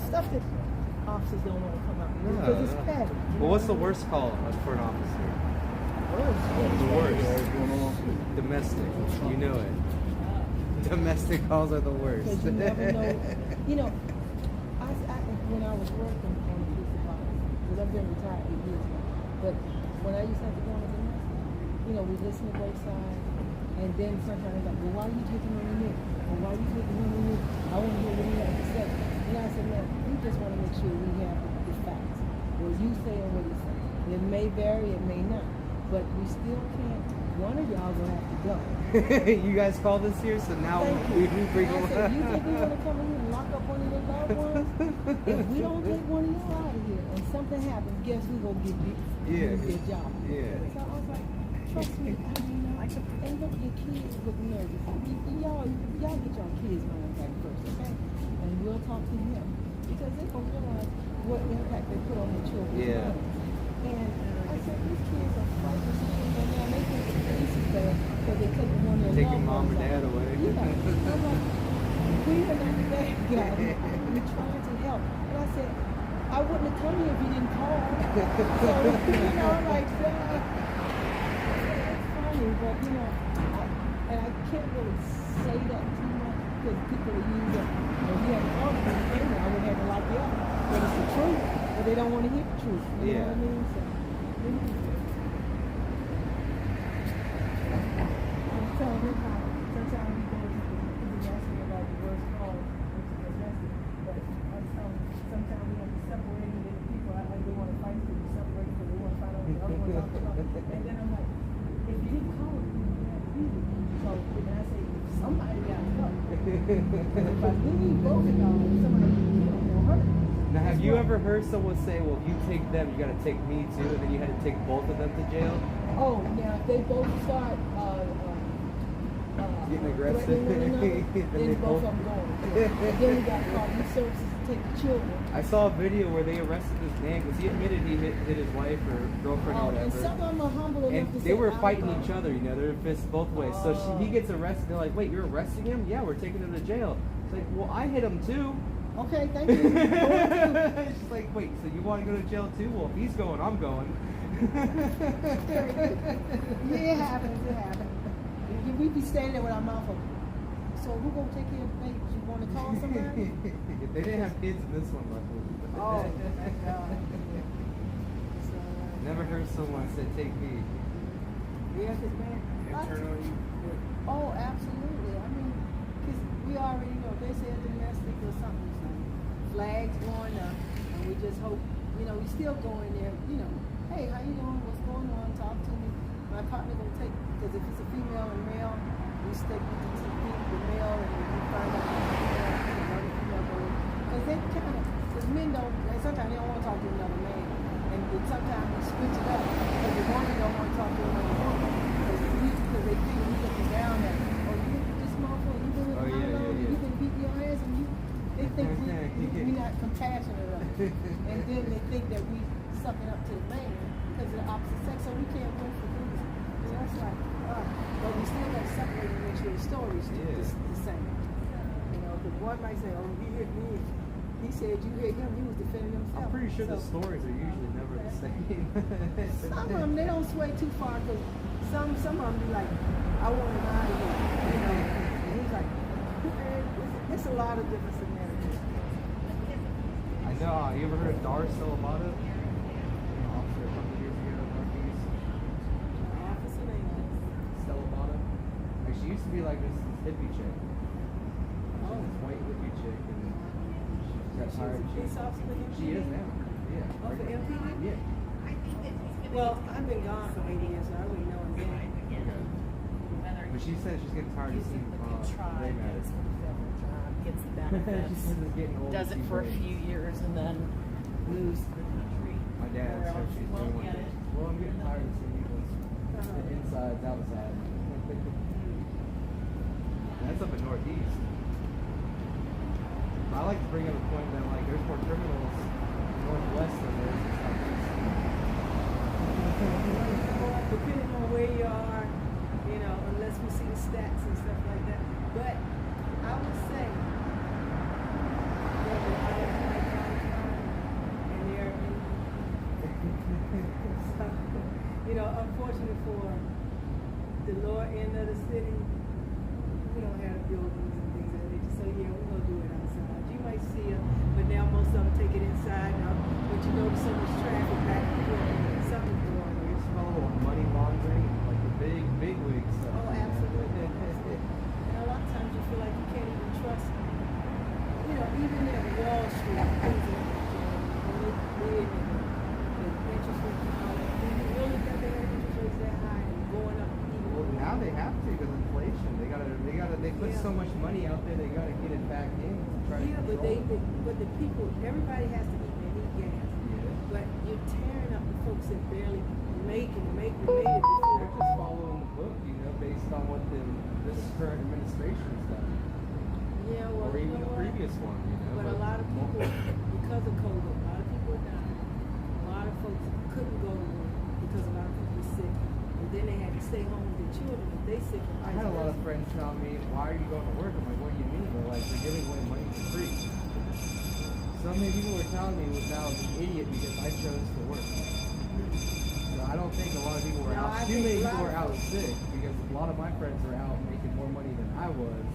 stuff that officers don't want to come out with because it's petty. Well, what's the worst call for an officer? Worse. The worst. The domestic. You know it. Domestic calls are the worst. Because you never know. You know, when I was working on the police department, because I've been retired 8 years now, but when I used to have to go on the domestic, you know, we listen to both sides, and then sometimes they're like, well, why are you taking on the new? Or why are you taking on the new? I want to hear what you have to say. And I said, man, we just want to make sure we have the facts. What you say and what he says. It may vary, it may not, but we still can't. One of y'all gonna have to go. You guys called us here, so now we bring them I said, you think you want to come in here and lock up one of your loved ones? If we don't take one of you out of here and something happens, guess who's gonna get you? Yeah. Your job. Yeah. So I was like, trust me, I mean, and look, your kids look nervous. Y'all get your kids' minds back first, okay? And we'll talk to him because they gonna realize what impact they put on their children's Yeah. minds. And I said, these kids are fighting something, but now they think the police is bad because they take one of their Taking loved mom or ones dad out. away. Yeah. I'm like, we are not the bad guys. We're trying to help. And I said, I wouldn't have come here if you didn't call. So, you know, I'm like, it's funny, but, you know, I can't really say that too much because people are using, if you have a problem with the thing, I would have to lock you up. But it's the truth, but they don't want to hear the truth. You know what I mean? So, I'm telling him how sometimes he goes to asking me about the worst call, which is domestic. But I tell him sometimes we have to separate the people. I like they want to fight to be separated because they want to find out what the other one's talking about. And then I'm like, if you didn't call it, you didn't have to be here. So then I say, somebody got to go. If I leave both of y'all, some of them will hurt. Now, have you ever heard someone say, well, if you take them, you got to take me too, and then you had to take both of them to jail? Oh, now if they both start Getting aggressive. threatening one another, Then then they both both- of them going. Yeah. And then we got to call youth services to take the children. I saw a video where they arrested this man because he admitted he hit his wife or girlfriend or Oh, and whatever. some of them are humble enough And to they say, were "I'll fighting go." each other, you know, they were fists both ways. So he gets arrested. They're like, wait, you're arresting him? Yeah, we're taking him to jail. It's like, well, I hit him too. Okay, thank you. It's just like, wait, so you want to go to jail too? Well, if he's going, I'm going. Yeah, it happens. We be standing there with our mouth open. So who gonna take care of the babies? You want to call somebody? They didn't have kids in this one, luckily. Oh, thank God. So, Never heard someone say, take me. yeah, 'cause man, Internally, oh, absolutely. I mean, 'cause we already know if they say a domestic or something, flags going up, and we just hope, you know, we still go in there, you know, hey, how you doing? What's going on? Talk to me. My partner gonna take, because if it's a female and male, we stick with the male, and we find out another female going. Because they kind of, because men don't, like sometimes they don't want to talk to another man, and sometimes we switch it up because the woman don't want to talk to another woman because they think we looking down at, oh, you look at this motherfucker, you doing, Oh, yeah, I know, yeah, yeah. you can beat your ass, and they think we not compassionate enough, and then they think that we sucking up to the man because of the opposite sex, so we can't win for this. So it's like, but we still got to separate and make sure the story's the same. You know, because one might say, oh, he hit me. He said you hit him, he was defending himself. I'm pretty sure the So- stories are usually never the same. Some of them, they don't sway too far because some of them be like, I want him out of here, you know. And he's like, man, it's a lot of different scenarios. I know. You ever heard of Dar Salamata? Officer a couple years ago in Northeast. Officer name. Salamata. Like, she used to be like this hippie chick. Oh. This white hippie chick, and she got tired. Police officer for MPD? She is now. Yeah. Oh, for MPD? Yeah. Well, I've been gone for 8 years, so I really know him then. Okay. But she said she's getting tired of seeing Try, Ray gets Matter. fulfilled job, gets the She benefits, says it's getting old. does to it see for a Ray. few years and then moves to the country. My dad Where said else she's you won't doing get it. it. Well, I'm getting tired of seeing people. The insides, outside. That's up in Northeast. I like to bring up a point that like there's more criminals northwest than there is in southeast. Depending on where you are, you know, unless we see the stats and stuff like that. But I would say that the higher high crime and they're in, you know, unfortunate for the lower end of the city, we don't have buildings and things like that. So yeah, we're gonna do it outside. You might see it, but now most of them take it inside now. But you notice so much traffic back and forth. Something's going on. It's called money laundering, like the big wig stuff. Oh, absolutely. And a lot of times you feel like you can't even trust, even at Wall Street, things like that, the interest rates and all that. Do you really think they have interest rates that high and going up even Well, more? now they have to because inflation. They put Yeah. so much money out there. They gotta get it back in to try Yeah, to but control. but the people, everybody has to eat and eat gas. Yeah. But you're tearing up the folks that barely made it They're before. just following the book, based on what this current administration's done, Yeah, well, or you even know the what? previous one. But a lot of people, because of COVID, a lot of people are dying. A lot of folks couldn't go to work because a lot of people were sick. And then they had to stay home with their children if they sick. and I vice had a lot of versa. friends tell me, "Why are you going to work?" I'm like, "What do you mean?" They're like, "They're giving away money for free." So many people were telling me now I'm an idiot because I chose to work. So I don't think a lot of people were No, out. I Too think many a lot people were of out folks- sick because a lot of my friends are out making more money than I was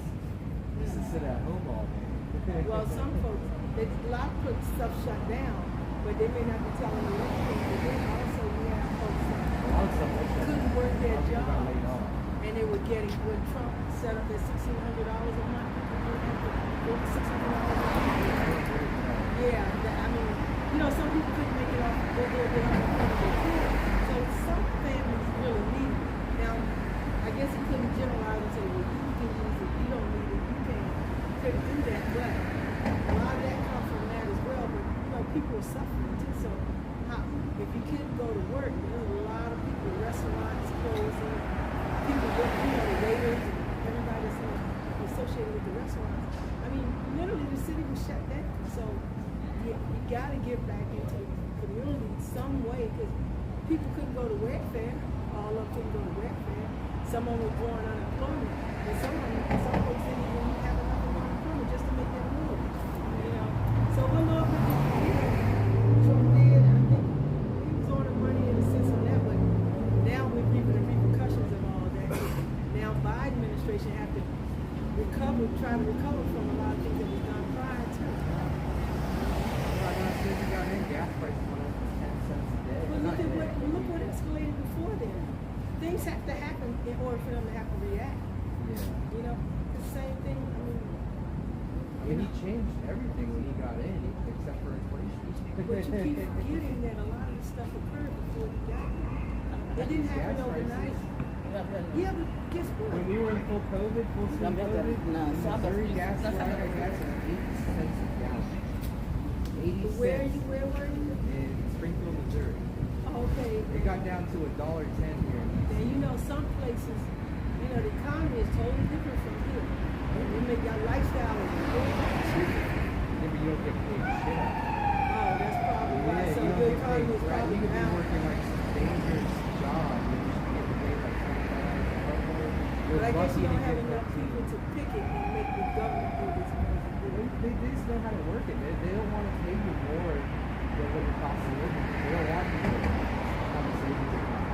just to sit at home all day. Well, some folks, a lot of folks stuff shut down, but they may not be telling you anything. But then also you have folks that A lot of stuff like that. couldn't work their A lot of people got jobs, laid off. and they were getting when Trump set up their $1,600 a month. $600 a month. Yeah, I mean, some people couldn't make it off. They could. So some families really need it. Now, I guess you couldn't generalize and say, well, you can use it, you don't need it, you can't. Couldn't do that, but a lot of that comes from that as well. But people are suffering too. So if you couldn't go to work, there's a lot of people, restaurants closing, people working, the waiters and everybody that's associated with the restaurants. I mean, literally the city was shut down. So you got to get back into the community some way because people couldn't go to welfare. All of them couldn't go to welfare. Some of them were drawing unemployment, and some folks didn't even have enough unemployment just to make their move. So we're not going to Trump did. I think he was on the money in a sense on that, but now we're reaping the repercussions of all that. Now Biden administration have to try to recover from a lot of things that was done prior to. Gas prices went up to 10 cents a day. But look what escalated before then. Things have to happen in order for them to have to react. Yeah. The same thing. I mean, he changed everything when he got in, except for inflation. But you keep forgetting that a lot of the stuff occurred before he got there. It didn't happen Gas overnight. prices. Yeah, but guess what? When we were in full COVID, full swing COVID, Missouri gas was 8 cents a gallon. 80 cents. Where were you? In Springfield, Missouri. Okay. It got down to $1.10 here. And some places, the economy is totally different from here. You make your lifestyle is very cheap. Yeah, but you don't get paid shit out. Oh, that's probably why. Yeah, So you the don't get economy paid. is Right, probably you could be down. working like some dangerous job and you should get paid like $25 But I guess lucky you to don't have get enough that people to pick it and make the government do this. They just know how to work it. They don't want to pay you more than what your cost of living. They don't want you to have a savings account.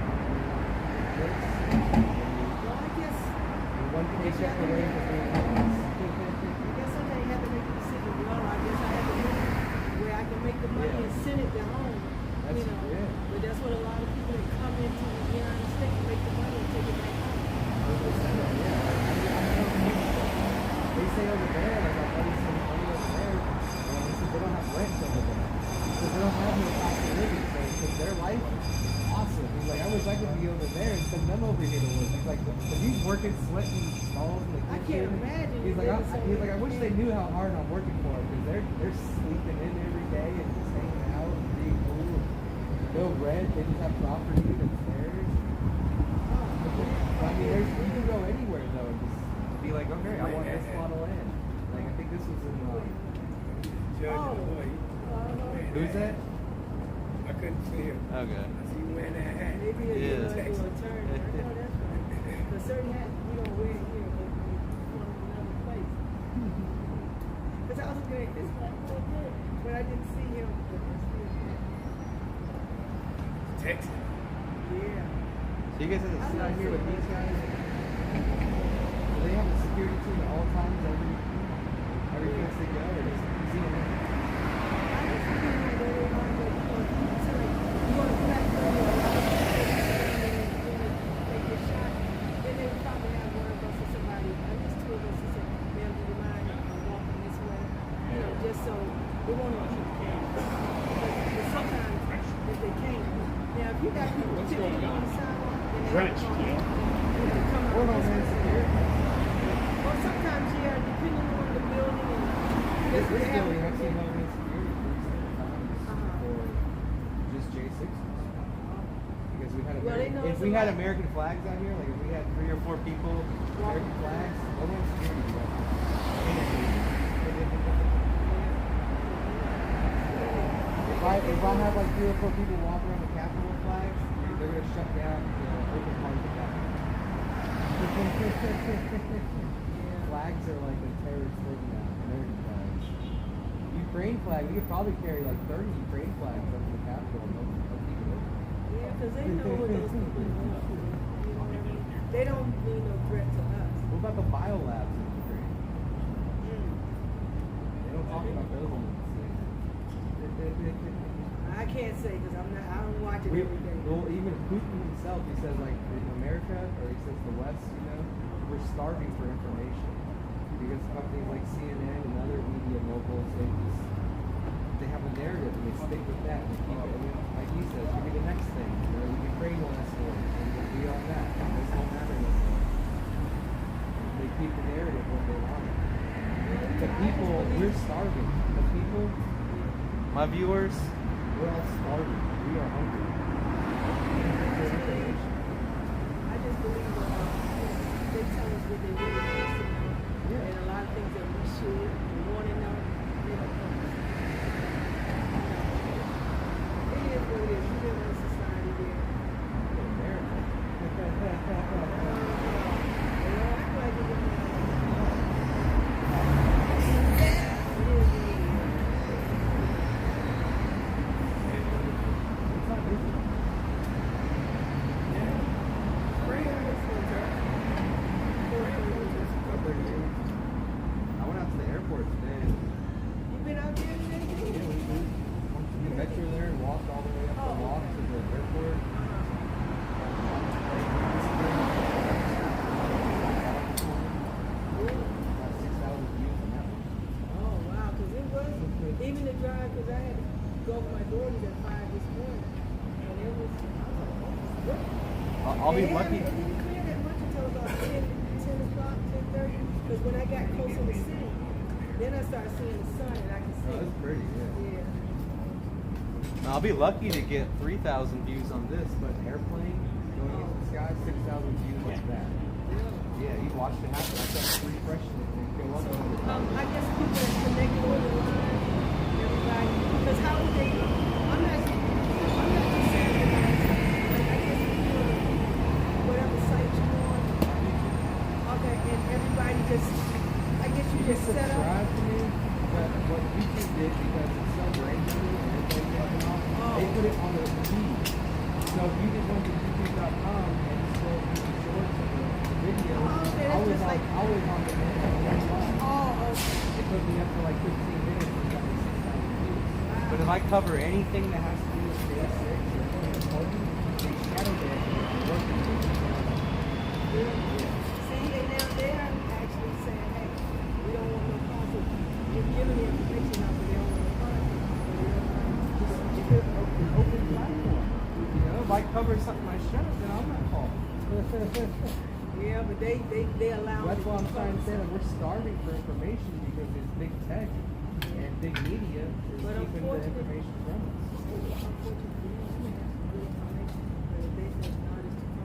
Well, I guess You're one paycheck away from being homeless. somebody had to make a decision. I guess I have to make it where I can make the money and send it to home. But that's what a lot of people that come into the United States make the money and take it back home. They say over there, like our buddy some money over there, he said they don't have rent over there. He said they don't have no cost of living, so he said their life is awesome. He's like, I wish I could be over there and send them over here to work. He's like, but he's working, sweating balls in the kitchen. I can't imagine. He's like, I wish they knew how hard I'm working for them because they're sleeping in every day and just hanging out and being cool. No rent, they just have property that's theirs. I mean, you can go anywhere though and just be like, okay, I want this plot of land. Like, I think this was in, who's that? I couldn't see him. Okay. I see you wearing that hat. Maybe Yeah. do a turn. Oh, that's right. But certain hats we don't wear here, but we from another place. Because I was going, this one, oh good. But I didn't see him. But it's good. Texas. Yeah. you guys have to sit out here with these guys? Do they have a security team at all times every place they go, or just see them? Just so they want to keep but sometimes if they can't. Now if you got people typically on the sidewalk, then they have to come out. Or Homeland Security. Or sometimes, yeah, depending on the building and This they have building, I've seen everything. Homeland Security for just J6s. Because we had Well, they know if it's we a had lot. American flags out here, like if we had 3 or 4 people with American flags, Homeland Security would be up. If I have like 3 or 4 people walk around the Capitol with flags, they're gonna shut down open part of the Capitol. Flags are like a terrorist thing now, American flags. Ukraine flag, we could probably carry like 30 Ukraine flags up to the Capitol and they'll keep it open. Yeah, because they know what those people do. You know what I mean? They don't mean no threat to us. What about the biolabs in Ukraine? They don't talk about those in the I can't say because I don't watch it every day. Well, even Putin himself, he says like in America, or he says the West, you know, we're starving for information because companies like CNN and other media moguls, they have a narrative and they stick with that and they keep it. I mean, like he says, give me the next thing. You know, Ukraine will escalate and we'll be on that. And this won't matter anymore. They keep the narrative what they want. The people, we're starving. The people, my viewers, we're all starving. We are hungry. I just believe they tell us what they really want us to know. Yeah. And a lot of things that we should want to know, they don't know. It is what it is. We live in a society where America. they don't act like it is. It's not busy. I went out to the airport today. You been out there today? Yeah, we met you there and walked all the way up the walk to the airport. About 6,000 views on that one. Oh wow, because it was even the drive because I had to go with my daughters at 5 this morning, and it was. I'll be lucky. It didn't clear that much until about 10 o'clock, 10:30. Because when I got close to the city, then I started seeing the sun and I could see. Oh, that's pretty, yeah. Yeah. I'll be lucky to get 3,000 views on this, but airplane going into the sky, 6,000 views like that. Yeah, you watched it happen. I kept refreshing it and go up. I guess people that connected on the line, everybody, because how would they? I'm not just saying that. Like I guess if you're whatever site you're on, okay, and everybody just, I guess you just set up. Subscribe to me, but what YouTube did, because it's so random and everything's taken off, they put it on the feed. So if you just went to youtube.com and scroll through the shorts of the videos, okay, I that's was just on, like- I was on the one line. Oh, okay. It took me up to like 15 minutes and got me 6,000 views. But if I cover anything that has to do with J6 or important, they shadow ban me and work with me. See, and now they're actually saying, hey, we don't want no conflict. You're giving the information out, but they don't want no conflict. It's an open platform. You know, if I cover something I shouldn't, then I'm not called. Yeah, but they allow. That's it why I'm to trying to say come. that we're starving for information because it's big tech and big media is But keeping the unfortunately- information from us. Unfortunately, we have good information, but if they say not, it's too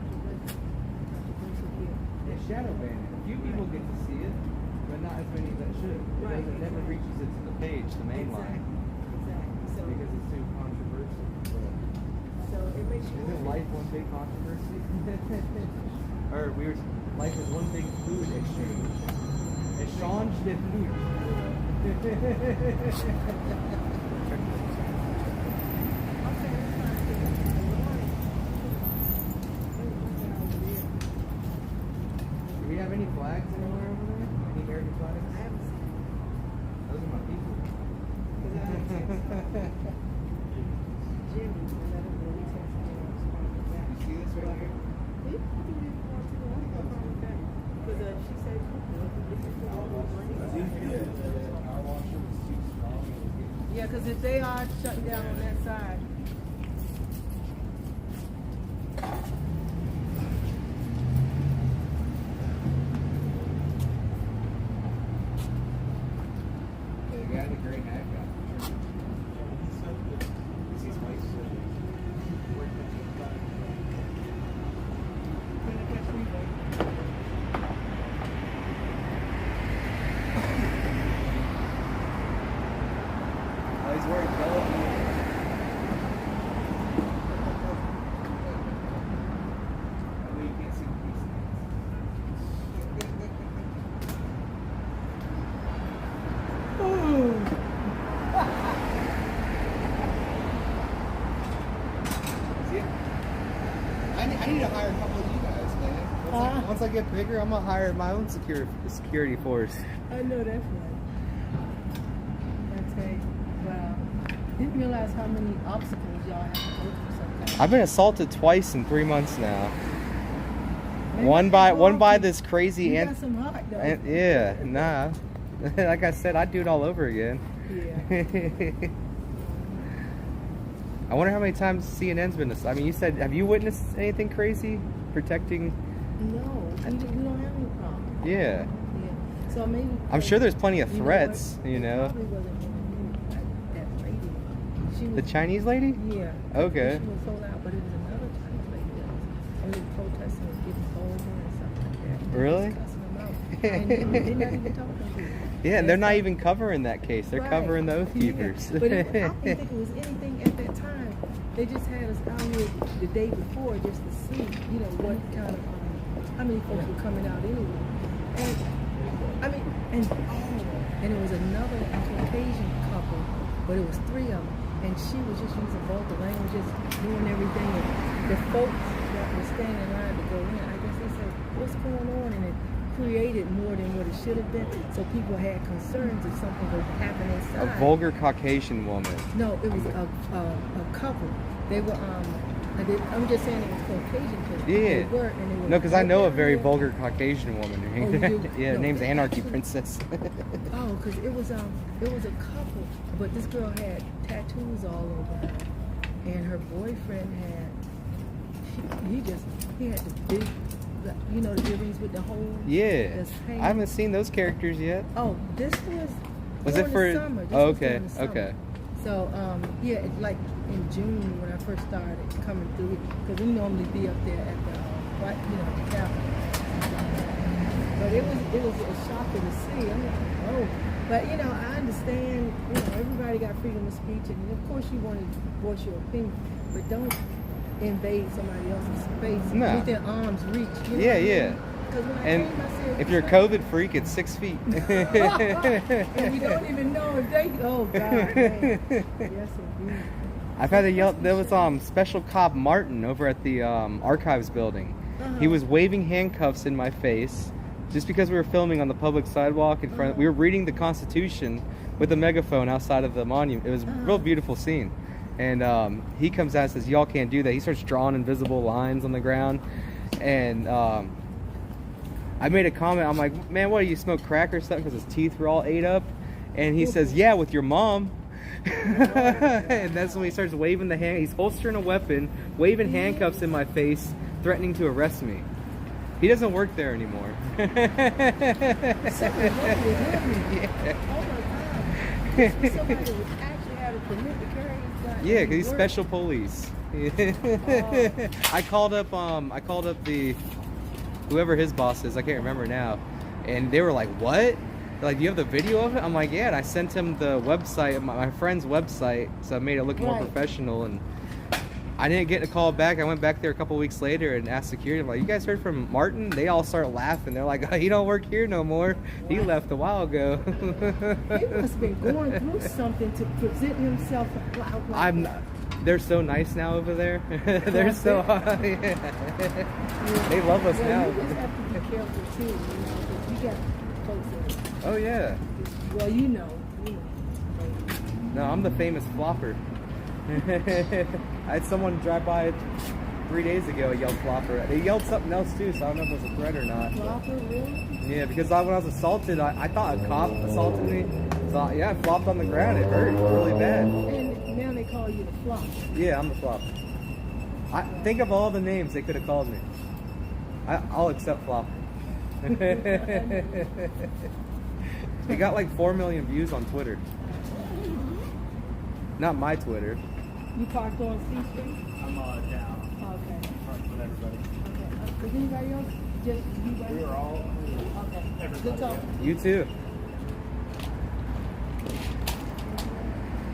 controversial here. They shadow ban it. A few people get to see it, but not as many that should. Right, It never exactly. reaches it to the page, the main line, Exactly. So, because it's too controversial. But so it makes you. isn't life one big controversy? Or life is one big food exchange. Échange de food. any flags anywhere over there? Any American flags? I haven't seen Those are my people. because I haven't texted Jimmy to let him know we texted him and responded back. You see this right here? He didn't want to. I confirmed that because she said this is for all those money. Yeah, because if they are shutting down on that side. The guy in the gray hat got Oh, he's wearing belt. I know you can't see the piece. See it? I need to hire a couple of you guys, man. Once I get bigger, I'm gonna hire my own security force. I know that's right. I tell you, wow. Didn't realize how many obstacles y'all have to go through sometimes. I've been assaulted twice in 3 months now. Maybe One that's by wrong. this crazy You ant. got some heart though. Yeah, nah. Like I said, I'd do it all over again. Yeah. I wonder how many times CNN's been this. I mean, you said, have you witnessed anything crazy protecting? No, we don't have any problem. Yeah. Yeah. So maybe. I'm sure there's plenty of You know threats, what? you It know. probably wasn't that lady. She was. The Chinese lady? Yeah. Okay. She was sold out, but it was another Chinese lady that was really protesting and getting over and stuff like that. Really? Just cussing them out. And they're not even talking to her. Yeah, and they're not even covering that case. They're Right. covering the Oathkeepers. Yeah. But I didn't think it was anything at that time. They just had us out here the day before just to see, you know, what kind of, how many folks were coming out anyway. And, I mean, and it was another Caucasian couple, but it was 3 of them. And she was just using vulgar language, just doing everything. And the folks that were standing in line to go in, I guess they said, what's going on? And it created more than what it should have been. So people had concerns if something would happen inside. A vulgar Caucasian woman. No, it was a couple. They were I'm just saying it was Caucasian because Yeah. they were, and they were. No, because I know a very Yeah. vulgar Caucasian woman. Oh, you do? Yeah, her No, name's it Anarchy actually- Princess. Oh, because it was a couple, but this girl had tattoos all over her, and her boyfriend he had the big, you know, the earrings with the holes. Yeah. that's hanging. I haven't seen those characters yet. Oh, this was. Was it during for? the summer. This Oh, was okay, during the summer. okay. So, yeah, like in June when I first started coming through, because we normally be up there at the, the Capitol. But it was a shocker to see. I'm like, oh. But, you know, I understand, you know, everybody got freedom of speech, and of course you want to voice your opinion, but don't invade somebody else's space No. within arm's reach. You know Yeah, what I mean? yeah. 'Cause when I And came, I said, if you're a COVID freak, it's 6 feet. and you don't even know if they, oh God, man. Yes, indeed. I've had to yell. There was Special Cop Martin over at the archives building. He was waving handcuffs in my face just because we were filming on the public sidewalk in front. We were reading the Constitution with a megaphone outside of the monument. It was a real beautiful scene. And he comes out and says, "Y'all can't do that." He starts drawing invisible lines on the ground, and I made a comment. I'm like, "Man, what, do you smoke crack or something?" Because his teeth were all ate up. And he says, "Yeah, with your mom." And that's when he starts waving the hand. He's holstering a weapon, waving handcuffs in my face, threatening to arrest me. He doesn't work there anymore. Something wrong with him. Yeah. Oh my God. This was somebody that was actually had a permit to carry his gun. Yeah, because he's Work. special police. I called up the whoever his boss is. I can't remember now, and they were like, "What?" They're like, "Do you have the video of it?" I'm like, "Yeah." And I sent him the website, my friend's website, so I made it look more Right. professional. And I didn't get a call back. I went back there a couple weeks later and asked security, I'm like, "You guys heard from Martin?" They all start laughing. They're like, "Oh, he don't work here no more. He left a while ago." He must have been going through something to present himself out like I'm that. they're so nice now over there. They're so they love us Well, now. you just have to be careful too, you know, 'cause you got folks that, Oh yeah. well, you know. No, I'm the famous flopper. I had someone drive by 3 days ago and yelled flopper. They yelled something else too, so I don't know if it was a threat or not. Flopper, really? Yeah, because when I was assaulted, I thought a cop assaulted me. So yeah, I flopped on the ground. It hurt really bad. And now they call you the flop. Yeah, I'm the flopper. Think of all the names they could have called me. I'll accept flopper. It got like 4 million views on Twitter. Not my Twitter. You parked on C Street? I'm down. Okay. Parked with everybody. Okay. Is anybody else? Just you guys? We were all. Okay. Everybody. Good talk. You too.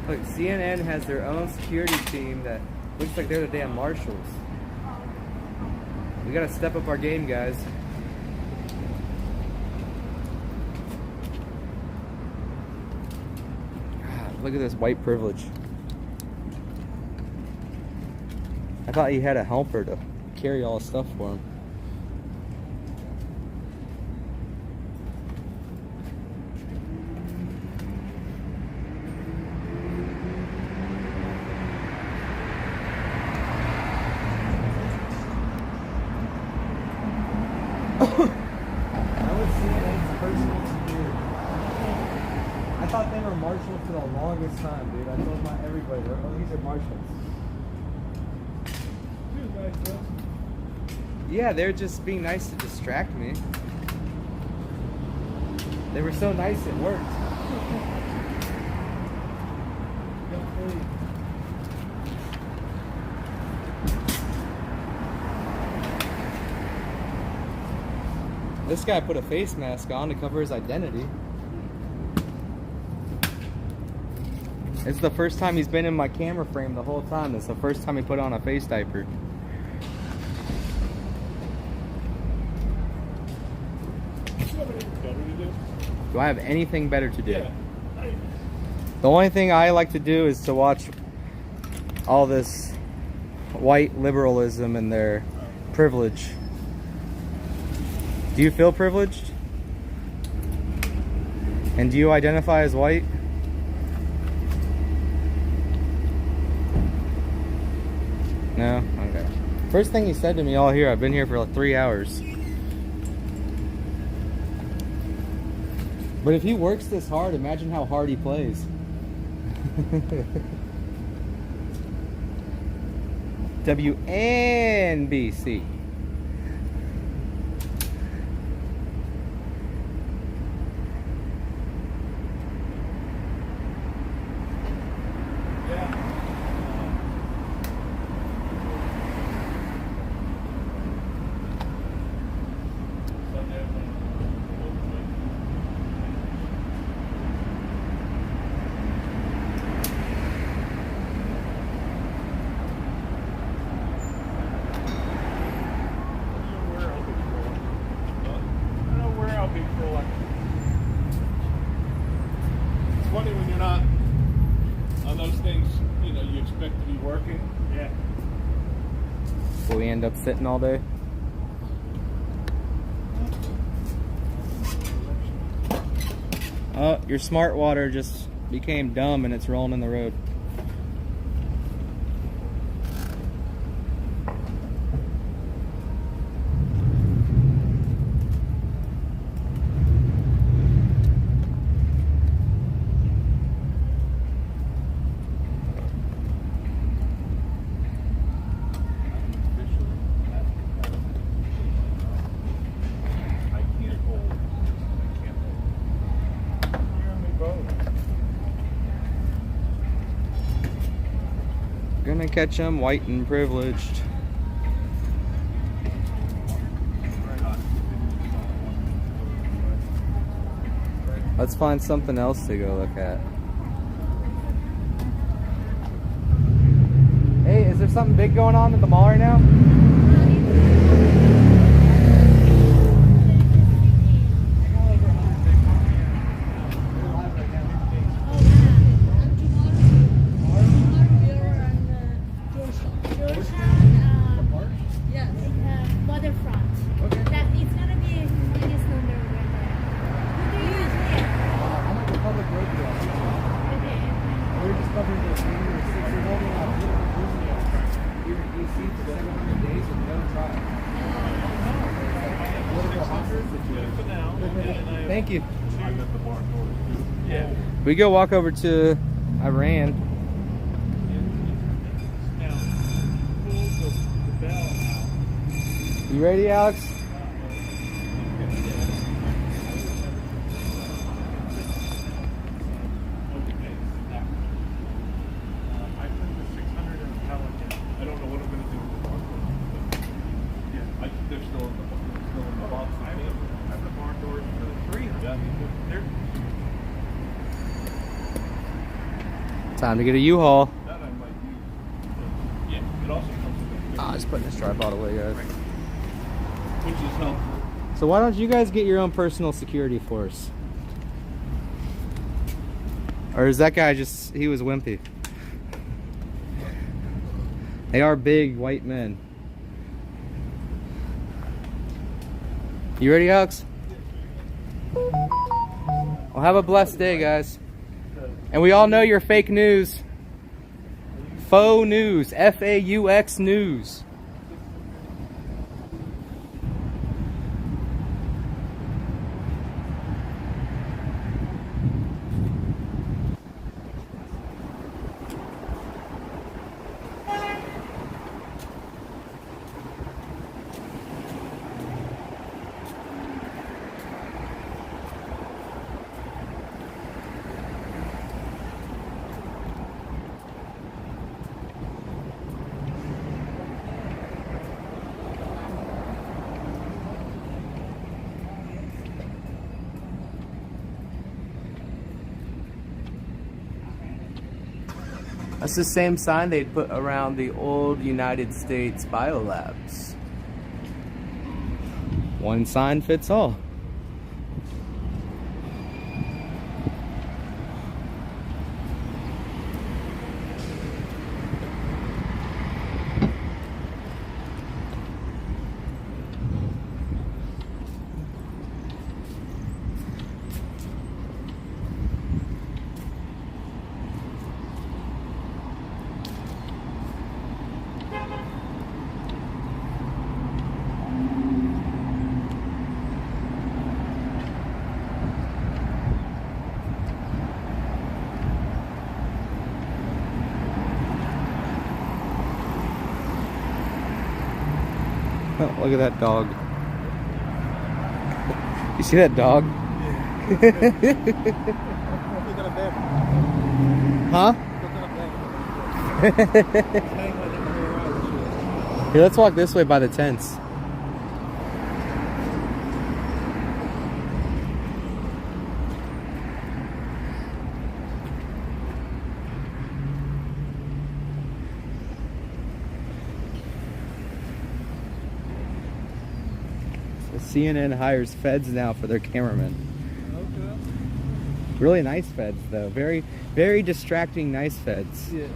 Look, CNN has their own security team that looks like they're the damn marshals. We gotta step up our game, guys. God, look at this white privilege. I thought he had a helper to carry all his stuff for him. I thought they were marshals for the longest time, dude. I told everybody, oh, these are marshals. Yeah, they're just being nice to distract me. They were so nice it worked. This guy put a face mask on to cover his identity. It's the first time he's been in my camera frame the whole time. It's the first time he put on a face diaper. Do I have anything better to do? Yeah. The only thing I like to do is to watch all this white liberalism and their privilege. Do you feel privileged? And do you identify as white? No? Okay. First thing he said to me all here, I've been here for like 3 hours. But if he works this hard, imagine how hard he plays. WNBC. It's funny when you're not on those things, you know, you expect to be working. Yeah. Will we end up sitting all day? Oh, your smart water just became dumb and it's rolling in the road. Gonna catch him, white and privileged. Let's find something else to go look at. Hey, is there something big going on at the mall right now? For now. Thank you. I got the barn doors too. Yeah. We go walk over to Iran. Now, pull the bell out. You ready, Alex? I put the 600 in the Pelican. I don't know what I'm going to do with the barn doors. But yeah, they're still in the box. I have the barn doors for the 300. Yeah, they're Time to get a U-Haul. that I might use. But, yeah, it also comes with a Just putting this tripod away, guys. which is helpful. So why don't you guys get your own personal security force? Or is that guy just, he was wimpy? They are big white men. You ready, Alex? Well, have a blessed day, guys. And we all know you're fake news. Faux news. F-A-U-X news. That's the same sign they'd put around the old United States biolabs. One sign fits all. Oh, look at that dog. You see that dog? Huh? Here, let's walk this way by the tents. CNN hires feds now for their cameramen. Okay. Really nice feds, though. Very, very distracting, nice feds. Yeah.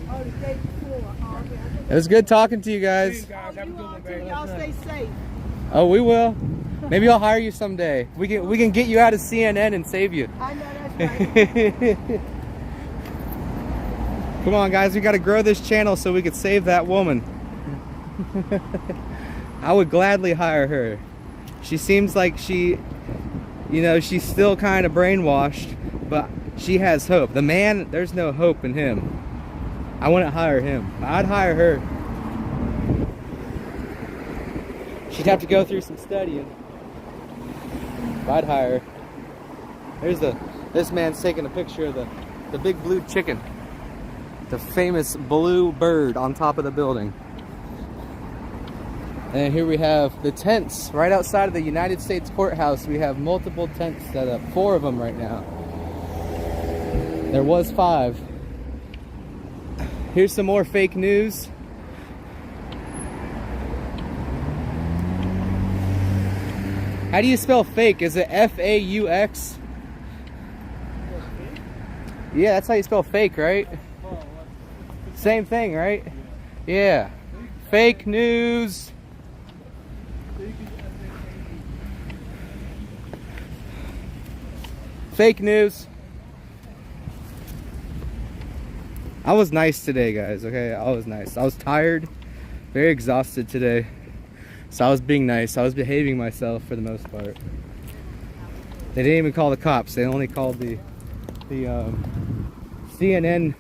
Oh, the day before. Oh, okay. It was good talking to you guys. Guys, have a You good all one, too. baby. Y'all stay safe. Oh, we will. Maybe I'll hire you someday. We can get you out of CNN and save you. I know that's right. Come on, guys. We got to grow this channel so we could save that woman. I would gladly hire her. She seems like she, you know, she's still kind of brainwashed, but she has hope. The man, there's no hope in him. I wouldn't hire him. I'd hire her. She'd have to go through some studying. But I'd hire her. There's this man's taking a picture of the big blue chicken. The famous blue bird on top of the building. And here we have the tents right outside of the United States Courthouse. We have multiple tents set up, 4 of them right now. There was 5. Here's some more fake news. How do you spell fake? Is it F-A-U-X? Yeah, that's how you spell fake, right? Same thing, right? Yeah. Fake news. Fake news. I was nice today, guys, okay? I was nice. I was tired, very exhausted today. So I was being nice. I was behaving myself for the most part. They didn't even call the cops. They only called the CNN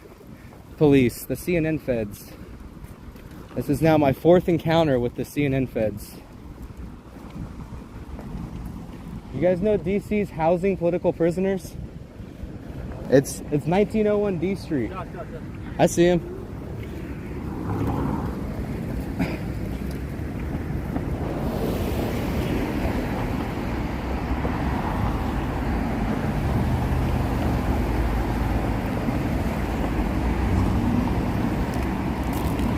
police, the CNN feds. This is now my 4th encounter with the CNN feds. You guys know DC's housing political prisoners? It's 1901 D Street. I see him.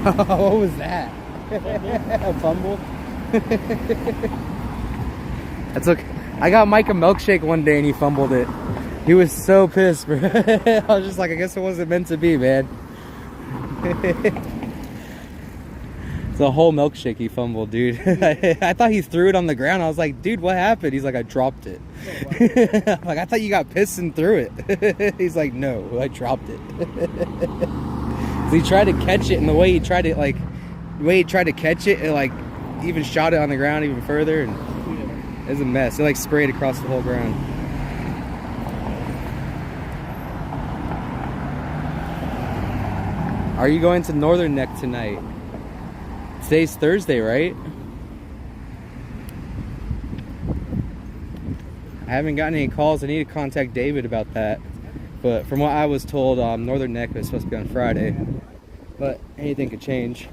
What was that? A fumble? That's okay. I got Mike a milkshake one day and he fumbled it. He was so pissed, bro. I was just like, I guess it wasn't meant to be, man. It's a whole milkshake he fumbled, dude. I thought he threw it on the ground. I was like, dude, what happened? He's like, I dropped it. I'm like, I thought you got pissed and threw it. He's like, no, I dropped it. He tried to catch it, and the way he tried to catch it, it like even shot it on the ground even further, and it was a mess. It like sprayed across the whole ground. Are you going to Northern Neck tonight? Today's Thursday, right? I haven't gotten any calls. I need to contact David about that. But from what I was told, Northern Neck was supposed to be on Friday. But anything could change.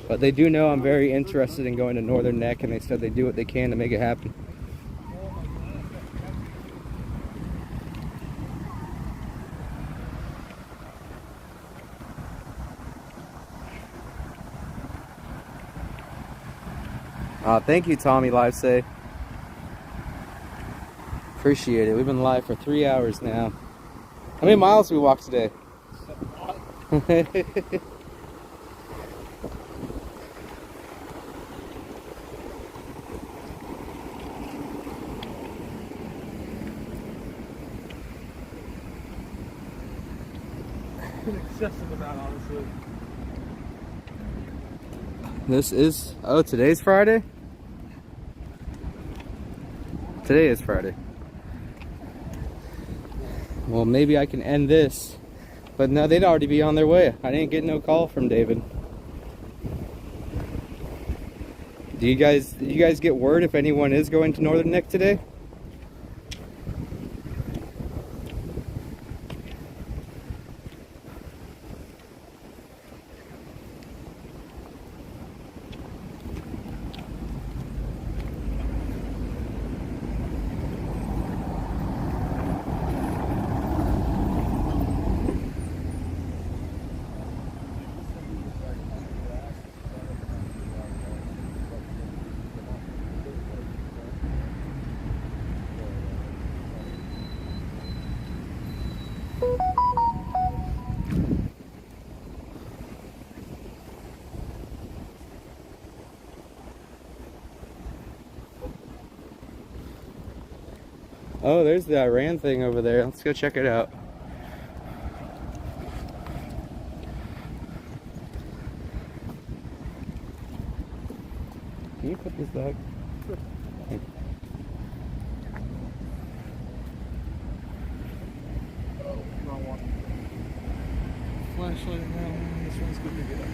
But they do know I'm very interested in going to Northern Neck, and they said they do what they can to make it happen. Thank you, Tommy Livesay. Appreciate it. We've been live for 3 hours now. How many miles did we walk today? Excessive amount, honestly. This is... Oh, today's Friday? Today is Friday. Well, maybe I can end this. But no, they'd already be on their way. I didn't get no call from David. Did you guys get word if anyone is going to Northern Neck today? Oh, there's the Iran thing over there. Let's go check it out. Can you put this back? Wrong one. Flashlight in that one. This one's good to get up.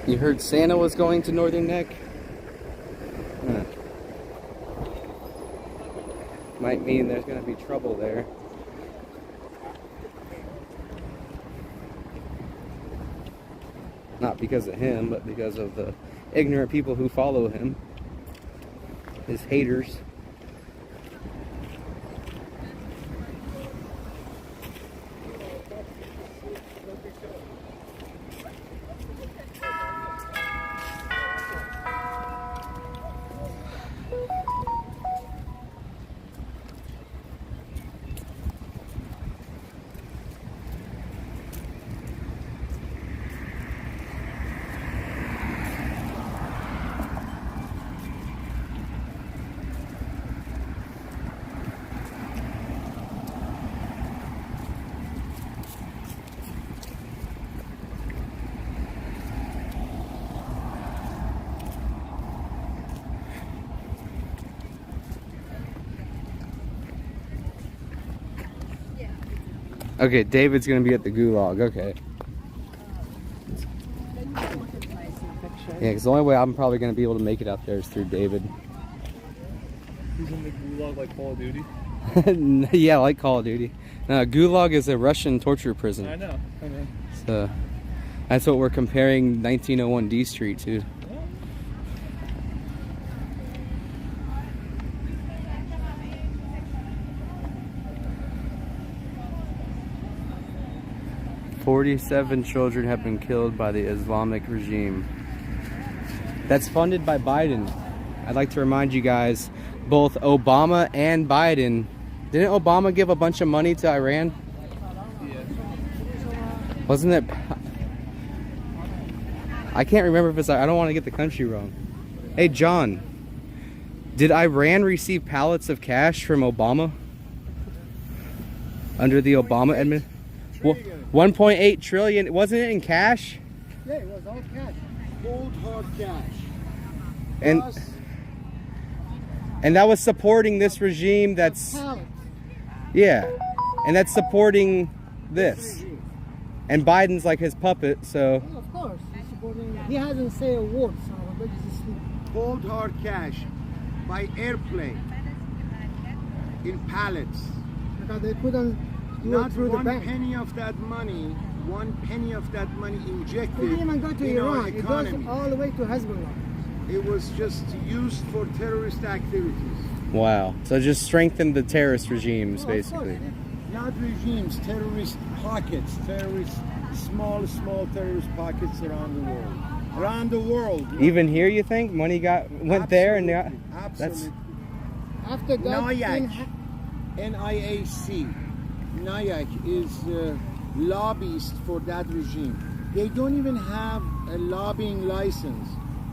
You heard Santa was going to Northern Neck? Huh. Might mean there's going to be trouble there. Not because of him, but because of the ignorant people who follow him. His haters. Okay, David's gonna be at the gulag. Okay. Yeah, because the only way I'm probably gonna be able to make it out there is through David. He's in the gulag like Call of Duty. Yeah, like Call of Duty. Gulag is a Russian torture prison. I know. So that's what we're comparing 1901 D Street to. "47 children have been killed by the Islamic regime." That's funded by Biden. I'd like to remind you guys, both Obama and Biden. Didn't Obama give a bunch of money to Iran? Yeah. Wasn't it? I can't remember if it's. I don't want to get the country wrong. Hey, John. Did Iran receive pallets of cash from Obama? Under the Obama administration? 1.8 trillion. Wasn't it in cash? Yeah, it was all cash. Cold hard cash. And that was supporting this regime that's... Pallet. Yeah. And that's supporting this. And Biden's like his puppet, so... Yeah, of course. He's supporting. He hasn't said a word, so let's just sleep. Cold hard cash by airplane in pallets. Because they couldn't do Not it through the one bank. penny of that money, injected It didn't even go to in our Iran. It goes economy. all the way to Hezbollah. It was just used for terrorist activities. Wow. So just strengthen the terrorist regimes, Oh, of course, basically. Not regimes, terrorist pockets, small terrorist pockets around the world. Around the world. Even here, you think? Money went there and got... Absolutely. After that, NIAC, N-I-A-C. NIAC is lobbyist for that regime. They don't even have a lobbying license.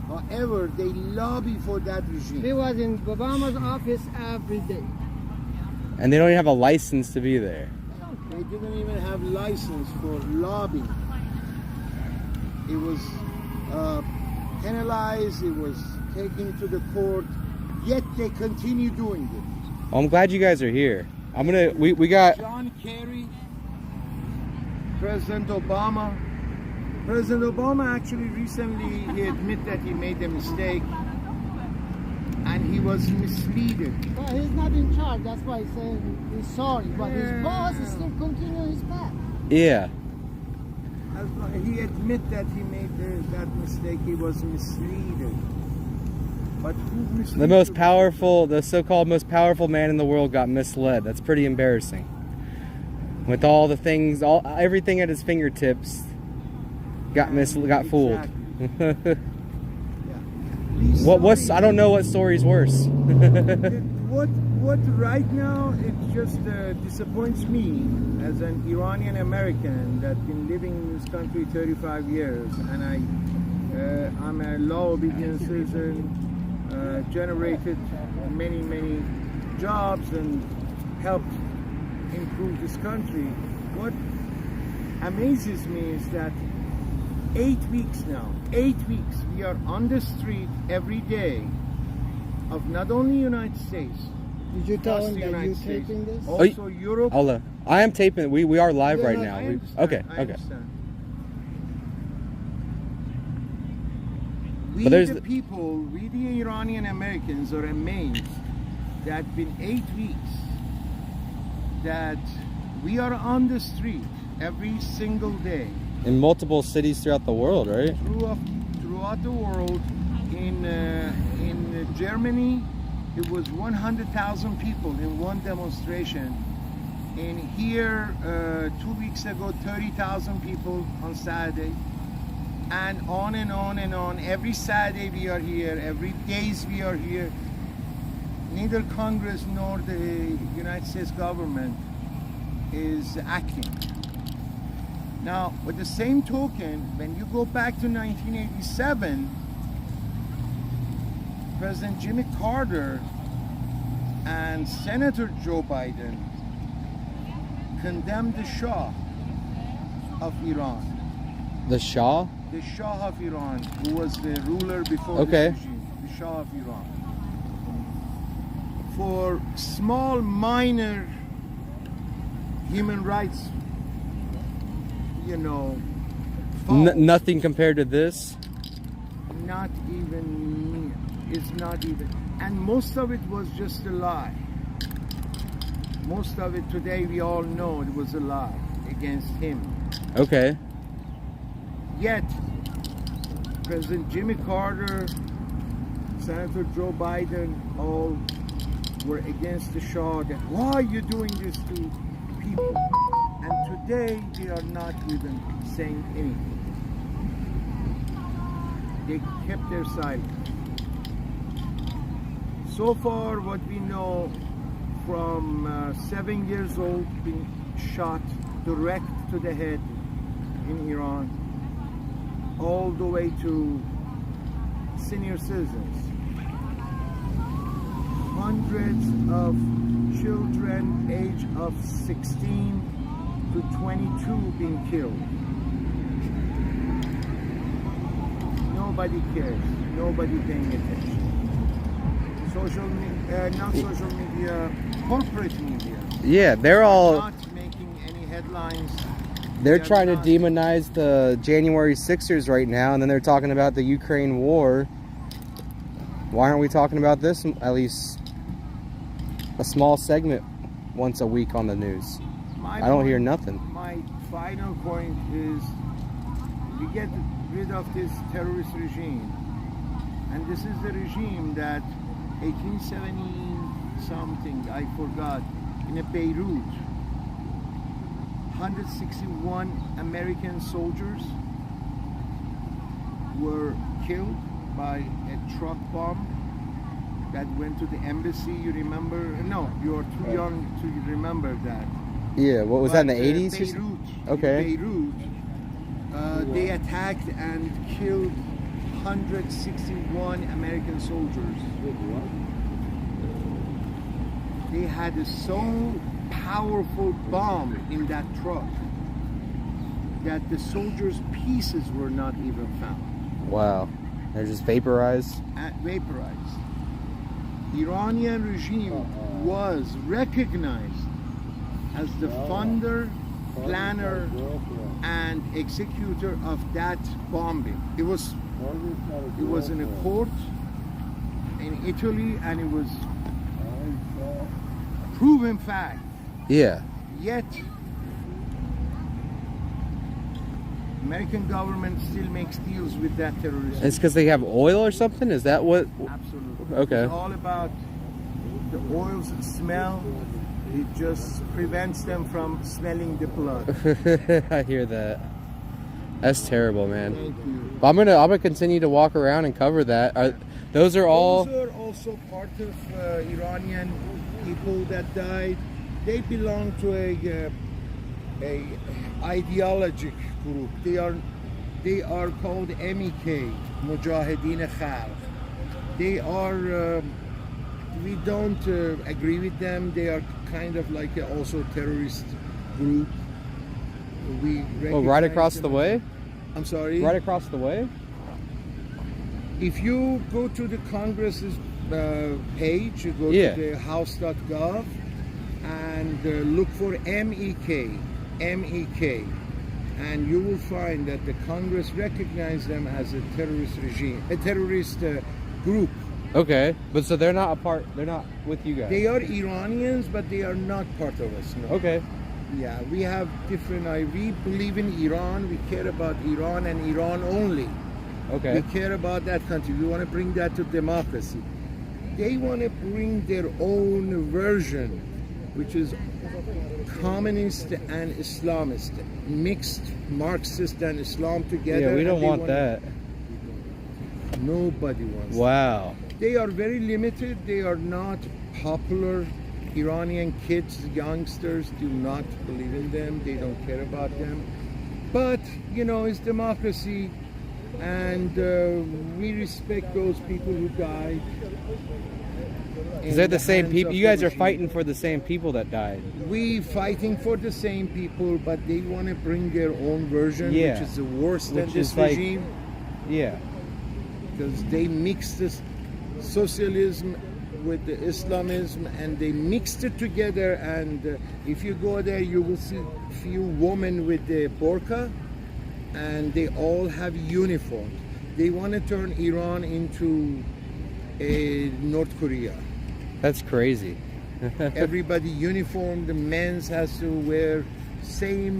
However, they lobby for that regime. He was in Obama's office every day. And they don't even have a license to be there. They didn't even have license for lobbying. It was penalized, it was taken to the court, yet they continue doing it. Well, I'm glad you guys are here. We got... John Kerry, President Obama. President Obama actually recently, he admitted that he made a mistake and he was misleaded. But he's not in charge, that's why he's saying he's sorry. But his boss is still continuing his path. Yeah. He admitted that he made that mistake, he was misleaded. But who misled The so-called most powerful man in the world got misled. That's pretty embarrassing. With all the things, everything at his fingertips, got fooled. Exactly. I don't know what story's worse. What right now, it just disappoints me as an Iranian American that's been living in this country 35 years, and I'm a law-obedient citizen, generated many jobs and helped improve this country. What amazes me is that 8 weeks now, 8 weeks, we are on the street every day of not only United States. Did you tell him the that United you're States, taping this? also Europe. I am taping. We are live Yeah, right no, now. I understand, Okay. I understand. We But there's the people, we the Iranian Americans are amazed that been 8 weeks that we are on the street every single day. in multiple cities throughout the world, right? Throughout the world. In Germany, it was 100,000 people in one demonstration. And here, 2 weeks ago, 30,000 people on Saturday. And on and on and on. Every Saturday we are here, every days we are here. Neither Congress nor the United States government is acting. Now, with the same token, when you go back to 1987, President Jimmy Carter and Senator Joe Biden condemned the Shah of Iran. The Shah? The Shah of Iran, who was the ruler before Okay. this regime, the Shah of Iran, for small, minor human rights you know, false. Nothing compared to this. Not even, it's not even, and most of it was just a lie. Most of it today we all know it was a lie against him. Okay. Yet, President Jimmy Carter, Senator Joe Biden, all were against the Shah. That why are you doing this to people? And today they are not even saying anything. They kept their silence. So far, what we know, from 7 years old being shot direct to the head in Iran, all the way to senior citizens. Hundreds of children age of 16 to 22 being killed. Nobody cares. Nobody paying attention. Social media, not social media, corporate media. Yeah, they're all not making any headlines. they're trying to demonize the January 6ers right now, and then they're talking about the Ukraine war. Why aren't we talking about this at least a small segment once a week on the news? I don't hear nothing. My final point is we get rid of this terrorist regime, and this is the regime that 1870 something, I forgot, in Beirut, 161 American soldiers were killed by a truck bomb that went to the embassy. You remember? No, you are too young to remember that. Yeah, what was that in the 80s? Beirut. Okay. In Beirut, they attacked and killed 161 American soldiers. They had a so powerful bomb in that truck that the soldiers' pieces were not even found. Wow. They're just vaporized? Vaporized. Iranian regime was recognized as the funder, planner, and executor of that bombing. It was in a court in Italy, and it was proven fact. Yeah. Yet, American government still makes deals with that terrorism. It's because they have oil or something? Is that what? Absolutely. Okay. It's all about the oil's smell. It just prevents them from smelling the blood. I hear that. That's terrible, man. Thank you. But I'm gonna continue to walk around and cover that. Those are all. Those are also part of Iranian people that died. They belong to a ideologic group. They are called MEK, Mujahideen Khalq. They are. We don't agree with them. They are kind of like also terrorist group. We right across the way? I'm sorry? Right across the way? If you go to the Congress's page, you go to the house.gov and look for MEK, and you will find that the Congress recognizes them as a terrorist regime, a terrorist group. Okay, but so they're not they're not with you guys? They are Iranians, but they are not part of us, no. Okay. Yeah, we have different, we believe in Iran, we care about Iran and Iran only. Okay. We care about that country, we want to bring that to democracy. They want to bring their own version, which is communist and Islamist, mixed Marxist and Islam together. Yeah, we don't want that. Nobody wants Wow. that. They are very limited, they are not popular. Iranian kids, youngsters do not believe in them, they don't care about them. But, you know, it's democracy, and we respect those people who died. Is that the same people? You guys are fighting for the same people that died. We fighting for the same people, but they want to bring their own version, which is worse than this regime. Yeah. Because they mix this socialism with the Islamism, and they mixed it together. And if you go there, you will see few women with the burqa, and they all have uniform. They want to turn Iran into a North Korea. That's crazy. Everybody uniform. The men's has to wear same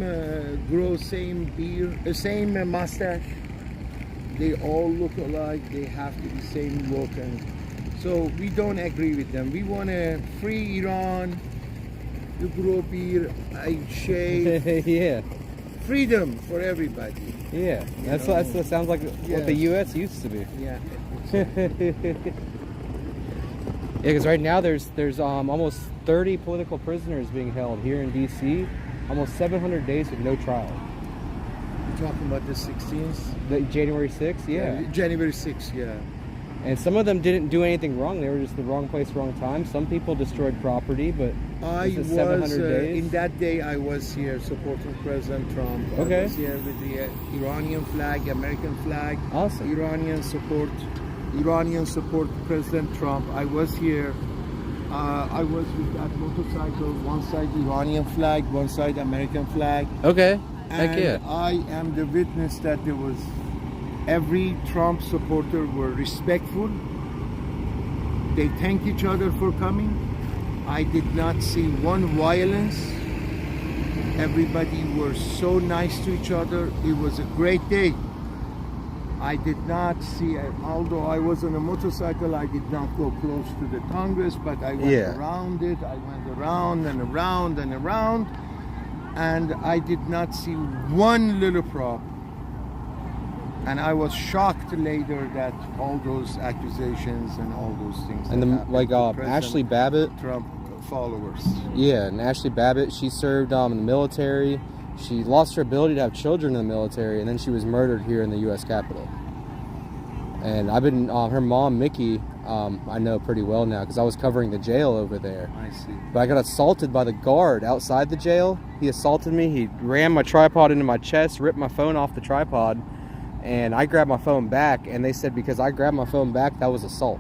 grow, same beard, same mustache. They all look alike. They have to be same look, and so we don't agree with them. We want a free Iran. You grow beard, I shave. Yeah. Freedom for everybody. Yeah. That sounds like what the U.S. used to be. Yeah. Yeah, because right now there's almost 30 political prisoners being held here in D.C. Almost 700 days with no trial. You're talking about the 16th? The January 6th, yeah. January 6th, yeah. And some of them didn't do anything wrong. They were just the wrong place, wrong time. Some people destroyed property, but I this is was 700 days. in that day. I was here supporting President Trump. Okay. I was here with the Iranian flag, American flag. Awesome. Iranian support President Trump. I was here. I was with that motorcycle. One side Iranian flag, one side American flag. Okay. And Heck yeah. I am the witness that there was every Trump supporter were respectful. They thank each other for coming. I did not see one violence. Everybody were so nice to each other. It was a great day. I did not see, although I was on a motorcycle, I did not go close to the Congress, but I went around it. I went around and around and around, and I did not see one little problem. And I was shocked later that all those accusations and all those things. And Ashley Babbitt, Trump followers. Yeah, and Ashley Babbitt, she served in the military. She lost her ability to have children in the military, and then she was murdered here in the U.S. Capitol. And I've been her mom, Mickey. I know pretty well now because I was covering the jail over there. I see. But I got assaulted by the guard outside the jail. He assaulted me. He rammed my tripod into my chest, ripped my phone off the tripod. And I grabbed my phone back, and they said because I grabbed my phone back, that was assault.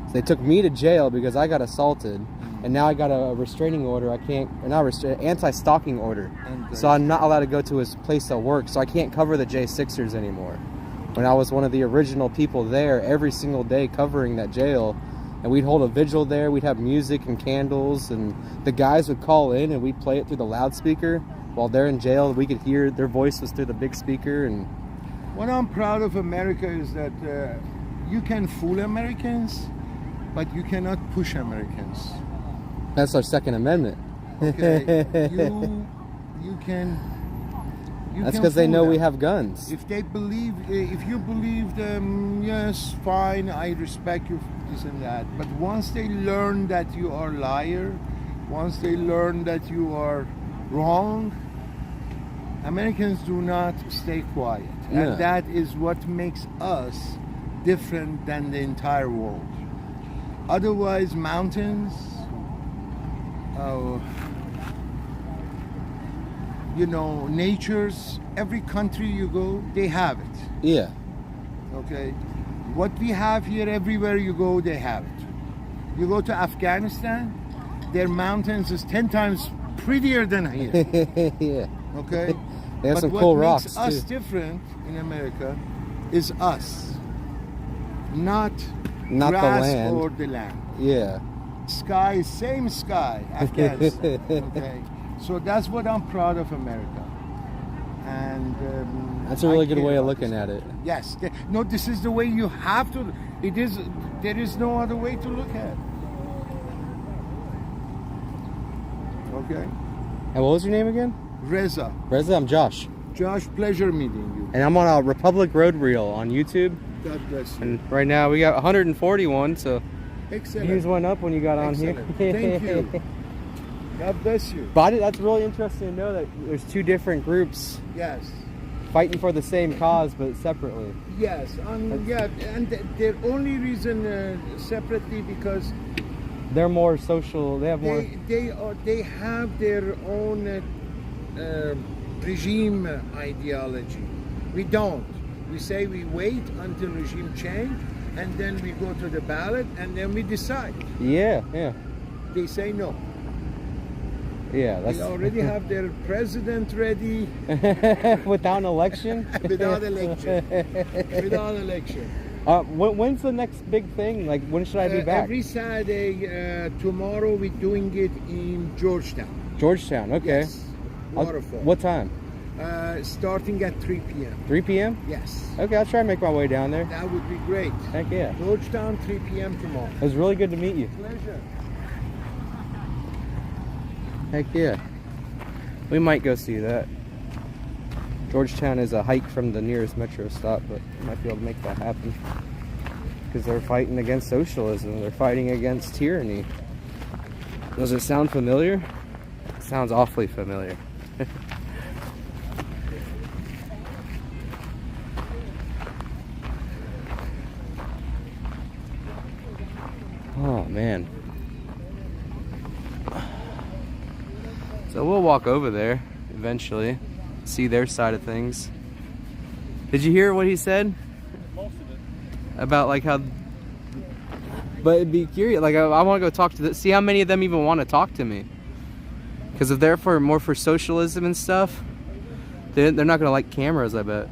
So they took me to jail because I got assaulted, and now I got a restraining order. I can't, or not anti-stalking order. So I'm not allowed to go to his place of work, so I can't cover the J6ers anymore. When I was one of the original people there every single day covering that jail, and we'd hold a vigil there, we'd have music and candles, and the guys would call in, and we'd play it through the loudspeaker. While they're in jail, we could hear their voices through the big speaker, and what I'm proud of America is that you can fool Americans, but you cannot push Americans. That's our Second Amendment. Okay, you can. That's because they know we have guns. If they believe, if you believe them, yes, fine, I respect you, this and that. But once they learn that you are a liar, once they learn that you are wrong, Americans do not stay quiet. Yeah. And that is what makes us different than the entire world. Otherwise, mountains, natures, every country you go, they have it. Yeah. Okay? What we have here, everywhere you go, they have it. You go to Afghanistan, their mountains is 10 times prettier than here. Yeah. Okay? They have some cool rocks, too. What makes us different in America is us, not grass the land or the land. Yeah. Sky, same sky, Afghanistan. Okay, so that's what I'm proud of America, and that's a really good way of looking at it. Yes, no, this is the way you have to. It is. There is no other way to look at it. Okay. And what was your name again? Reza. Reza, I'm Josh. Josh, pleasure meeting you. And I'm on a Republic Road Reel on YouTube. God bless you. And right now we got 141, so excellent. Use one up when you got on here. Thank you. God bless you. But that's really interesting to know that there's two different groups. Yes. Fighting for the same cause, but separately. Yes, yeah, and their only reason separately because they're more social. They have more. They have their own regime ideology. We don't. We say we wait until regime change, and then we go to the ballot, and then we decide. Yeah, They say no. yeah. That's They already have their president ready without an election. without election. Without election. When's the next big thing? Like, when should I be back? Every Saturday. Tomorrow we're doing it in Georgetown. Georgetown. Okay. Yes. Waterfall. What time? Starting at 3 p.m. 3 p.m. Yes. Okay, I'll try to make my way down there. That would be great. Heck yeah. Georgetown, 3 p.m. tomorrow. It was really good to meet you. Pleasure. Heck yeah. We might go see that. Georgetown is a hike from the nearest metro stop, but we might be able to make that happen. Because they're fighting against socialism. They're fighting against tyranny. Does it sound familiar? It sounds awfully familiar. Oh, man. So we'll walk over there eventually, see their side of things. Did you hear what he said? Most of it. About like how, but it'd be curious, like I want to go talk to see how many of them even want to talk to me. Because if they're more for socialism and stuff, they're not going to like cameras, I bet.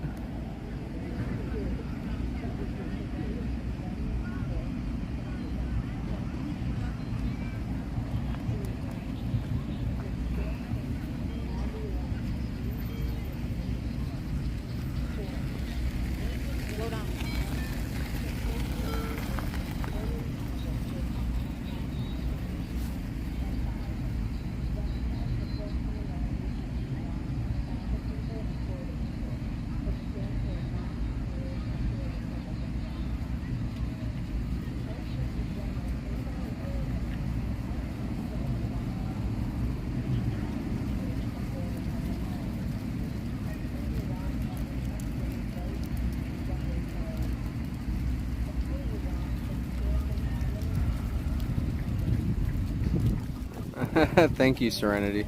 Thank you, Serenity.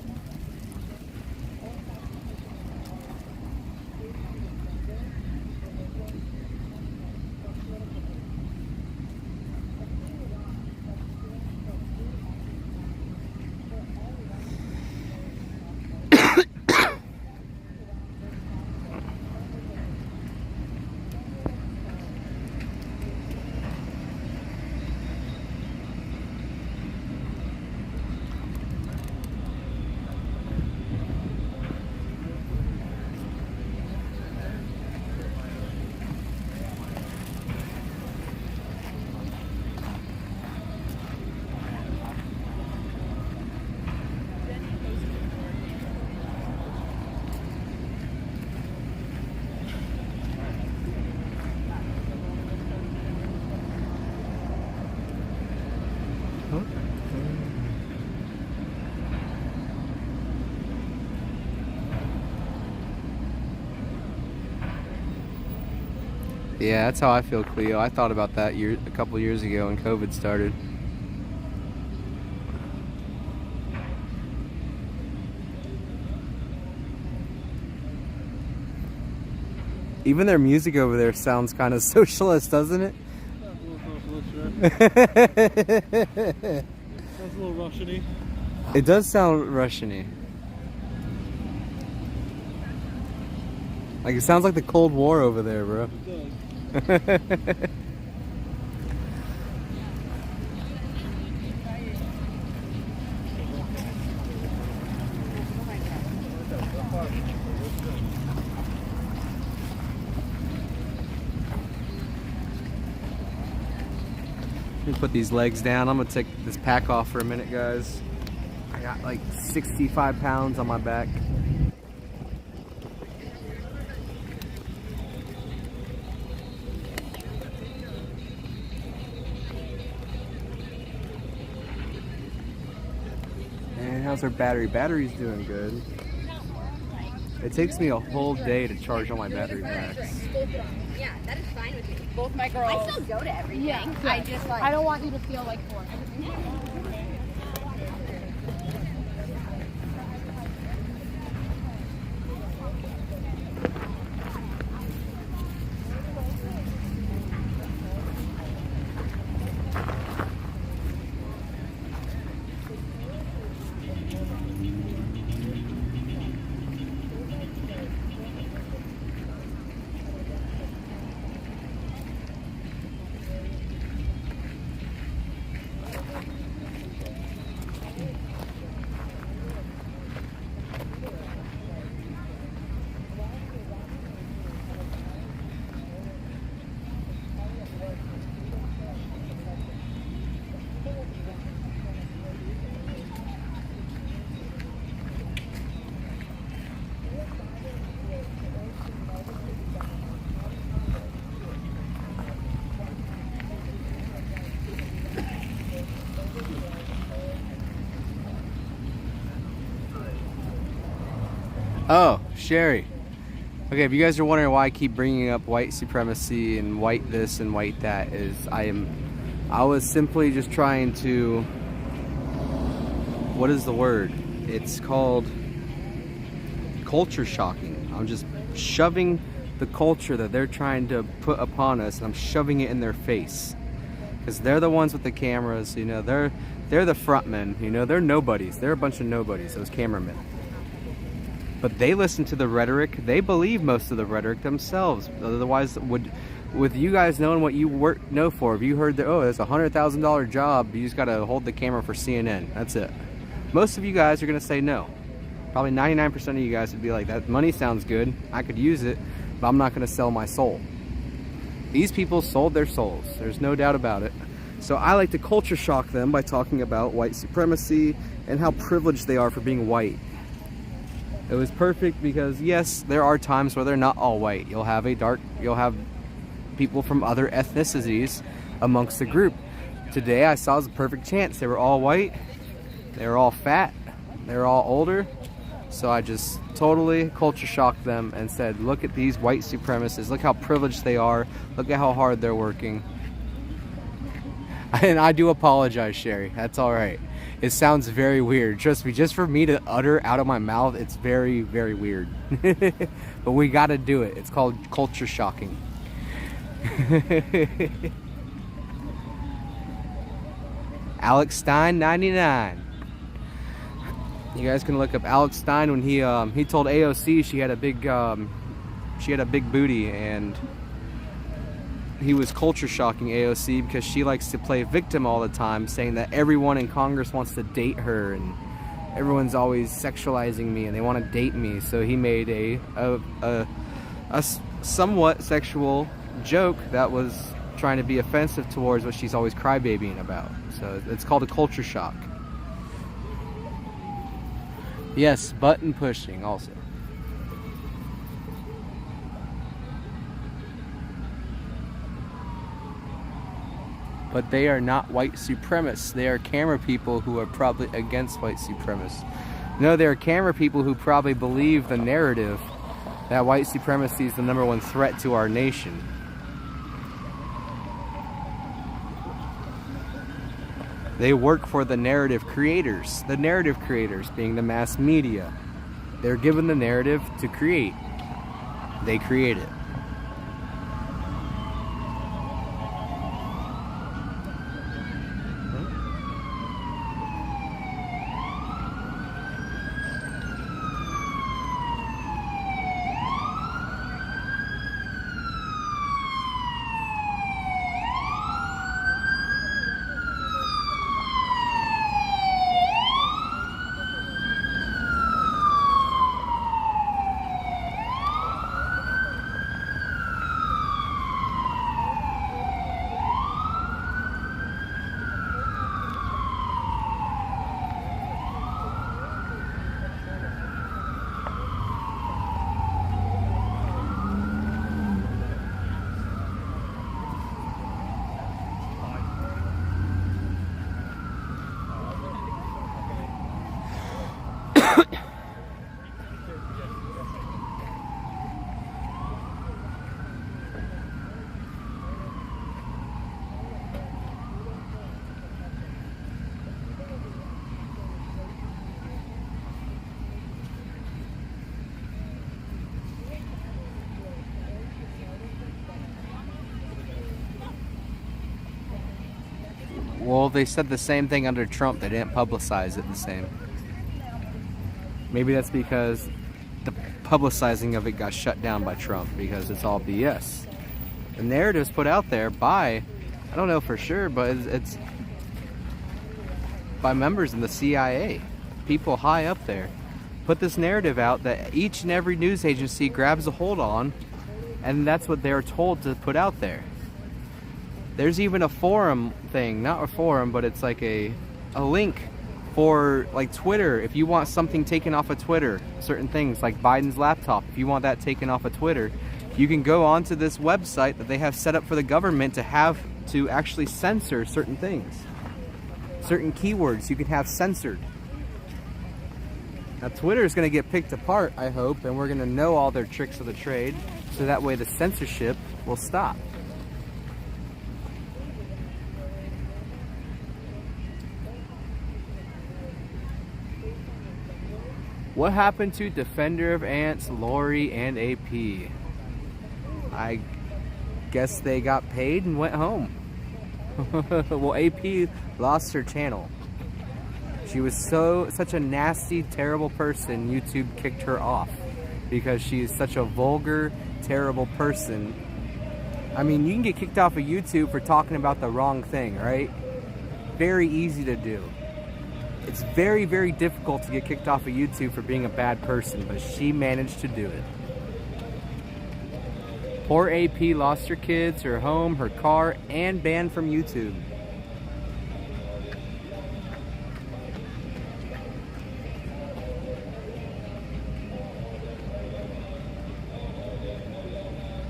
Yeah, that's how I feel, Cleo. I thought about that a couple years ago when COVID started. Even their music over there sounds kind of socialist, doesn't it? Sounds a little Russian-y. It does sound Russian-y. Like, it sounds like the Cold War over there, bro. It does. Let me put these legs down. I'm gonna take this pack off for a minute, guys. I got like 65 pounds on my back. And how's our battery? Battery's doing good. It takes me a whole day to charge all my battery packs. Yeah, that is fine with me. Both my girls. I still go to everything. Yeah, I just like. I don't want you to feel like forced. Oh, Sherry. Okay, if you guys are wondering why I keep bringing up white supremacy and white this and white that, is I was simply just trying to, what is the word? It's called culture shocking. I'm just shoving the culture that they're trying to put upon us, and I'm shoving it in their face. Because they're the ones with the cameras, you know, they're the front men, you know, they're nobodies. They're a bunch of nobodies, those cameramen. But they listen to the rhetoric. They believe most of the rhetoric themselves. Otherwise, with you guys knowing what you know for, if you heard that, oh, it's a $100,000 job, you just got to hold the camera for CNN. That's it. Most of you guys are going to say no. Probably 99% of you guys would be like, that money sounds good. I could use it, but I'm not going to sell my soul. These people sold their souls. There's no doubt about it. So I like to culture shock them by talking about white supremacy and how privileged they are for being white. It was perfect because, yes, there are times where they're not all white. You'll have people from other ethnicities amongst the group. Today I saw it was a perfect chance. They were all white, they were all fat, they were all older. So I just totally culture shocked them and said, look at these white supremacists, look how privileged they are, look at how hard they're working. And I do apologize, Sherry, that's alright. It sounds very weird. Trust me, just for me to utter out of my mouth, it's very, very weird. But we gotta do it. It's called culture shocking. Alex Stein 99. You guys can look up Alex Stein when he told AOC she had a big booty, and he was culture shocking AOC because she likes to play victim all the time, saying that everyone in Congress wants to date her and everyone's always sexualizing me and they want to date me. So he made a somewhat sexual joke that was trying to be offensive towards what she's always crybabying about. So it's called a culture shock. Yes, button pushing also. But they are not white supremacists. They are camera people who are probably against white supremacists. No, they're camera people who probably believe the narrative that white supremacy is the #1 threat to our nation. They work for the narrative creators. The narrative creators being the mass media. They're given the narrative to create. They create it. Well, they said the same thing under Trump. They didn't publicize it the same. Maybe that's because the publicizing of it got shut down by Trump, because it's all BS. The narrative's put out there by, I don't know for sure, but it's by members in the CIA. People high up there put this narrative out that each and every news agency grabs a hold on, and that's what they're told to put out there. There's even a forum thing, not a forum, but it's like a link for like Twitter. If you want something taken off of Twitter, certain things like Biden's laptop, if you want that taken off of Twitter, you can go onto this website that they have set up for the government to actually censor certain things. Certain keywords you can have censored. Now Twitter is going to get picked apart, I hope, and we're going to know all their tricks of the trade, so that way the censorship will stop. What happened to Defender of Ants, Lori, and AP? I guess they got paid and went home. Well, AP lost her channel. She was such a nasty, terrible person, YouTube kicked her off because she is such a vulgar, terrible person. I mean, you can get kicked off of YouTube for talking about the wrong thing, right? Very easy to do. It's very, very difficult to get kicked off of YouTube for being a bad person, but she managed to do it. Poor AP lost her kids, her home, her car, and banned from YouTube.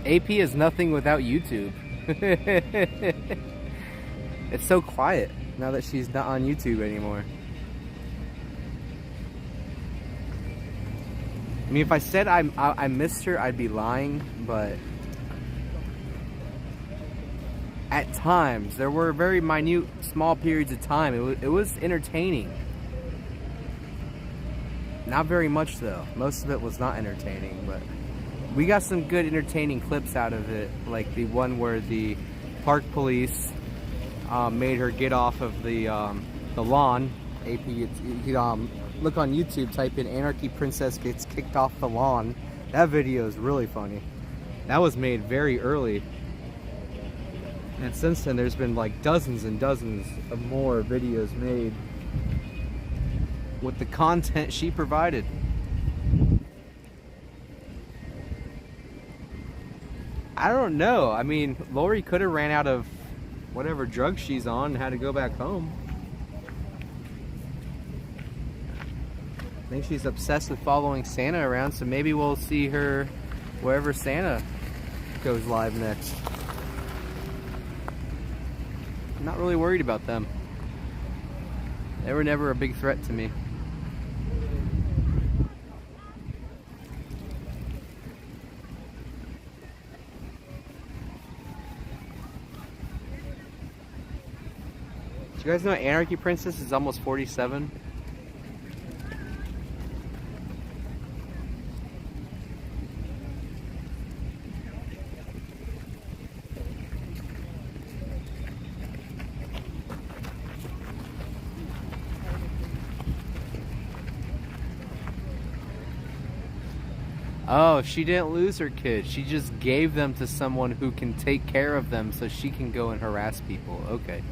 AP is nothing without YouTube. It's so quiet now that she's not on YouTube anymore. I mean, if I said I missed her, I'd be lying, but at times, there were very minute, small periods of time. It was entertaining. Not very much, though. Most of it was not entertaining, but we got some good entertaining clips out of it, like the one where the park police made her get off of the lawn. AP, look on YouTube, type in Anarchy Princess gets kicked off the lawn. That video is really funny. That was made very early. And since then, there's been like dozens and dozens of more videos made with the content she provided. I don't know. I mean, Lori could have ran out of whatever drug she's on and had to go back home. I think she's obsessed with following Santa around, so maybe we'll see her wherever Santa goes live next. I'm not really worried about them. They were never a big threat to me. Do you guys know Anarchy Princess is almost 47? Oh, she didn't lose her kids. She just gave them to someone who can take care of them so she can go and harass people. Okay.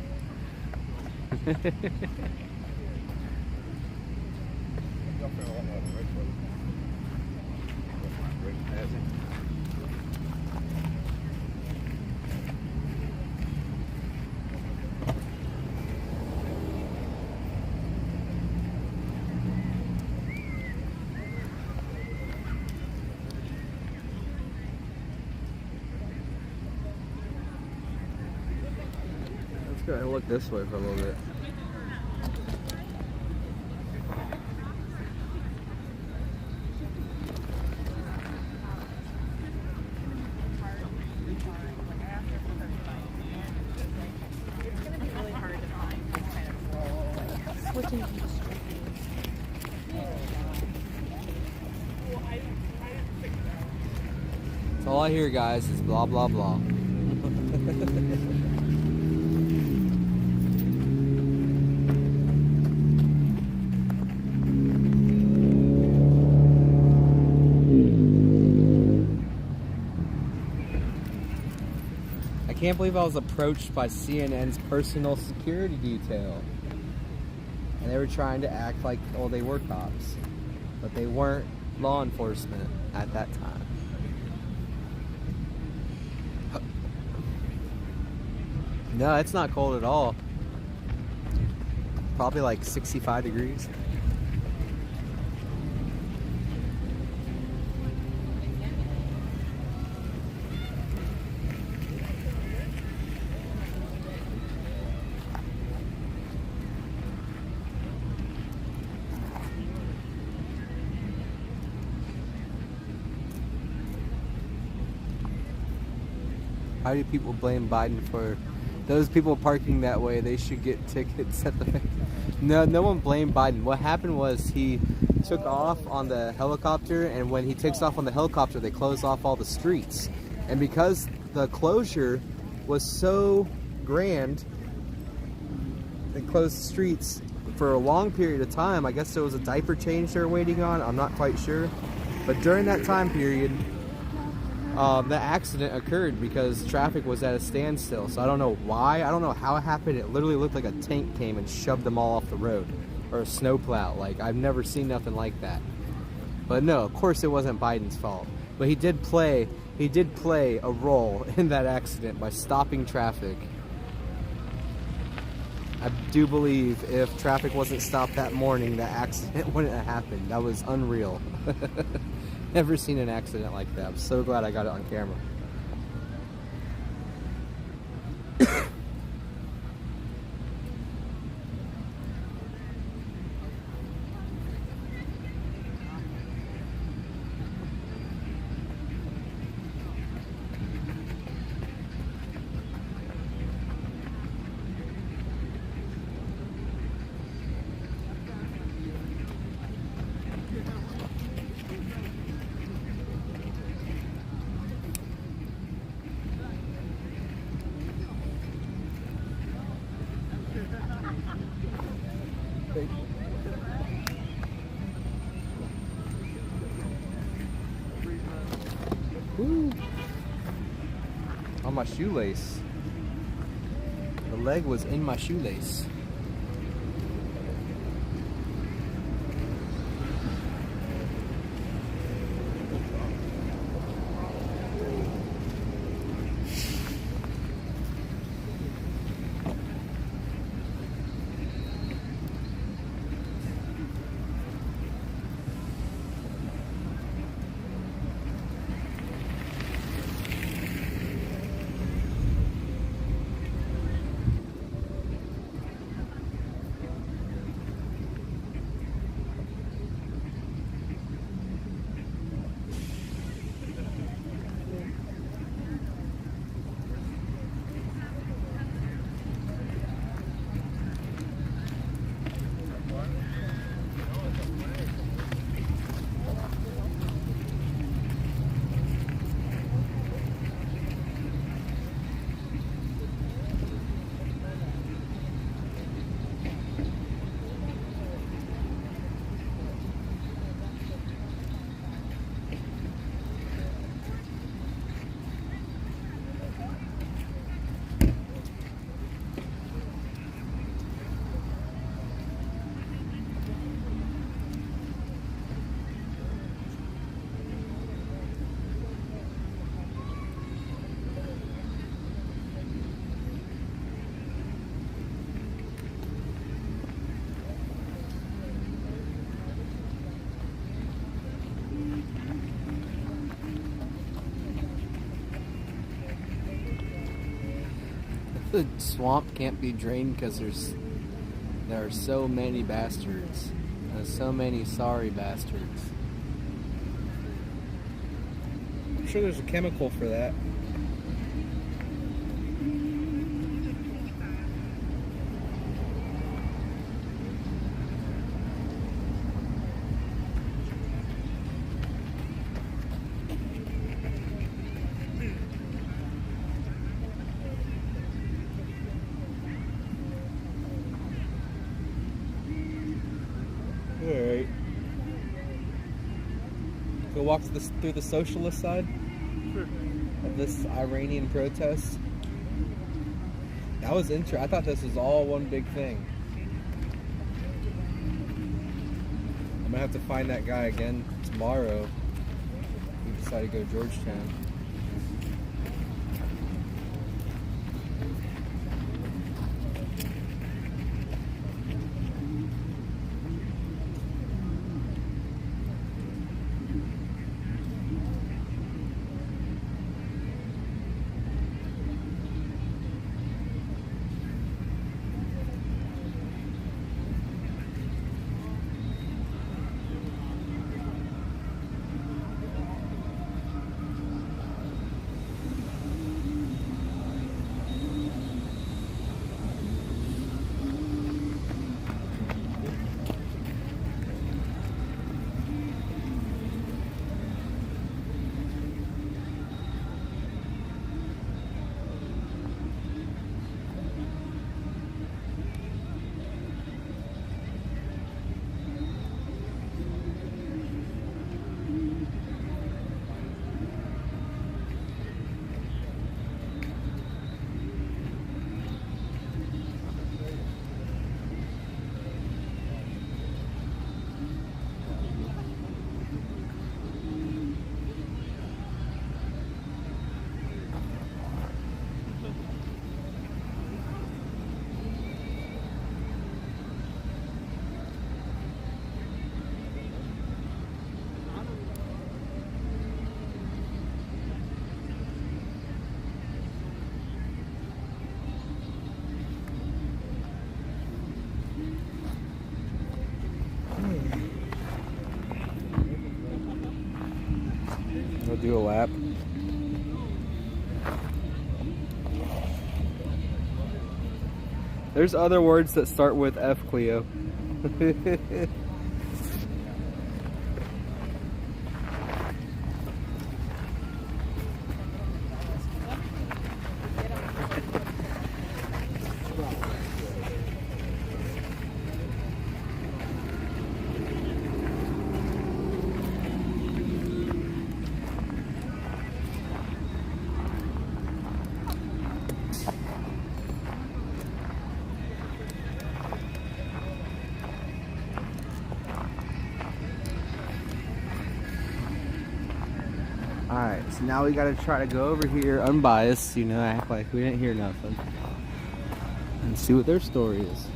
Let's go ahead and look this way for a little bit. So all I hear, guys, is blah blah blah. I can't believe I was approached by CNN's personal security detail. And they were trying to act like, oh, they were cops. But they weren't law enforcement at that time. No, it's not cold at all. Probably like 65 degrees. How do people blame Biden for those people parking that way? They should get tickets at the. No one blamed Biden. What happened was he took off on the helicopter, and when he takes off on the helicopter, they close off all the streets. And because the closure was so grand, they closed the streets for a long period of time. I guess there was a diaper change they were waiting on. I'm not quite sure. But during that time period, the accident occurred because traffic was at a standstill. So I don't know why. I don't know how it happened. It literally looked like a tank came and shoved them all off the road. Or a snowplow. Like, I've never seen nothing like that. But no, of course it wasn't Biden's fault. But he did play a role in that accident by stopping traffic. I do believe if traffic wasn't stopped that morning, that accident wouldn't have happened. That was unreal. Never seen an accident like that. I'm so glad I got it on camera. Woo. On my shoelace. The leg was in my shoelace. The swamp can't be drained because there are so many bastards. There's so many sorry bastards. I'm sure there's a chemical for that. Alright. Go walk through the socialist side of this Iranian protest. That was interesting. I thought this was all one big thing. I'm gonna have to find that guy again tomorrow. We decided to go to Georgetown. do a lap. There's other words that start with F, Cleo. Alright, so now we gotta try to go over here unbiased, you know, act like we didn't hear nothing. And see what their story is.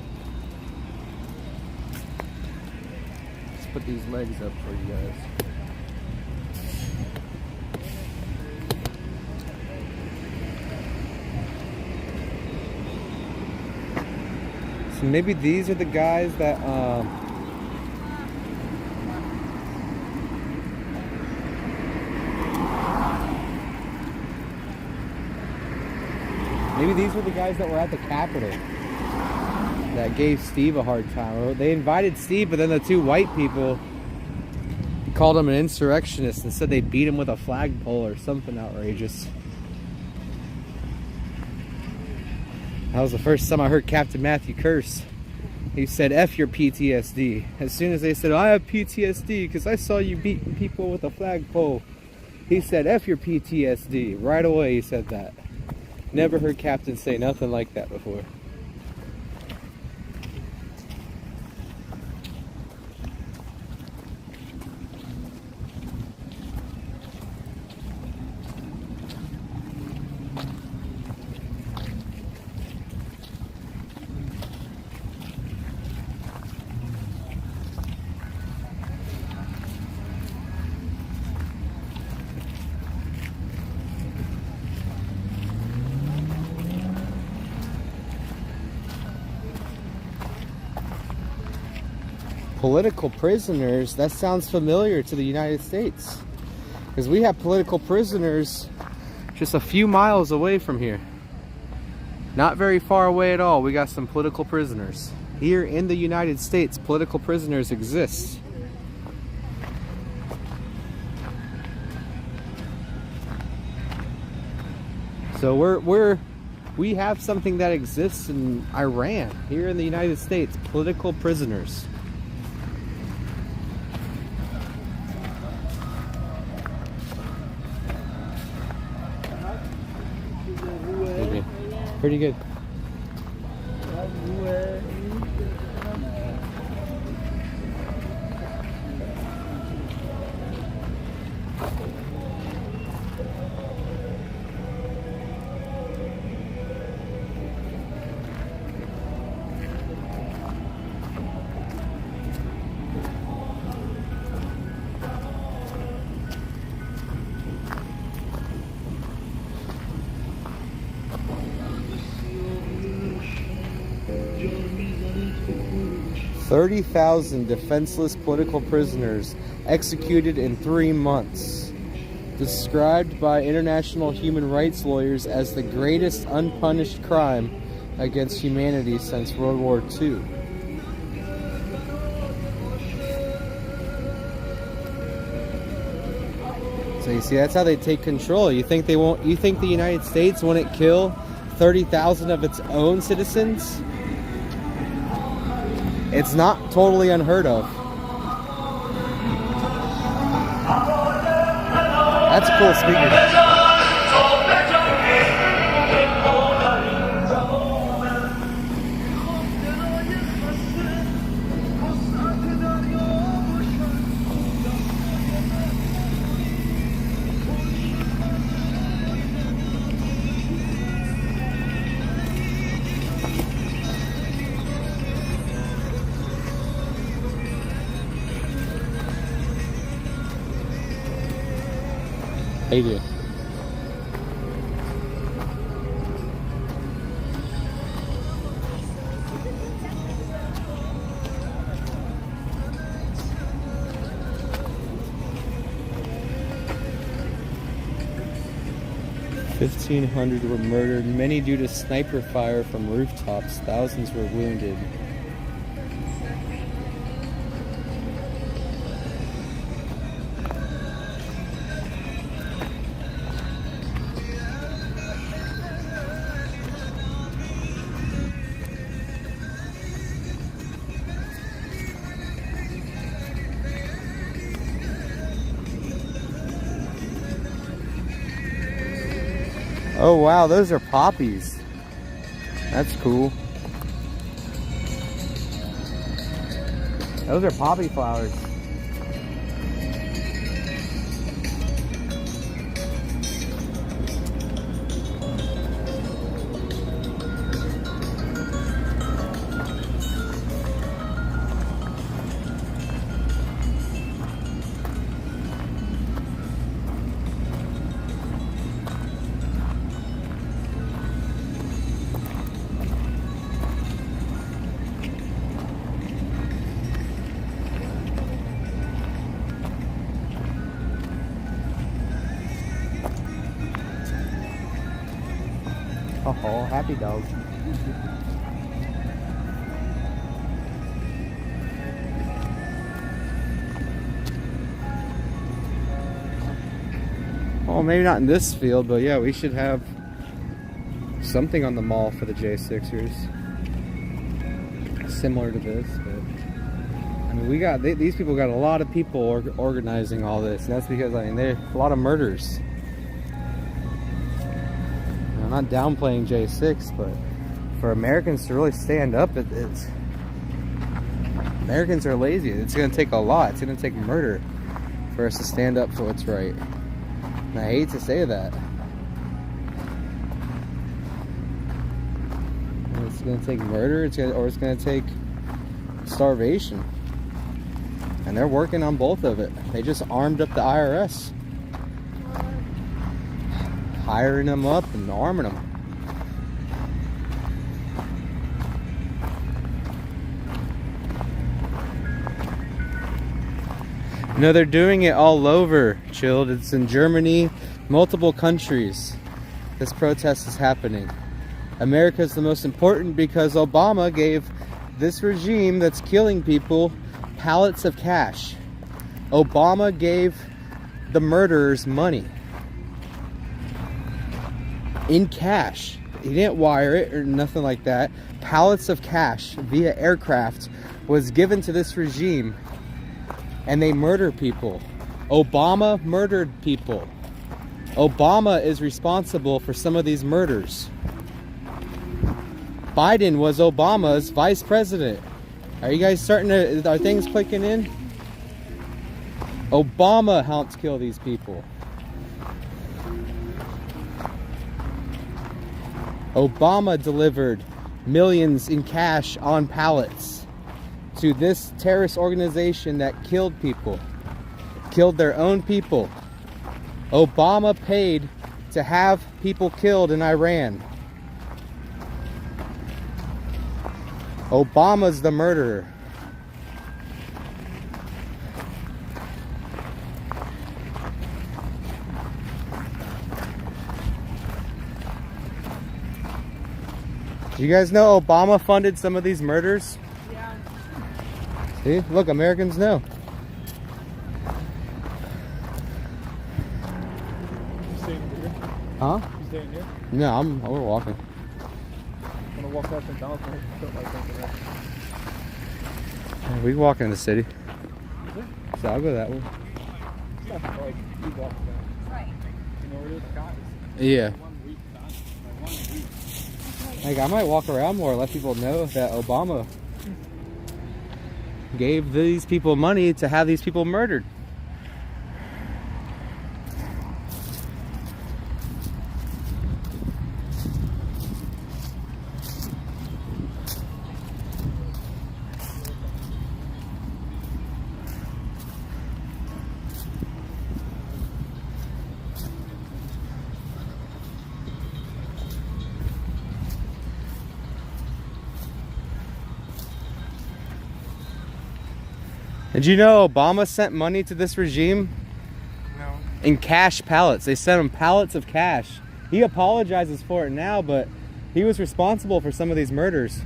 Let's put these legs up for you guys. So maybe these are the guys that maybe these were the guys that were at the Capitol that gave Steve a hard time. They invited Steve, but then the two white people called him an insurrectionist and said they beat him with a flagpole or something outrageous. That was the first time I heard Captain Matthew curse. He said, F your PTSD. As soon as they said, I have PTSD because I saw you beat people with a flagpole. He said, F your PTSD. Right away he said that. Never heard Captain say nothing like that before. Political prisoners, that sounds familiar to the United States. Because we have political prisoners just a few miles away from here. Not very far away at all, we got some political prisoners. Here in the United States, political prisoners exist. So we have something that exists in Iran, here in the United States, political prisoners. Pretty good. $30,000 defenseless political prisoners executed in 3 months. Described by international human rights lawyers as the greatest unpunished crime against humanity since World War II. So you see, that's how they take control. You think they won't? You think the United States wouldn't kill 30,000 of its own citizens? It's not totally unheard of. That's a cool speaker. How you doing? 1,500 were murdered, many due to sniper fire from rooftops. Thousands were wounded. Oh wow, those are poppies. That's cool. Those are poppy flowers. Oh, happy dog. Well, maybe not in this field, but yeah, we should have something on the mall for the J6ers. Similar to this, but I mean, these people got a lot of people organizing all this, and that's because, I mean, there's a lot of murders. I'm not downplaying J6, but for Americans to really stand up, Americans are lazy. It's going to take a lot. It's going to take murder for us to stand up for what's right. And I hate to say that. And it's going to take murder, or it's going to take starvation. And they're working on both of it. They just armed up the IRS. Hiring them up and arming them. No, they're doing it all over, Chilled. It's in Germany, multiple countries. This protest is happening. America is the most important because Obama gave this regime that's killing people pallets of cash. Obama gave the murderers money. In cash. He didn't wire it or nothing like that. Pallets of cash via aircraft was given to this regime, and they murder people. Obama murdered people. Obama is responsible for some of these murders. Biden was Obama's vice president. Are you guys are things clicking in? Obama helped kill these people. Obama delivered millions in cash on pallets to this terrorist organization that killed people, killed their own people. Obama paid to have people killed in Iran. Obama's the murderer. Do you guys know Obama funded some of these murders? Yeah. See? Look, Americans know. You staying here? Huh? You staying here? No, we're walking. I'm gonna walk past McDonald's and put like something there. We can walk in the city. So I'll go that way. It's not like you walk down. Right. You know where it is? Guys. Yeah. 1 week, not like 1 week. Like, I might walk around more, let people know that Obama gave these people money to have these people murdered. Did you know Obama sent money to this regime? No. In cash pallets. They sent him pallets of cash. He apologizes for it now, but he was responsible for some of these murders.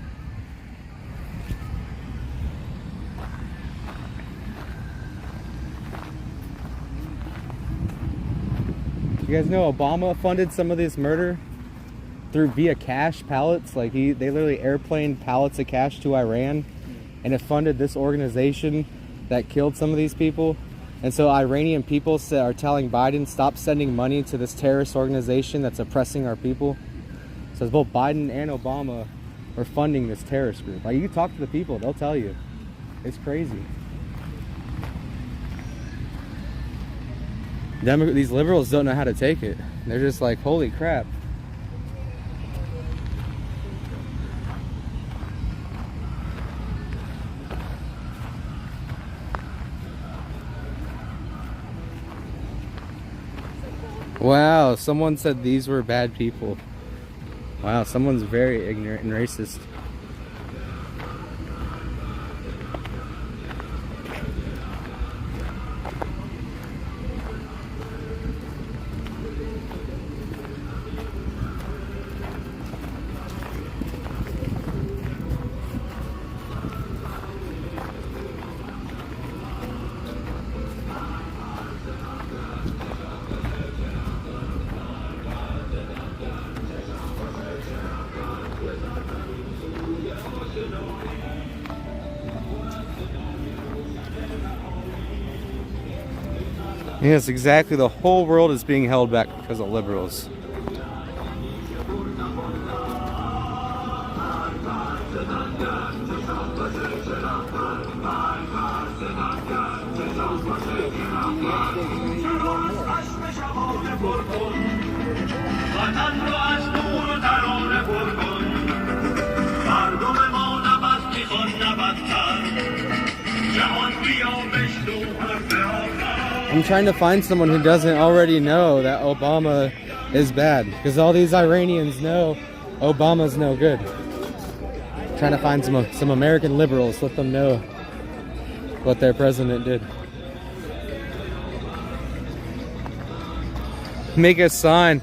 You guys know Obama funded some of this murder via cash pallets. Like they literally airplaned pallets of cash to Iran, and it funded this organization that killed some of these people. And so Iranian people are telling Biden, stop sending money to this terrorist organization that's oppressing our people. So both Biden and Obama are funding this terrorist group. Like, you talk to the people, they'll tell you. It's crazy. These liberals don't know how to take it. They're just like, holy crap. Wow, someone said these were bad people. Wow, someone's very ignorant and racist. Yes, exactly. The whole world is being held back because of liberals. I'm trying to find someone who doesn't already know that Obama is bad, because all these Iranians know Obama's no good. Trying to find some American liberals, let them know what their president did. Make a sign.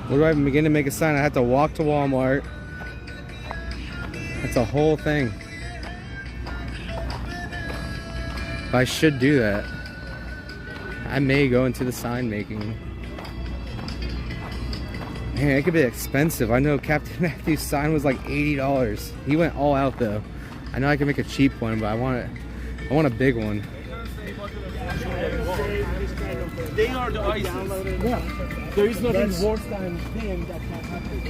Where do I even begin to make a sign? I have to walk to Walmart. That's a whole thing. I should do that. I may go into the sign making. Man, it could be expensive. I know Captain Matthew's sign was like $80. He went all out though. I know I can make a cheap one, but I want a big one. They are the ISIS. Yeah. There is nothing That's worse than them. That's not happening.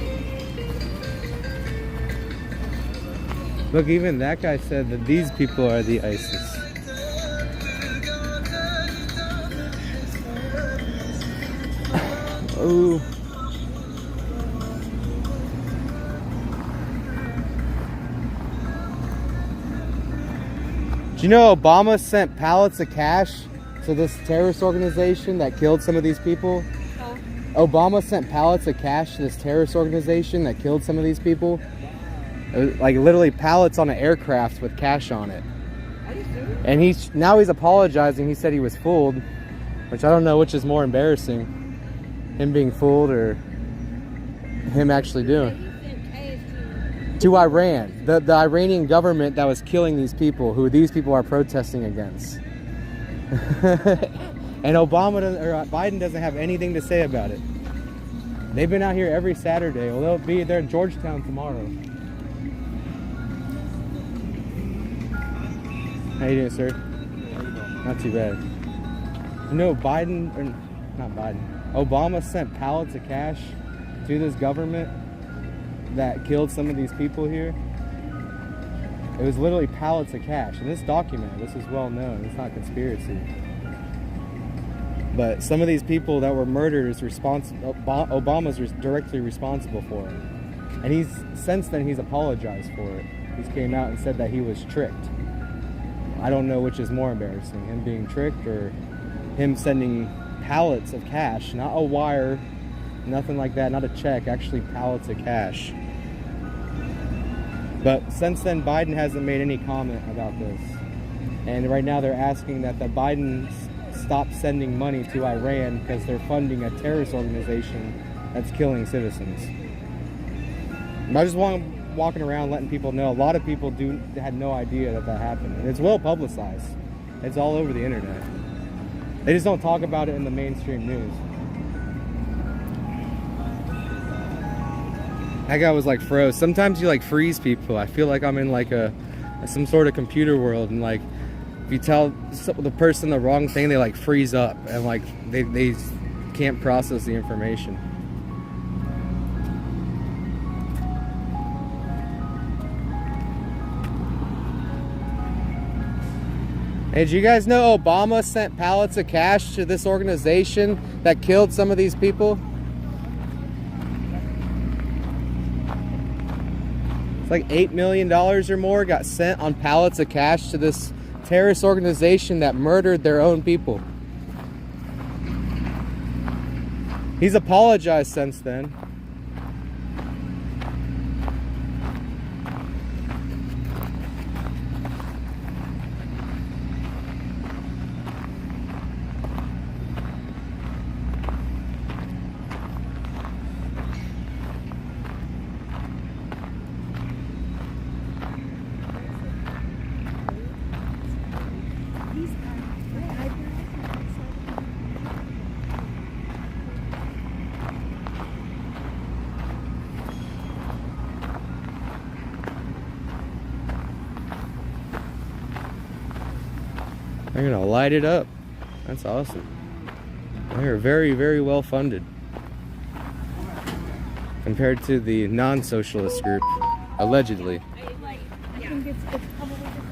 Look, even that guy said that these people are the ISIS. Oh. Do you know Obama sent pallets of cash to this terrorist organization that killed some of these people? Oh. Obama sent pallets of cash to this terrorist organization that killed some of these people. It was like literally pallets on an aircraft with cash on it. And now he's apologizing. He said he was fooled, which I don't know which is more embarrassing. Him being fooled or him actually doing. To Iran, the Iranian government that was killing these people, who these people are protesting against. And Biden doesn't have anything to say about it. They've been out here every Saturday. Well, they'll be there in Georgetown tomorrow. How you doing, sir? Not too bad. You know, Obama sent pallets of cash to this government that killed some of these people here. It was literally pallets of cash. And this documented, this is well known, it's not conspiracy. But some of these people that were murdered, Obama's directly responsible for it. And since then he's apologized for it. He came out and said that he was tricked. I don't know which is more embarrassing, him being tricked or him sending pallets of cash, not a wire, nothing like that, not a check, actually pallets of cash. But since then, Biden hasn't made any comment about this. And right now they're asking that the Biden stop sending money to Iran because they're funding a terrorist organization that's killing citizens. I just want walking around letting people know. A lot of people had no idea that happened, and it's well publicized. It's all over the internet. They just don't talk about it in the mainstream news. That guy was like froze. Sometimes you like freeze people. I feel like I'm in like some sort of computer world, and like if you tell the person the wrong thing, they like freeze up and like they can't process the information. Hey, did you guys know Obama sent pallets of cash to this organization that killed some of these people? It's like $8 million or more got sent on pallets of cash to this terrorist organization that murdered their own people. He's apologized since then. They're gonna light it up. That's awesome. They're very, very well funded compared to the non-socialist group, allegedly. I think it's probably different.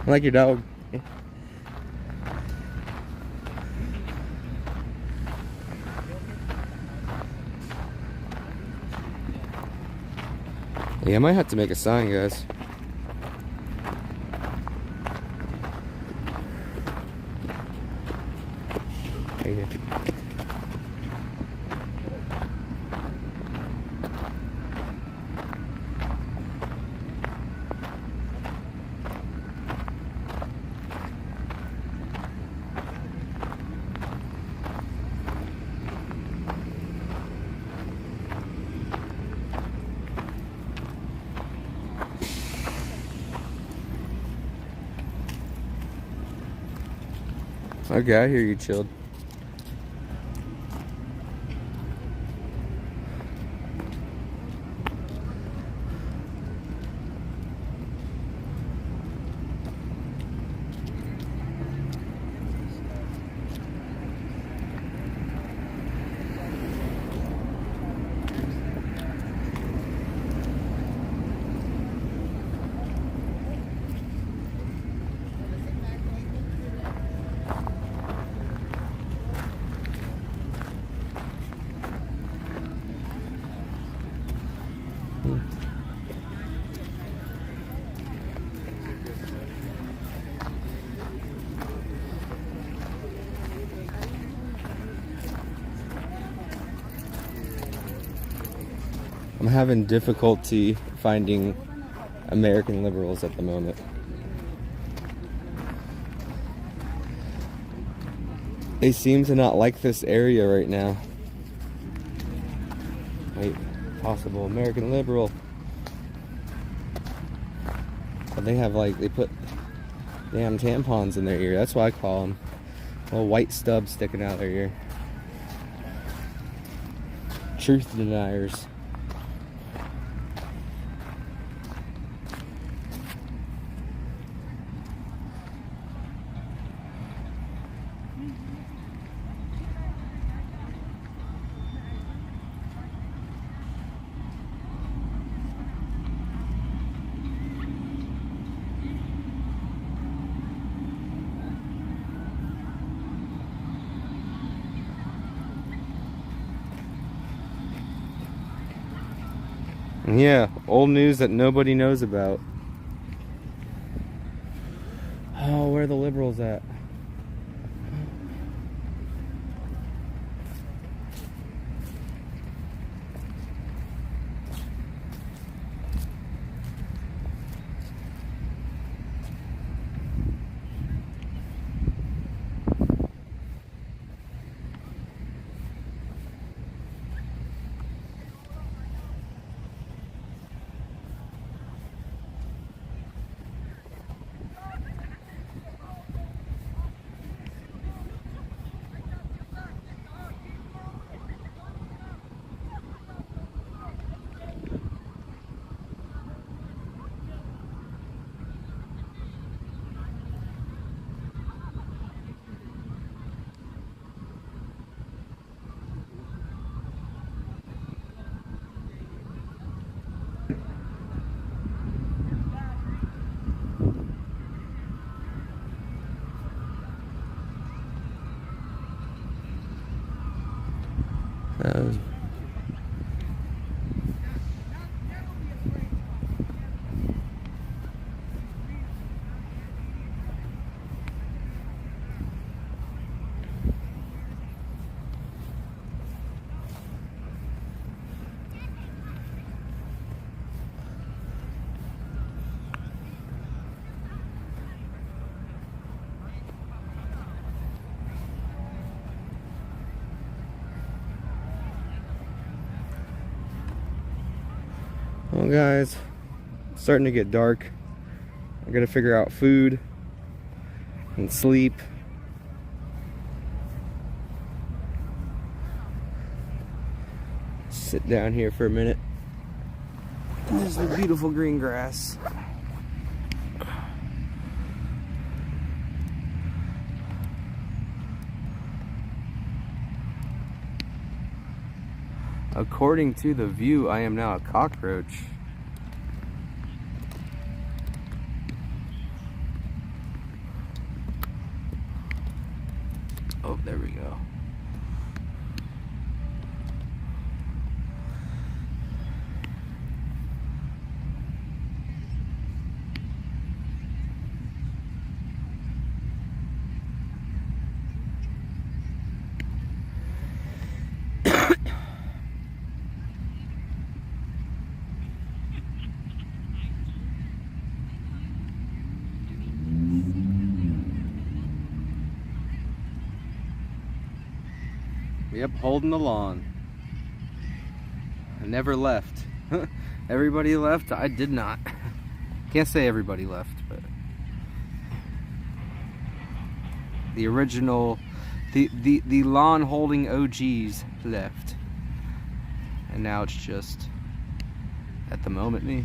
I like your dog. Yeah, I might have to make a sign, guys. Right here. Okay, I hear you, chilled. I'm having difficulty finding American liberals at the moment. They seem to not like this area right now. Wait, possible American liberal. But they have like, they put damn tampons in their ear. That's what I call them. Little white stubs sticking out of their ear. Truth deniers. Yeah, old news that nobody knows about. Oh, where are the liberals at? Well, guys, it's starting to get dark. I gotta figure out food and sleep. Sit down here for a minute. This is the beautiful green grass. According to the view, I am now a cockroach. Oh, there we go. Yep, holding the lawn. I never left. Everybody left? I did not. Can't say everybody left, but the original, the lawn holding OGs left. And now it's just, at the moment, me.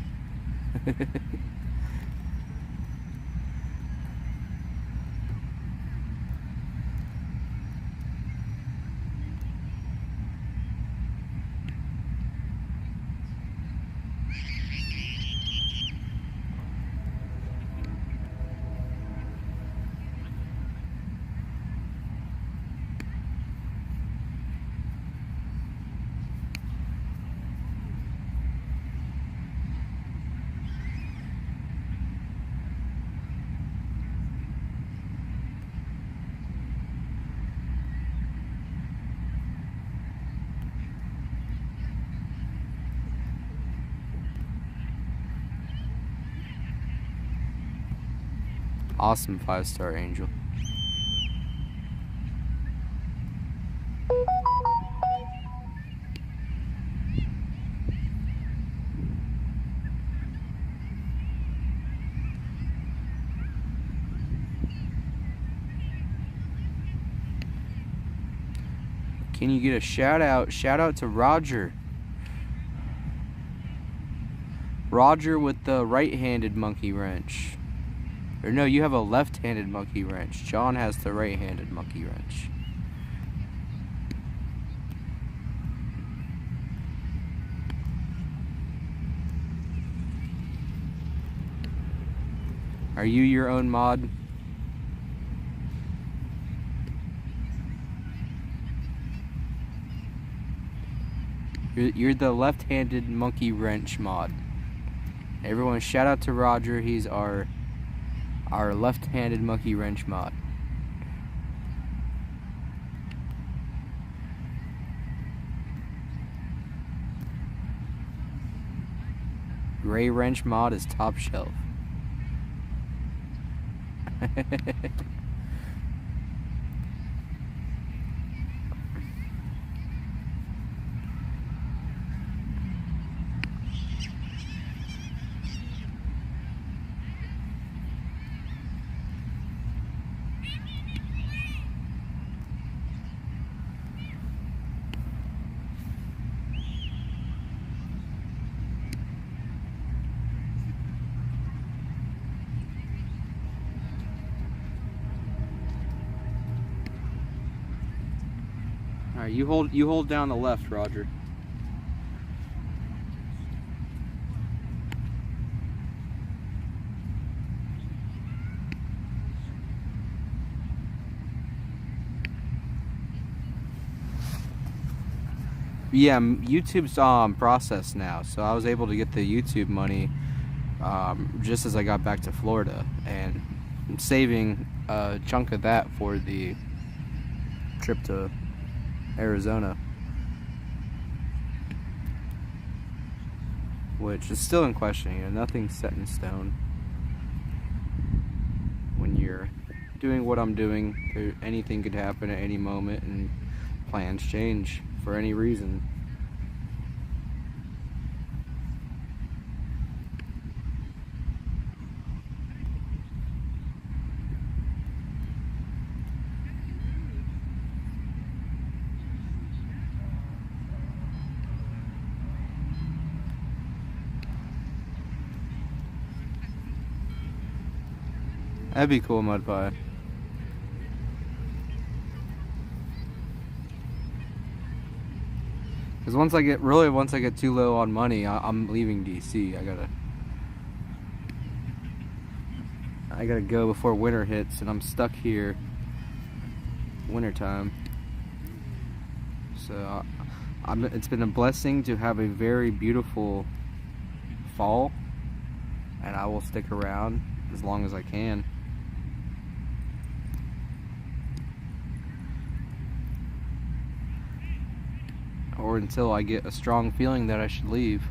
Awesome 5-star angel. Can you get a shout out? Shout out to Roger. Roger with the right-handed monkey wrench. Or no, you have a left-handed monkey wrench. John has the right-handed monkey wrench. Are you your own mod? You're the left-handed monkey wrench mod. Everyone, shout out to Roger. He's our left-handed monkey wrench mod. Gray wrench mod is top shelf. All right, you hold down the left, Roger. Yeah, YouTube's processed now, so I was able to get the YouTube money just as I got back to Florida, and I'm saving a chunk of that for the trip to Arizona, which is still in question. You know, nothing's set in stone. When you're doing what I'm doing, anything could happen at any moment, and plans change for any reason. That'd be cool, Mud Pie. Because once I get too low on money, I'm leaving DC. I gotta go before winter hits, and I'm stuck here wintertime. So it's been a blessing to have a very beautiful fall, and I will stick around as long as I can. Or until I get a strong feeling that I should leave.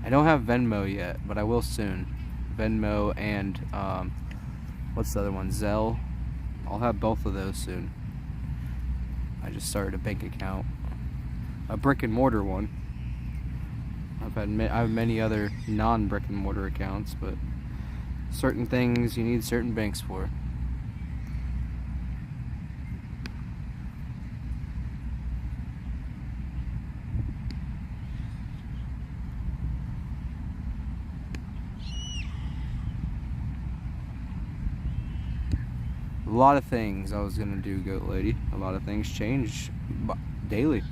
I don't have Venmo yet, but I will soon. Venmo and what's the other one? Zelle. I'll have both of those soon. I just started a bank account, a brick and mortar one. I have many other non-brick and mortar accounts, but certain things you need certain banks for. A lot of things I was gonna do, Goat Lady. A lot of things change daily.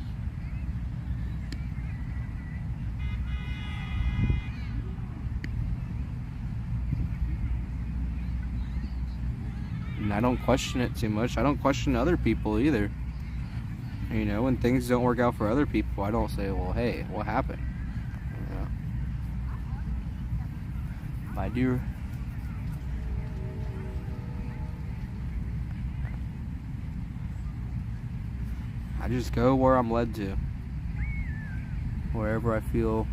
And I don't question it too much. I don't question other people either. You know, when things don't work out for other people, I don't say, well, hey, what happened? You know, I do. I just go where I'm led to. Wherever I feel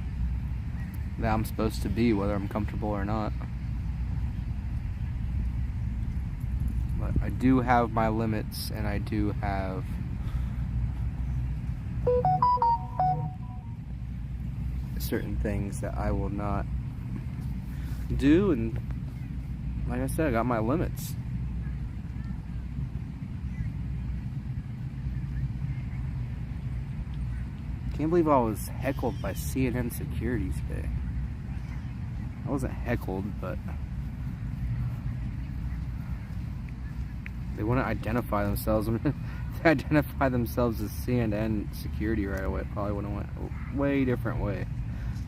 that I'm supposed to be, whether I'm comfortable or not. But I do have my limits, and I do have certain things that I will not do, and like I said, I got my limits. Can't believe I was heckled by CNN security today. I wasn't heckled, but they wouldn't identify themselves. If they identify themselves as CNN security right away, it probably would have went a way different way.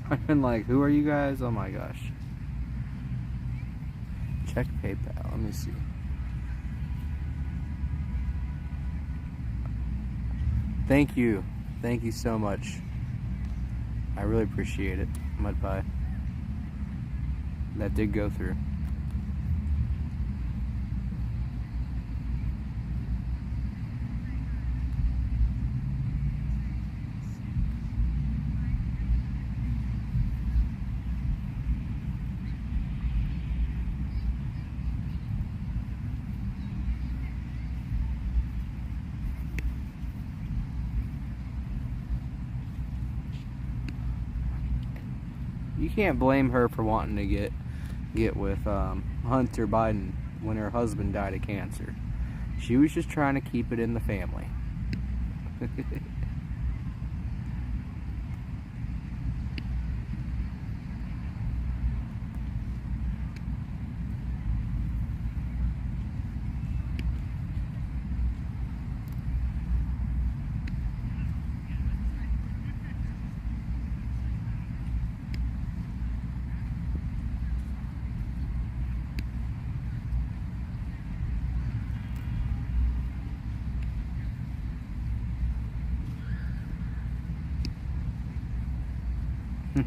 I've been like, who are you guys? Oh my gosh. Check PayPal. Let me see. Thank you. Thank you so much. I really appreciate it, Mud Pie. That did go through. You can't blame her for wanting to get with Hunter Biden when her husband died of cancer. She was just trying to keep it in the family.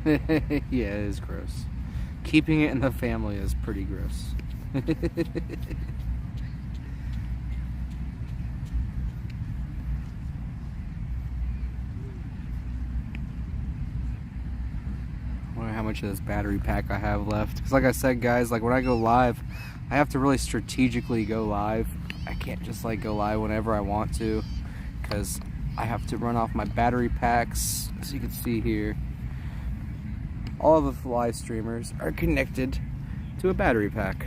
Yeah, it is gross. Keeping it in the family is pretty gross. Wonder how much of this battery pack I have left. Because like I said, guys, like when I go live, I have to really strategically go live. I can't just like go live whenever I want to, because I have to run off my battery packs. As you can see here, all of the live streamers are connected to a battery pack.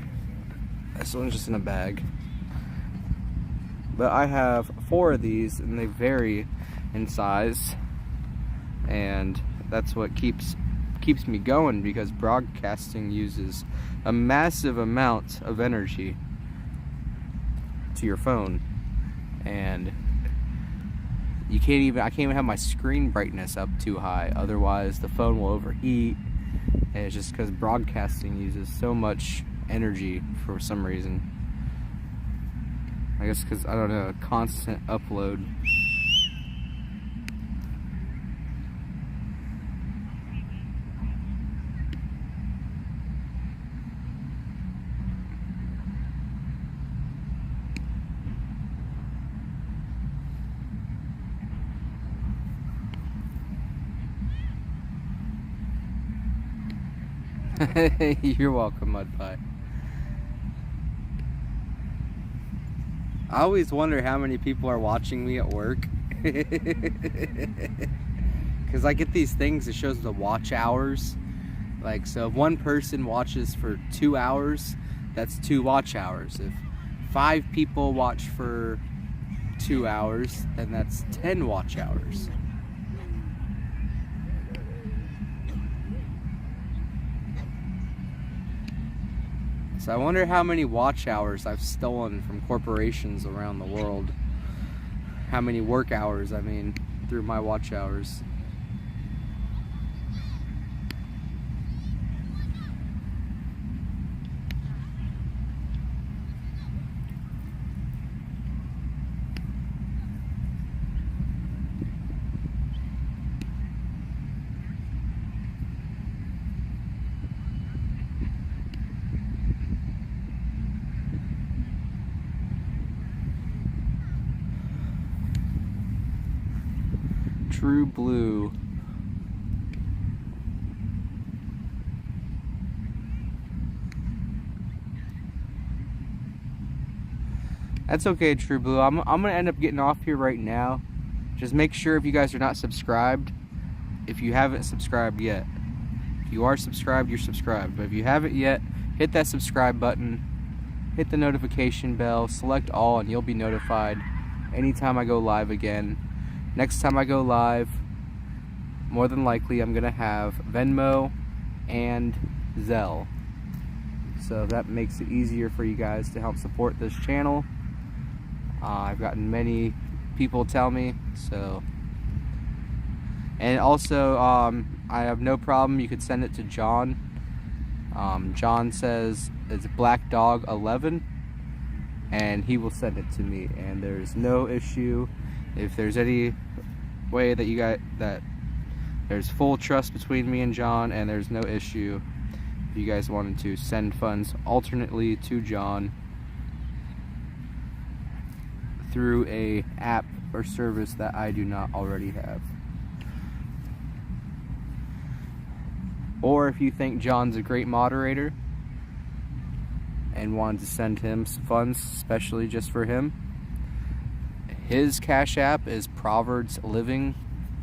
This one's just in a bag. But I have 4 of these, and they vary in size. And that's what keeps me going, because broadcasting uses a massive amount of energy to your phone. And I can't even have my screen brightness up too high, otherwise the phone will overheat. And it's just because broadcasting uses so much energy for some reason. I guess because, I don't know, a constant upload. You're welcome, Mud Pie. I always wonder how many people are watching me at work. Because I get these things that shows the watch hours. Like, so if one person watches for 2 hours, that's 2 watch hours. If 5 people watch for 2 hours, then that's 10 watch hours. So I wonder how many watch hours I've stolen from corporations around the world. How many work hours, I mean, through my watch hours. True Blue. That's okay, True Blue. I'm gonna end up getting off here right now. Just make sure, if you guys are not subscribed, if you haven't subscribed yet. If you are subscribed, you're subscribed. But if you haven't yet, hit that subscribe button, hit the notification bell, select all, and you'll be notified anytime I go live again. Next time I go live, more than likely I'm gonna have Venmo and Zelle. So that makes it easier for you guys to help support this channel. I've gotten many people tell me, so. And also, I have no problem, you could send it to John. John says it's Black Dog 11, and he will send it to me, and there's no issue. If there's any way that that there's full trust between me and John, and there's no issue if you guys wanted to send funds alternately to John through a app or service that I do not already have. Or if you think John's a great moderator and wanted to send him some funds, especially just for him, his Cash App is Proverbs Living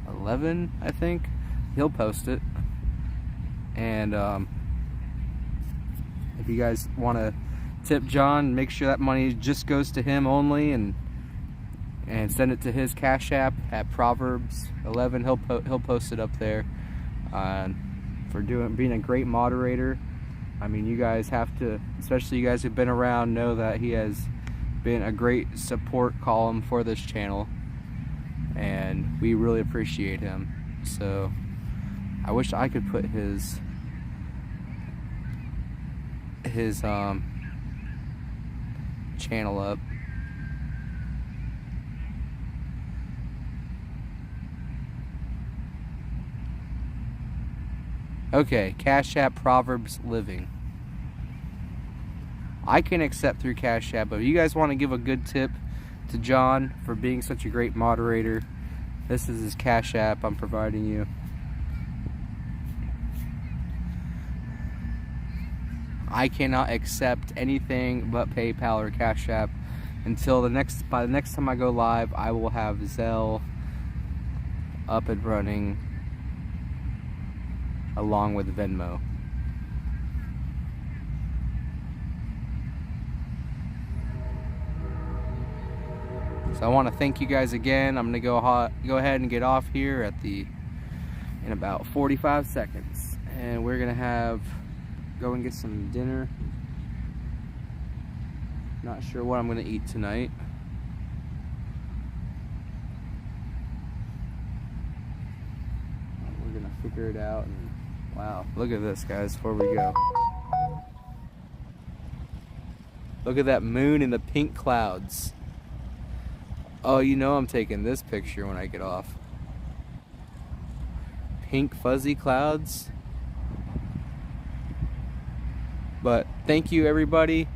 11, I think. He'll post it. And if you guys want to tip John, make sure that money just goes to him only, and send it to his Cash App at Proverbs 11. He'll post it up there. For being a great moderator. I mean, you guys have to, especially you guys who've been around, know that he has been a great support column for this channel, and we really appreciate him. So I wish I could put his channel up. Okay, Cash App Proverbs Living. I can accept through Cash App, but if you guys want to give a good tip to John for being such a great moderator, this is his Cash App I'm providing you. I cannot accept anything but PayPal or Cash App until by the next time I go live. I will have Zelle up and running along with Venmo. So I want to thank you guys again. I'm gonna go ahead and get off here in about 45 seconds, and we're gonna go and get some dinner. Not sure what I'm gonna eat tonight. We're gonna figure it out. And wow, look at this, guys, before we go. Look at that moon and the pink clouds. Oh, you know I'm taking this picture when I get off. Pink fuzzy clouds. But thank you, everybody.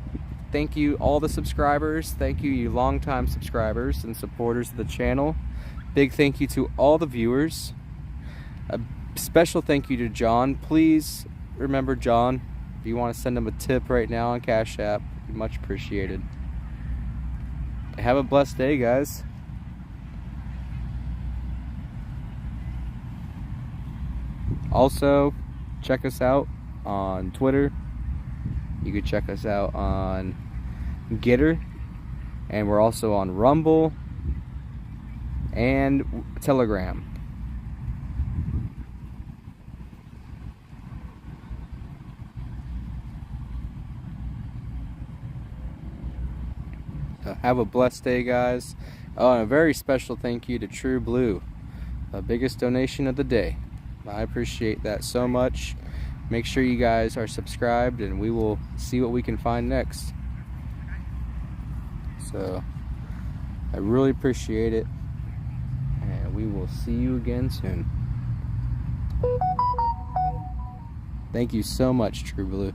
Thank you, all the subscribers. Thank you, you longtime subscribers and supporters of the channel. Big thank you to all the viewers. A special thank you to John. Please remember John. If you want to send him a tip right now on Cash App, it'd be much appreciated. Have a blessed day, guys. Also, check us out on Twitter. You can check us out on Getter, and we're also on Rumble and Telegram. Have a blessed day, guys. Oh, and a very special thank you to True Blue, the biggest donation of the day. I appreciate that so much. Make sure you guys are subscribed, and we will see what we can find next. So I really appreciate it, and we will see you again soon. Thank you so much, True Blue.